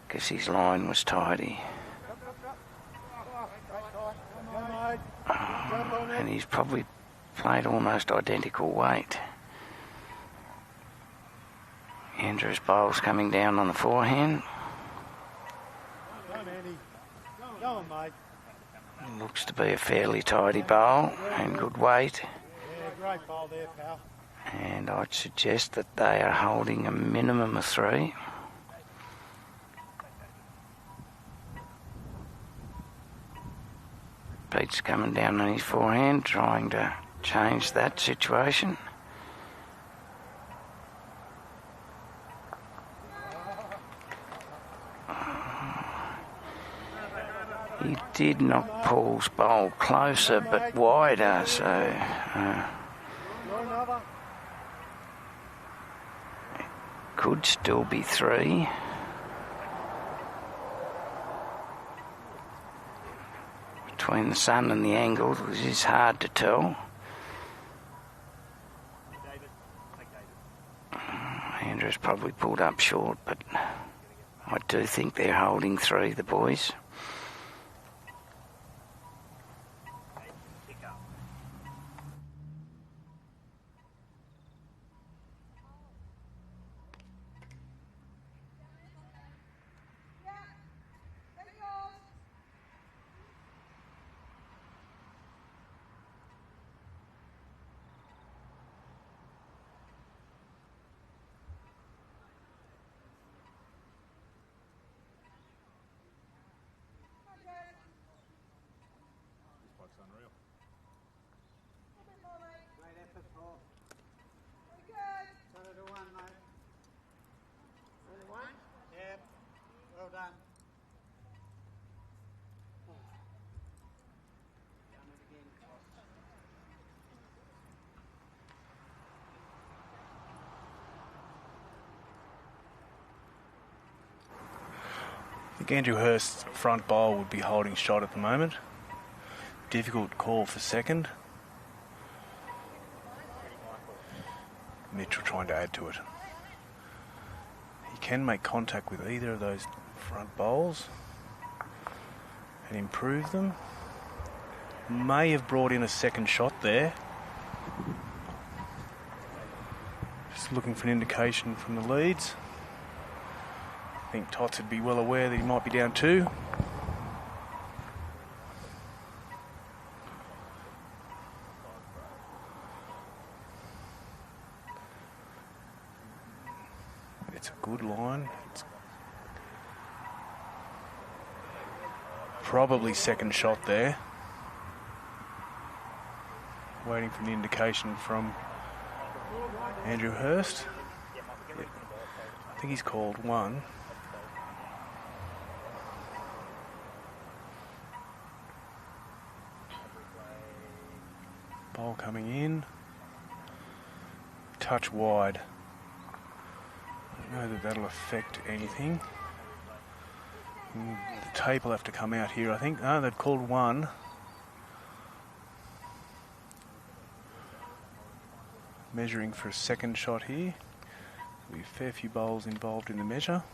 because his line was tidy. And he's probably played almost identical weight. Andrew's bowl's coming down on the forehand. Go on, Andy. Go on, mate. Looks to be a fairly tidy bowl and good weight. Yeah, great bowl there, pal. And I'd suggest that they are holding a minimum of 3. Pete's coming down on his forehand, trying to change that situation. He did knock Paul's bowl closer but wider, so it could still be 3. Between the sun and the angle, it is hard to tell. Andrew's probably pulled up short, but I do think they're holding 3, the boys. Well done. I think Andrew Hurst's front bowl would be holding shot at the moment. Difficult call for second. Mitchell trying to add to it. He can make contact with either of those front bowls and improve them. May have brought in a second shot there. Just Just looking for an indication from the leads. I think Tots would be well aware that he might be down 2. It's a good line. It's probably second shot there. Waiting for an indication from Andrew Hurst. I think he's called 1. Ball coming in. Touch wide. I don't know that that'll affect anything. The tape will have to come out here, I think. No, they've called 1. Measuring for a second shot here. There'll be a fair few bowls involved in the measure.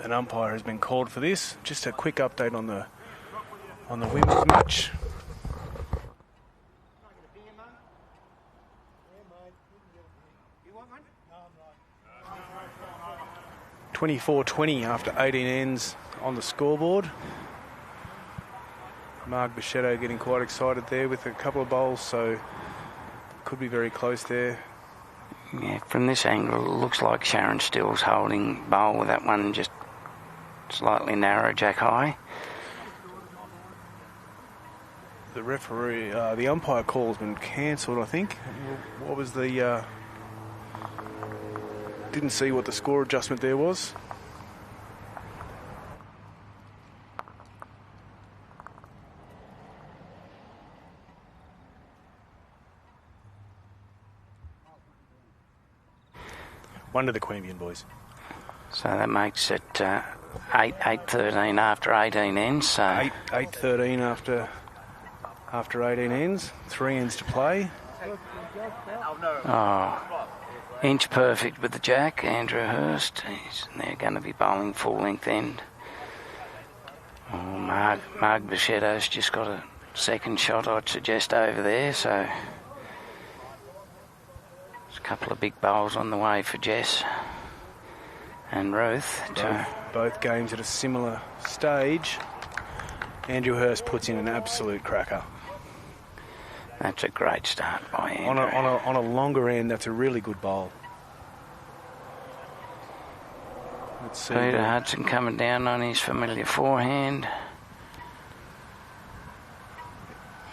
An umpire has been called for this. Just a quick update on the women's match. 24-20 after 18 ends on the scoreboard. Mark Bichetto getting quite excited there with a couple of bowls, so could be very close there. Yeah, from this angle, it looks like Sharon Still's holding bowl with that one just slightly narrow, jack high. The referee, the umpire call's been cancelled, I think. What was the... didn't see what the score adjustment there was. One to the Queanbeyan boys. So that makes it 8-13 after 18 ends. So 8-13 after 18 ends. 3 ends to play. Oh, inch perfect with the jack, Andrew Hurst. They're going to be bowling full length end. Oh, Mark Bichetto's just got a second shot, I'd suggest, over there. So there's a couple of big bowls on the way for Jess and Ruth. Both games at a similar stage. Andrew Hurst puts in an absolute cracker. That's a great start by Andrew. On a longer end, that's a really good bowl. Let's see. Peter Hudson coming down on his familiar forehand.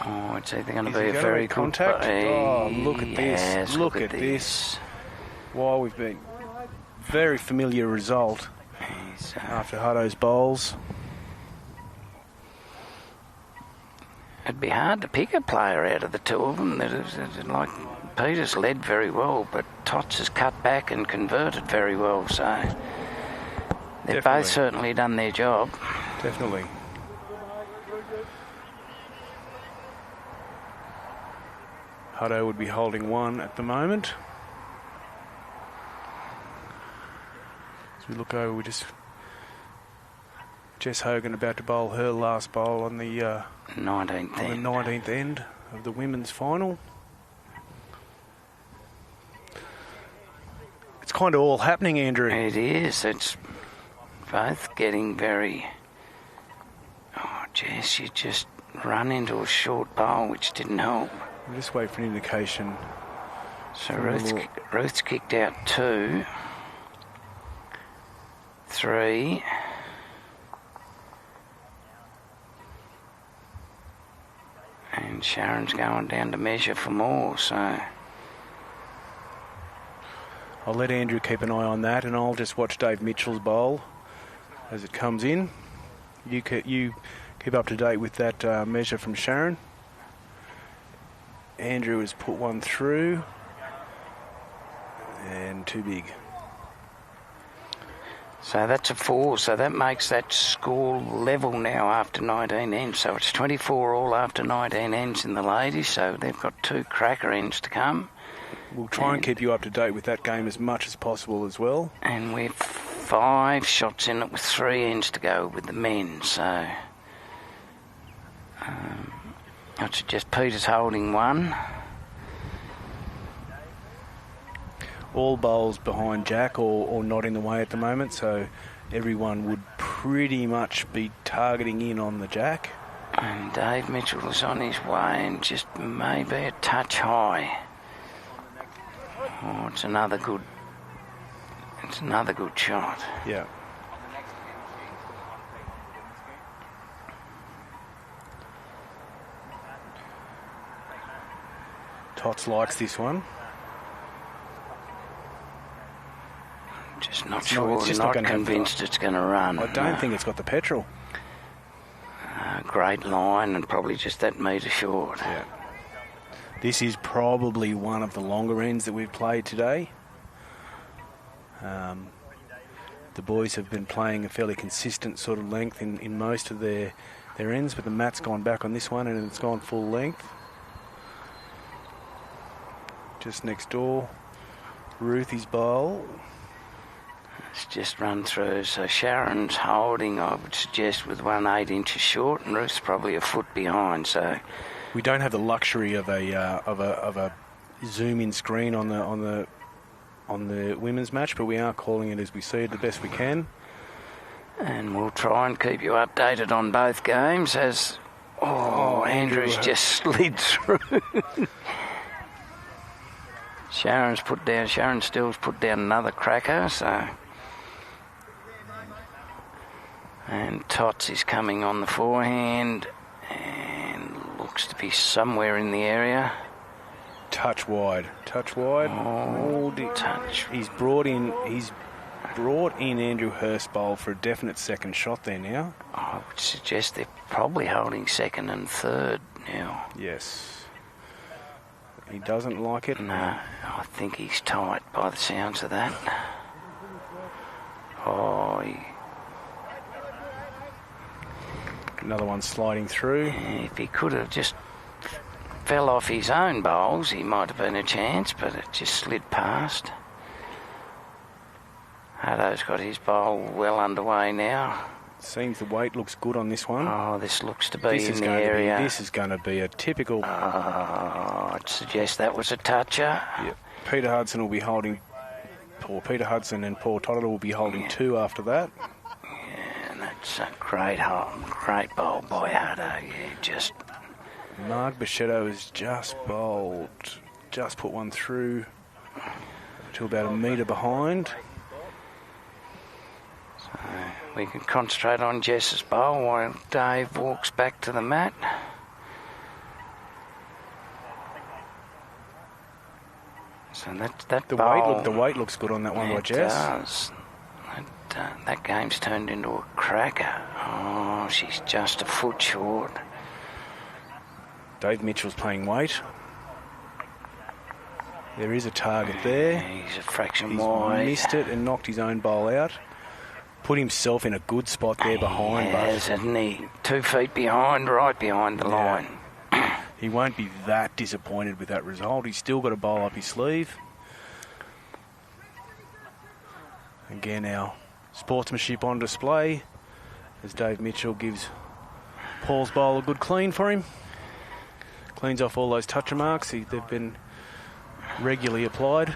Oh, it's either going to be a very good contact. Oh, look at yes, this! Look at this! Wow, we've been very familiar result after Hutto's bowls. It'd be hard to pick a player out of the two of them. Like Peter's led very well, but Tots has cut back and converted very well. So they've both certainly done their job. Definitely. Hutto would be holding 1 at the moment. As we look over, Jess Hogan about to bowl her last bowl on the 19th end of the women's final. It's kind of all happening, Andrew. It is. It's both getting very... Oh, Jess, you just run into a short bowl, which didn't help. We'll just wait for an indication. So Ruth's kicked out 2, 3... And Sharon's going down to measure for more, so... I'll let Andrew keep an eye on that, and I'll just watch Dave Mitchell's bowl as it comes in. You keep up to date with that measure from Sharon. Andrew has put 1 through, and too big. So that's a 4, so that makes that score level now after 19 ends. So it's 24 all after 19 ends in the ladies, so they've got 2 cracker ends to come. we'll try and keep you up to date with that game as much as possible as well. And we're 5 shots in it with 3 ends to go with the men, so I suggest Peter's holding 1. All bowls behind Jack or not in the way at the moment, so everyone would pretty much be targeting in on the Jack. And Dave Mitchell is on his way and just maybe a touch high. Oh, it's another good shot. Yeah. Tots likes this one. Just not sure, not convinced it's going to run. I don't think it's got the petrol. Great line and probably just that metre short. Yeah. This is probably one of the longer ends that we've played today. The boys have been playing a fairly consistent sort of length in most of their ends, but the mat's gone back on this one and it's gone full length. Just next door, Ruthie's bowl. It's just run through, so Sharon's holding, I would suggest, with 1 8 inches short, and Ruth's probably a foot behind. So we don't have the luxury of a zoom-in screen on the women's match, but we are calling it as we see it the best we can. And we'll try and keep you updated on both games as Andrew's just slid through. Sharon Stills put down another cracker, so. And Tots is coming on the forehand and looks to be somewhere in the area. Touch wide. Oh, touch. He's brought in Andrew Hurstbowl for a definite second shot there now. I would suggest they're probably holding second and third now. Yes. He doesn't like it. No, I think he's tight by the sounds of that. Another one sliding through. If he could have just fell off his own bowls, he might have been a chance, but it just slid past. Hutto's got his bowl well underway now. Seems the weight looks good on this one. Oh, this looks to be in the area. This is going to be a typical... I'd suggest that was a toucher. Yep. Peter Hudson will be holding... Or Peter Hudson and Paul Toddler will be holding 2 after that. Yeah, and that's a great bowl by Hutto. Yeah, just... Mark Bichetto has just bowled. Just put one through to about 1 metre behind. So we can concentrate on Jess's bowl while Dave walks back to the mat. So that bowl... The weight looks good on that one by Jess. It does. That game's turned into a cracker. Oh, she's just a foot short. Dave Mitchell's playing weight. There is a target there. He's a fraction wide. Missed it and knocked his own bowl out. Put himself in a good spot there behind. Yes, hasn't he? 2 feet behind, right behind the line. He won't be that disappointed with that result. He's still got a bowl up his sleeve. Again, our sportsmanship on display as Dave Mitchell gives Paul's bowl a good clean for him. Cleans off all those toucher marks. They've been regularly applied.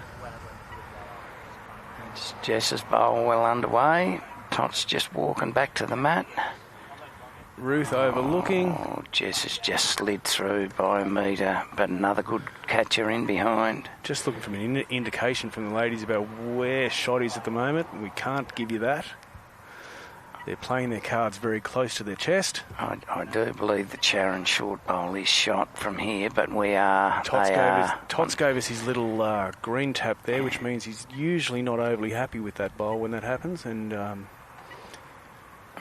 It's Jess's bowl well underway. Tots just walking back to the mat. Ruth overlooking. Oh, Jess has just slid through by 1 metre, but another good catcher in behind. Just looking for an indication from the ladies about where shot is at the moment. We can't give you that. They're playing their cards very close to their chest. I do believe the Sharon short bowl is shot from here, but we are... Tots gave us his little green tap there, which means he's usually not overly happy with that bowl when that happens. And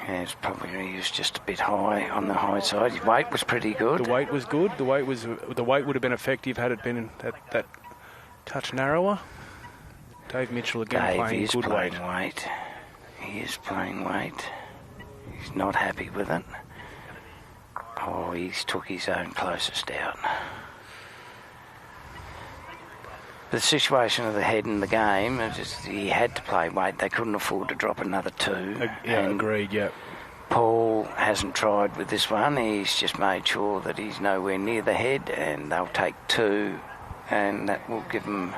it's probably he was just a bit high on the high side. His weight was pretty good. The weight was good. The weight would have been effective had it been that touch narrower. Dave Mitchell again playing good weight. He is playing weight. He's not happy with it. Oh, he's took his own closest out. The situation of the head in the game, he had to play weight. They couldn't afford to drop another 2. Agreed, yeah. Paul hasn't tried with this one. He's just made sure that he's nowhere near the head, and they'll take 2, and that will give them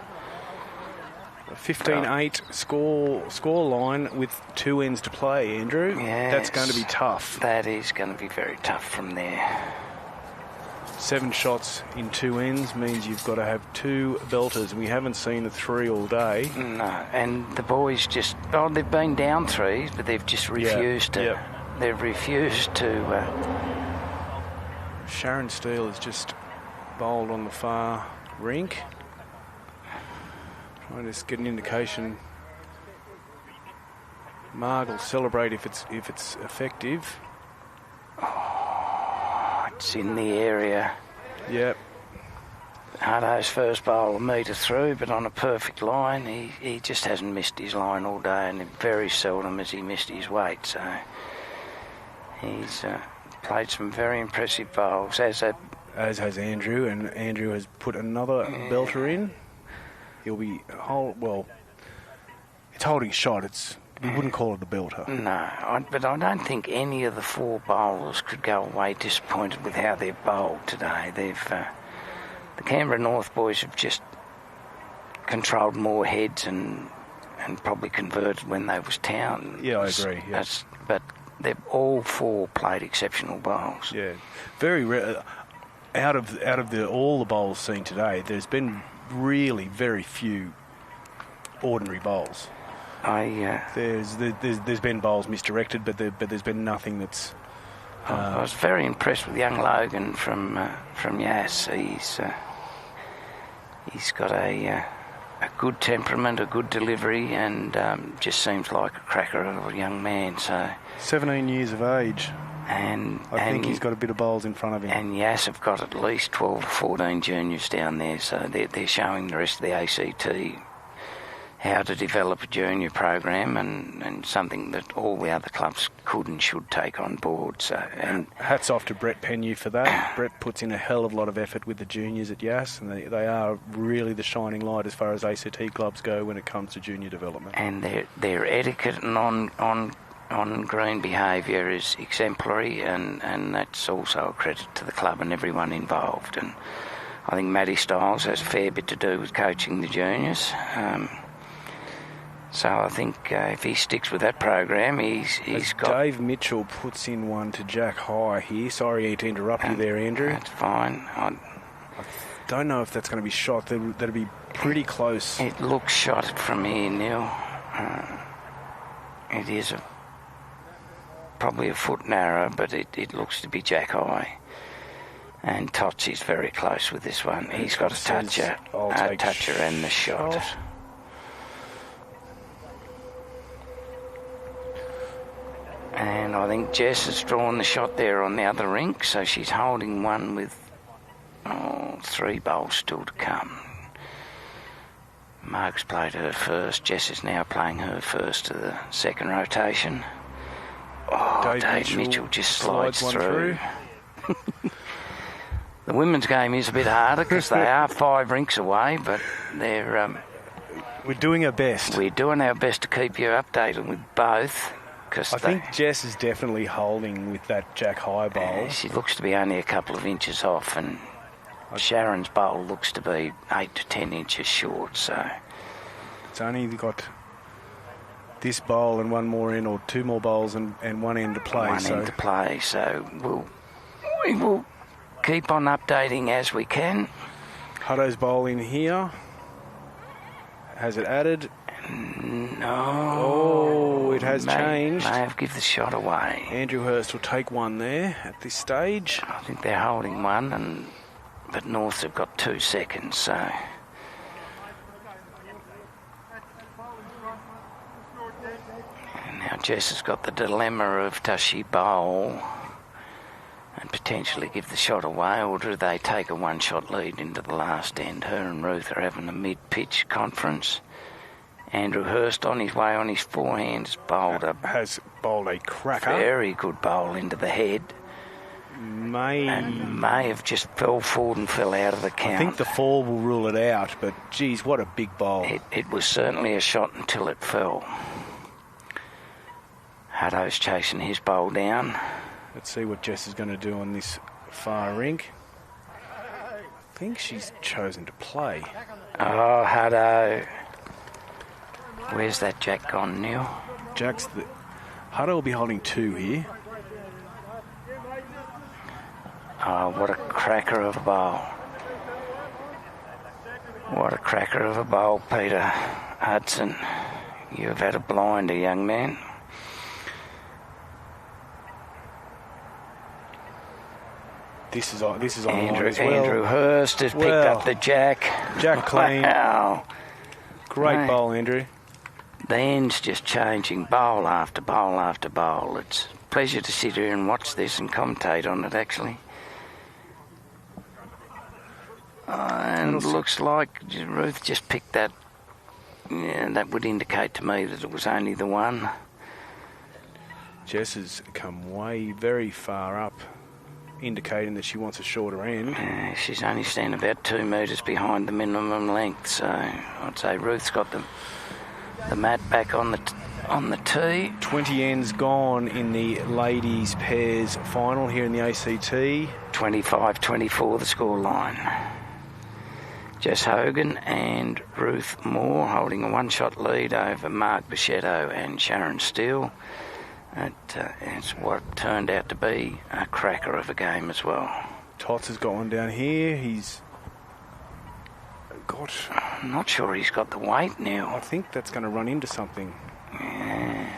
15-8 score line with 2 ends to play, Andrew. Yes, that's going to be tough. That is going to be very tough from there. 7 shots in 2 ends means you've got to have 2 belters. We haven't seen a 3 all day. No, and the boys just... Oh, they've been down 3s, but they've just refused to... Yep. They've refused to... Sharon Steele has just bowled on the far rink. Trying to just get an indication. Marg will celebrate if it's effective. It's in the area. Yep. Hutto's first bowl a metre through, but on a perfect line. He just hasn't missed his line all day, and very seldom has he missed his weight. So he's played some very impressive bowls, as has Andrew, and Andrew has put another belter in. He'll be it's holding shot. We wouldn't call it a belter. No, but I don't think any of the 4 bowlers could go away disappointed with how they've bowled today. The Canberra North boys have just controlled more heads and probably converted when they was town. Yeah, I agree. Yeah. But they've all 4 played exceptional bowls. Yeah, very rare. Out of all the bowls seen today, there's been really very few ordinary bowls. There's been bowls misdirected, but there's been nothing that's. I was very impressed with young Logan from Yass. He's got a good temperament, a good delivery, and just seems like a cracker of a young man. So 17 years of age. And I think he's got a bit of bowls in front of him. And Yass have got at least 12 or 14 juniors down there, so they're showing the rest of the ACT how to develop a junior program, and something that all the other clubs could and should take on board. So, and hats off to Brett Penyu for that. Brett puts in a hell of a lot of effort with the juniors at Yass, and they are really the shining light as far as ACT clubs go when it comes to junior development. And their etiquette and on green behaviour is exemplary, and that's also a credit to the club and everyone involved. And I think Matty Stiles has a fair bit to do with coaching the juniors. So I think if he sticks with that program, he's got... Dave Mitchell puts in one to Jack High here. Sorry to interrupt you there, Andrew. That's fine. I don't know if that's going to be shot. That'll be pretty close. It looks shot from here, Neil. It is probably a foot narrow, but it looks to be Jack High. And Tots is very close with this one. He's got a toucher and the shot. And I think Jess has drawn the shot there on the other rink, so she's holding one with 3 bowls still to come. Mark's played her first. Jess is now playing her first to the second rotation. Dave Mitchell just slides through. The women's game is a bit harder because they are 5 rinks away, but they're... we're doing our best. We're doing our best to keep you updated with both. I think Jess is definitely holding with that Jack High bowl. She looks to be only a couple of inches off, and Sharon's bowl looks to be 8 to 10 inches short. So it's only got this bowl and one more in, or 2 more bowls and one end to play. So we will keep on updating as we can. Hutto's bowl in here. Has it added? No. It has changed. May have given the shot away. Andrew Hurst will take one there at this stage. I think they're holding one, but Norths have got 2 seconds, so... And now Jess has got the dilemma of does she bowl and potentially give the shot away, or do they take a 1-shot lead into the last end? Her and Ruth are having a mid-pitch conference. Andrew Hurst on his way on his forehand has bowled a cracker. Very good bowl into the head. may have just fell forward and fell out of the count. I think the fall will rule it out, but geez, what a big bowl. It was certainly a shot until it fell. Hutto's chasing his bowl down. Let's see what Jess is going to do on this far rink. I think she's chosen to play. Oh, Hutto. Where's that jack gone, Neil? Hutto will be holding 2 here. Oh, what a cracker of a bowl. What a cracker of a bowl, Peter Hudson. You've had a blinder, young man. This is on line as well. Andrew Hurst has picked up the jack. Jack clean. Wow. Great bowl, Andrew. The end's just changing bowl after bowl after bowl. It's a pleasure to sit here and watch this and commentate on it, actually. And it looks like Ruth just picked that. Yeah, that would indicate to me that it was only the one. Jess has come very far up, indicating that she wants a shorter end. She's only standing about 2 metres behind the minimum length, so I'd say Ruth's got the mat back on the tee. 20 ends gone in the ladies' pairs final here in the ACT. 25-24 the scoreline. Jess Hogan and Ruth Moore holding a one-shot lead over Mark Bichetto and Sharon Steele. It's what turned out to be a cracker of a game as well. Tots has got one down here. I'm not sure he's got the weight now. I think that's going to run into something. Yeah.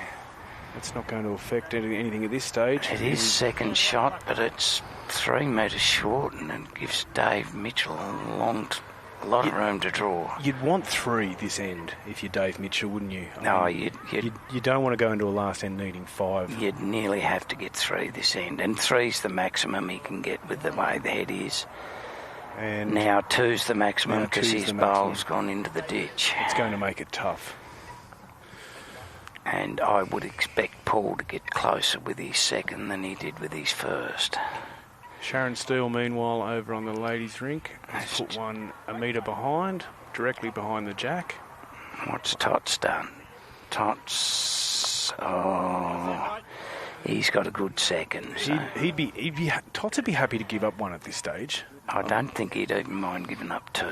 It's not going to affect anything at this stage. It is second shot, but it's 3 metres short, and it gives Dave Mitchell a lot of room to draw. You'd want 3 this end if you're Dave Mitchell, wouldn't you? You don't want to go into a last end needing 5. You'd nearly have to get 3 this end, and 3's the maximum he can get with the way the head is. And now 2's the maximum because his bowl's gone into the ditch. It's going to make it tough. And I would expect Paul to get closer with his second than he did with his first. Sharon Steele, meanwhile, over on the ladies' rink, has put one a metre behind, directly behind the jack. What's Tots done? Tots, he's got a good second. So. Tots would be happy to give up one at this stage. I don't think he'd even mind giving up 2.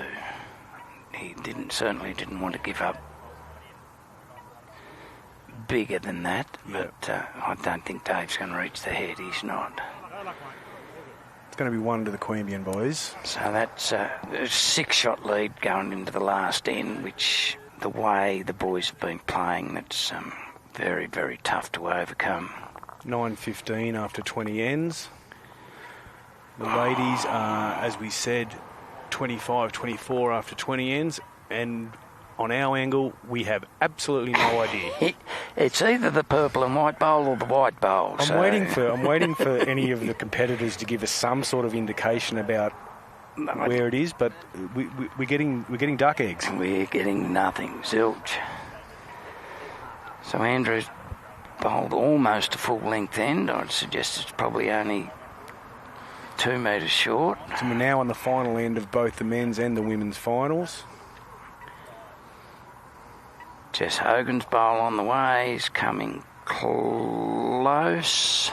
He certainly didn't want to give up bigger than that, but I don't think Dave's going to reach the head. He's not. It's going to be 1 to the Queanbeyan boys. So that's a 6-shot lead going into the last end, which the way the boys have been playing, that's very, very tough to overcome. 9:15 after 20 ends. The ladies are, as we said, 25-24 after 20 ends, and on our angle, we have absolutely no idea. It's either the purple and white bowl or the white bowl. I'm waiting for any of the competitors to give us some sort of indication about where it is, but we're getting duck eggs. We're getting nothing, zilch. So Andrew's bowled almost a full length end. I'd suggest it's probably only 2 metres short. So we're now on the final end of both the men's and the women's finals. Jess Hogan's bowl on the way. He's coming close.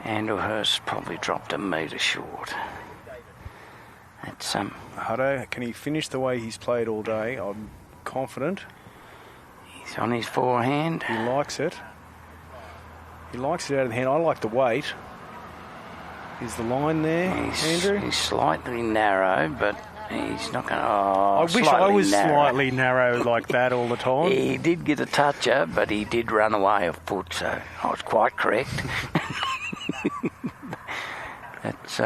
Andrew Hurst probably dropped a metre short. That's Hutto, can he finish the way he's played all day? I'm confident. He's on his forehand. He likes it. He likes it out of the hand. I like the weight. Is the line there, Andrew? He's slightly narrow, but he's not going to... I wish I was slightly narrow like that all the time. He did get a toucher, but he did run away a foot, so I was quite correct. That's...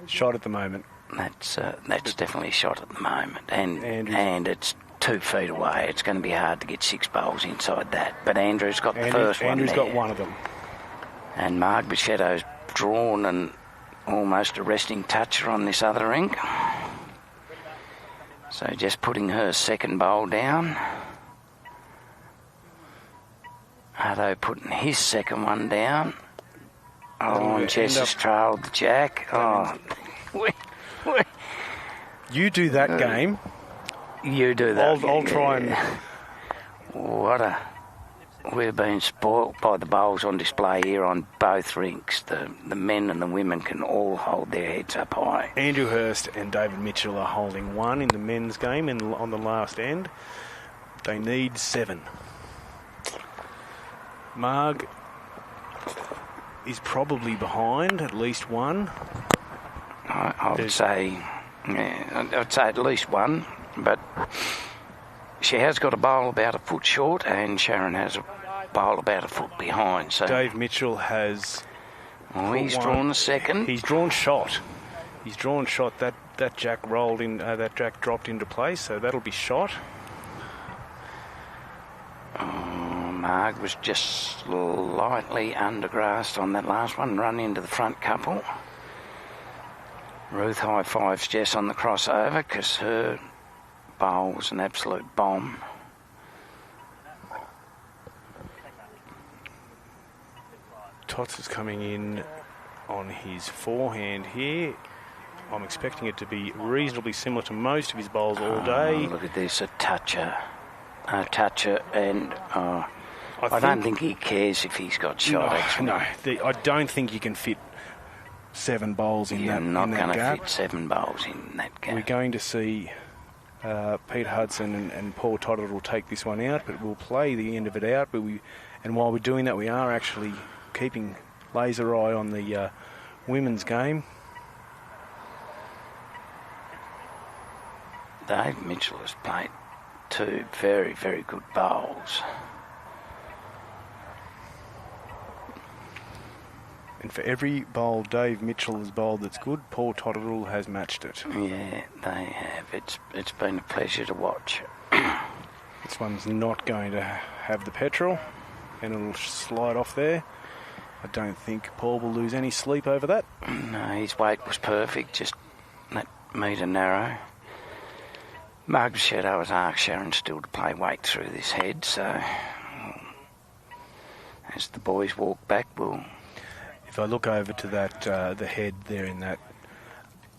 shot at the moment. That's definitely a shot at the moment. And it's 2 feet away. It's going to be hard to get 6 bowls inside that. But Andrew's got the first one. Andrew's got one of them. And Mark Bichetto's drawn an almost a resting toucher on this other rink. So just putting her second bowl down. Hutto putting his second one down. Oh, and Jess has trailed the jack. Oh, you do that game. You do that. I'll try and... We've been spoilt by the bowls on display here on both rinks. The men and the women can all hold their heads up high. Andrew Hurst and David Mitchell are holding 1 in the men's game on the last end. They need 7. Marg is probably behind at least 1. I would say at least 1, but she has got a bowl about a foot short, and Sharon has a bowl about a foot behind. So Dave Mitchell has... he's drawn a second. He's drawn shot. That jack rolled in. That jack dropped into place, so that'll be shot. Marg was just slightly undergrassed on that last one, run into the front couple. Ruth high-fives Jess on the crossover because her bowl was an absolute bomb. Tots is coming in on his forehand here. I'm expecting it to be reasonably similar to most of his bowls all day. Look at this, a toucher, and I don't think he cares if he's got shot. I don't think you can fit 7 bowls in You're that not going to gap. fit 7 bowls in that gap. We're going to see Pete Hudson and Paul Toddle will take this one out, but we'll play the end of it out. And while we're doing that, we are actually keeping laser eye on the women's game. Dave Mitchell has played 2 very, very good bowls. And for every bowl Dave Mitchell has bowled that's good, Paul Totterell has matched it. Yeah, they have. It's been a pleasure to watch. This one's not going to have the petrol, and it'll slide off there. I don't think Paul will lose any sleep over that. No, his weight was perfect, just that metre narrow. Margaret Shadow has asked Sharon still to play weight through this head, so as the boys walk back, If I look over to that, the head there in that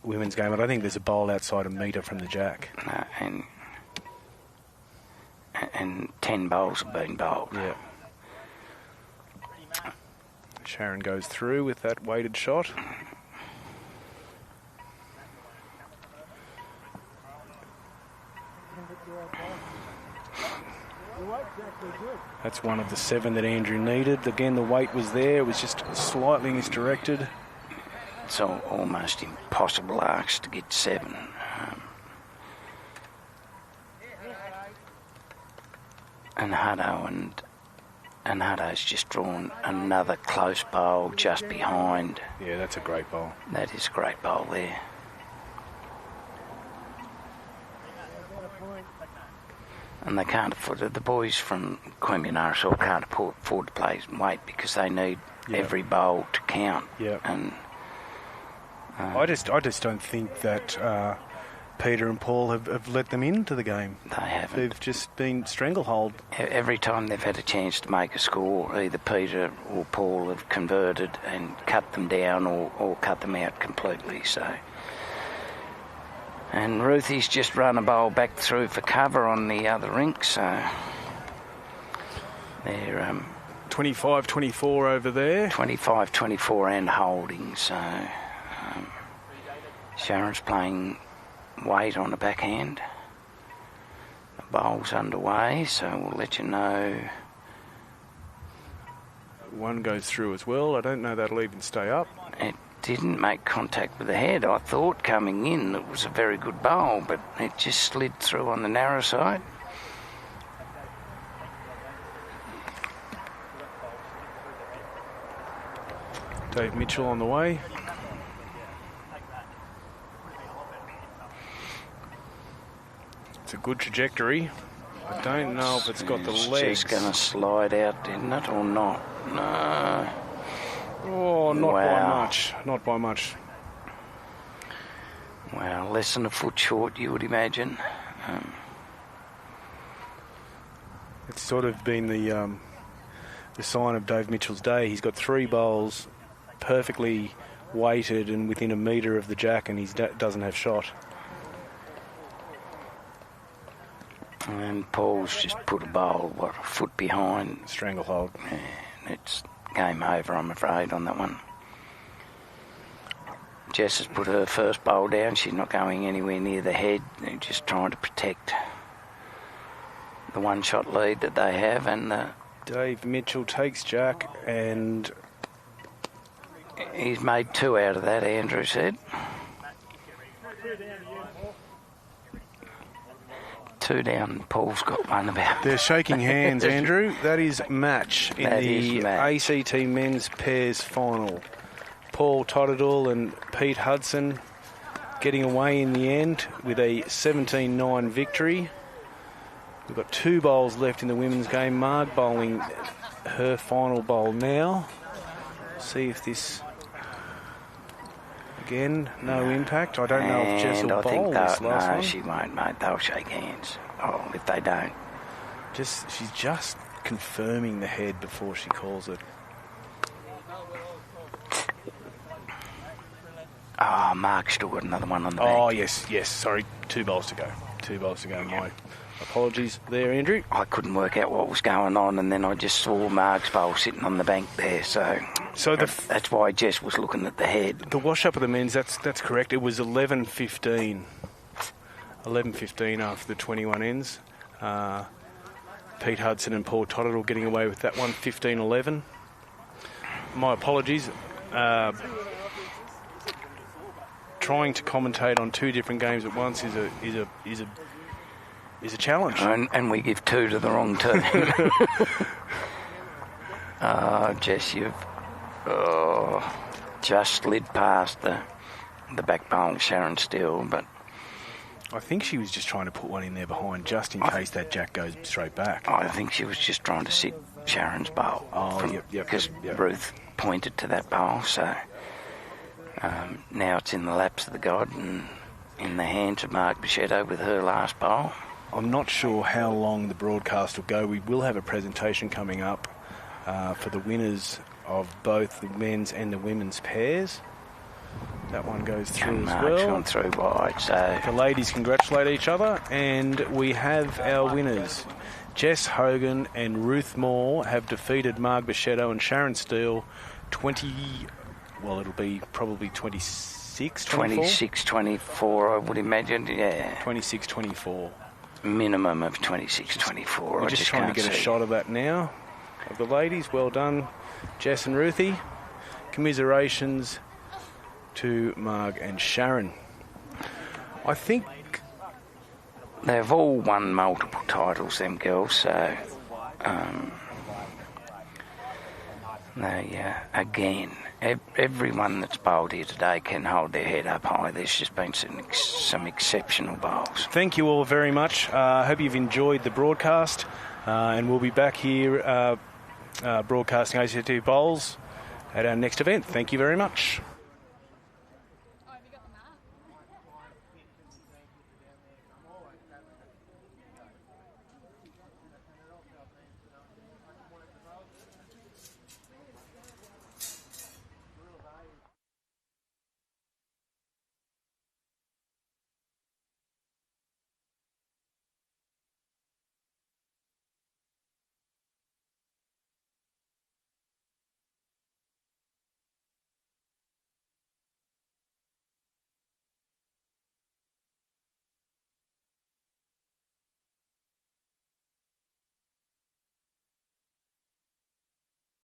women's game, I don't think there's a bowl outside a metre from the jack. No, and 10 bowls have been bowled. Yeah. Sharon goes through with that weighted shot. That's one of the 7 that Andrew needed. Again, the weight was there. It was just slightly misdirected. It's almost impossible arcs to get 7. And Hutto's just drawn another close bowl just behind. Yeah, that's a great bowl. That is a great bowl there. And they can't afford it. The boys from Queanbeyan RSL can't afford to play weight because they need every bowl to count. Yeah. And I just don't think that Peter and Paul have let them into the game. they haven't. They've just been stranglehold. Every time they've had a chance to make a score, either Peter or Paul have converted and cut them down or cut them out completely. So, and Ruthie's just run a bowl back through for cover on the other rink, so they're 25-24 over there. 25-24 and holding. So Sharon's playing weight on the backhand. The bowl's underway, so we'll let you know. One goes through as well. I don't know that'll even stay up. It didn't make contact with the head. I thought coming in it was a very good bowl, but it just slid through on the narrow side. Dave Mitchell on the way. It's a good trajectory. I don't know if it's got the It's legs. just going to slide out, isn't it, or not? No. Oh, not by Wow. much. Not by much. Well, less than a foot short, you would imagine. It's sort of been the sign of Dave Mitchell's day. He's got 3 bowls perfectly weighted and within a metre of the jack, and he doesn't have shot. And Paul's just put a bowl, a foot behind. Stranglehold. And it's game over, I'm afraid, on that one. Jess has put her first bowl down. She's not going anywhere near the head. They're just trying to protect the one-shot lead that they have. And Dave Mitchell takes jack, and he's made 2 out of that, Andrew said. 2 down, Paul's got one about. they're shaking hands, Andrew. That is match in That the is match. ACT men's pairs final. Paul Totterdall and Pete Hudson getting away in the end with a 17-9 victory. We've got 2 bowls left in the women's game. Marg bowling her final bowl now. See if this... Again, no impact. I don't know if Jess will bowl this last one. No, she won't, mate. They'll shake hands. Oh, if they don't. She's just confirming the head before she calls it. Oh, Mark's still got another one on the back. Oh, yes. Sorry, 2 bowls to go. 2 bowls to go. My apologies there, Andrew. I couldn't work out what was going on, and then I just saw Mark's bowl sitting on the bank there, so that's why Jess was looking at the head. The wash-up of the men's, that's correct. It was 11:15. 11:15 after the 21 ends. Pete Hudson and Paul Totterdall getting away with that one, 15-11. My apologies. Trying to commentate on 2 different games at once is a challenge. And we give 2 to the wrong team. Jess, you've just slid past the back bowl, Sharon Steele, but I think she was just trying to put one in there behind just in case that jack goes straight back. I think she was just trying to sit Sharon's bowl. Because Ruth pointed to that bowl, so now it's in the laps of the god and in the hands of Mark Bichetto with her last bowl. I'm not sure how long the broadcast will go. We will have a presentation coming up for the winners of both the men's and the women's pairs. That one goes through as Mark's well. gone through wide, so The ladies congratulate each other, and we have our winners. Jess Hogan and Ruth Moore have defeated Marg Bichetto and Sharon Steele it'll be probably 26, 24? 26-24, I would imagine, yeah. 26-24. Minimum of 26-24. We're just trying to get a shot of that now, of the ladies. Well done, Jess and Ruthie. Commiserations to Marg and Sharon. I think they've all won multiple titles, them girls, so they, again, everyone that's bowled here today can hold their head up high. There's just been some exceptional bowls. Thank you all very much. I hope you've enjoyed the broadcast, and we'll be back here broadcasting ACT Bowls at our next event. Thank you very much.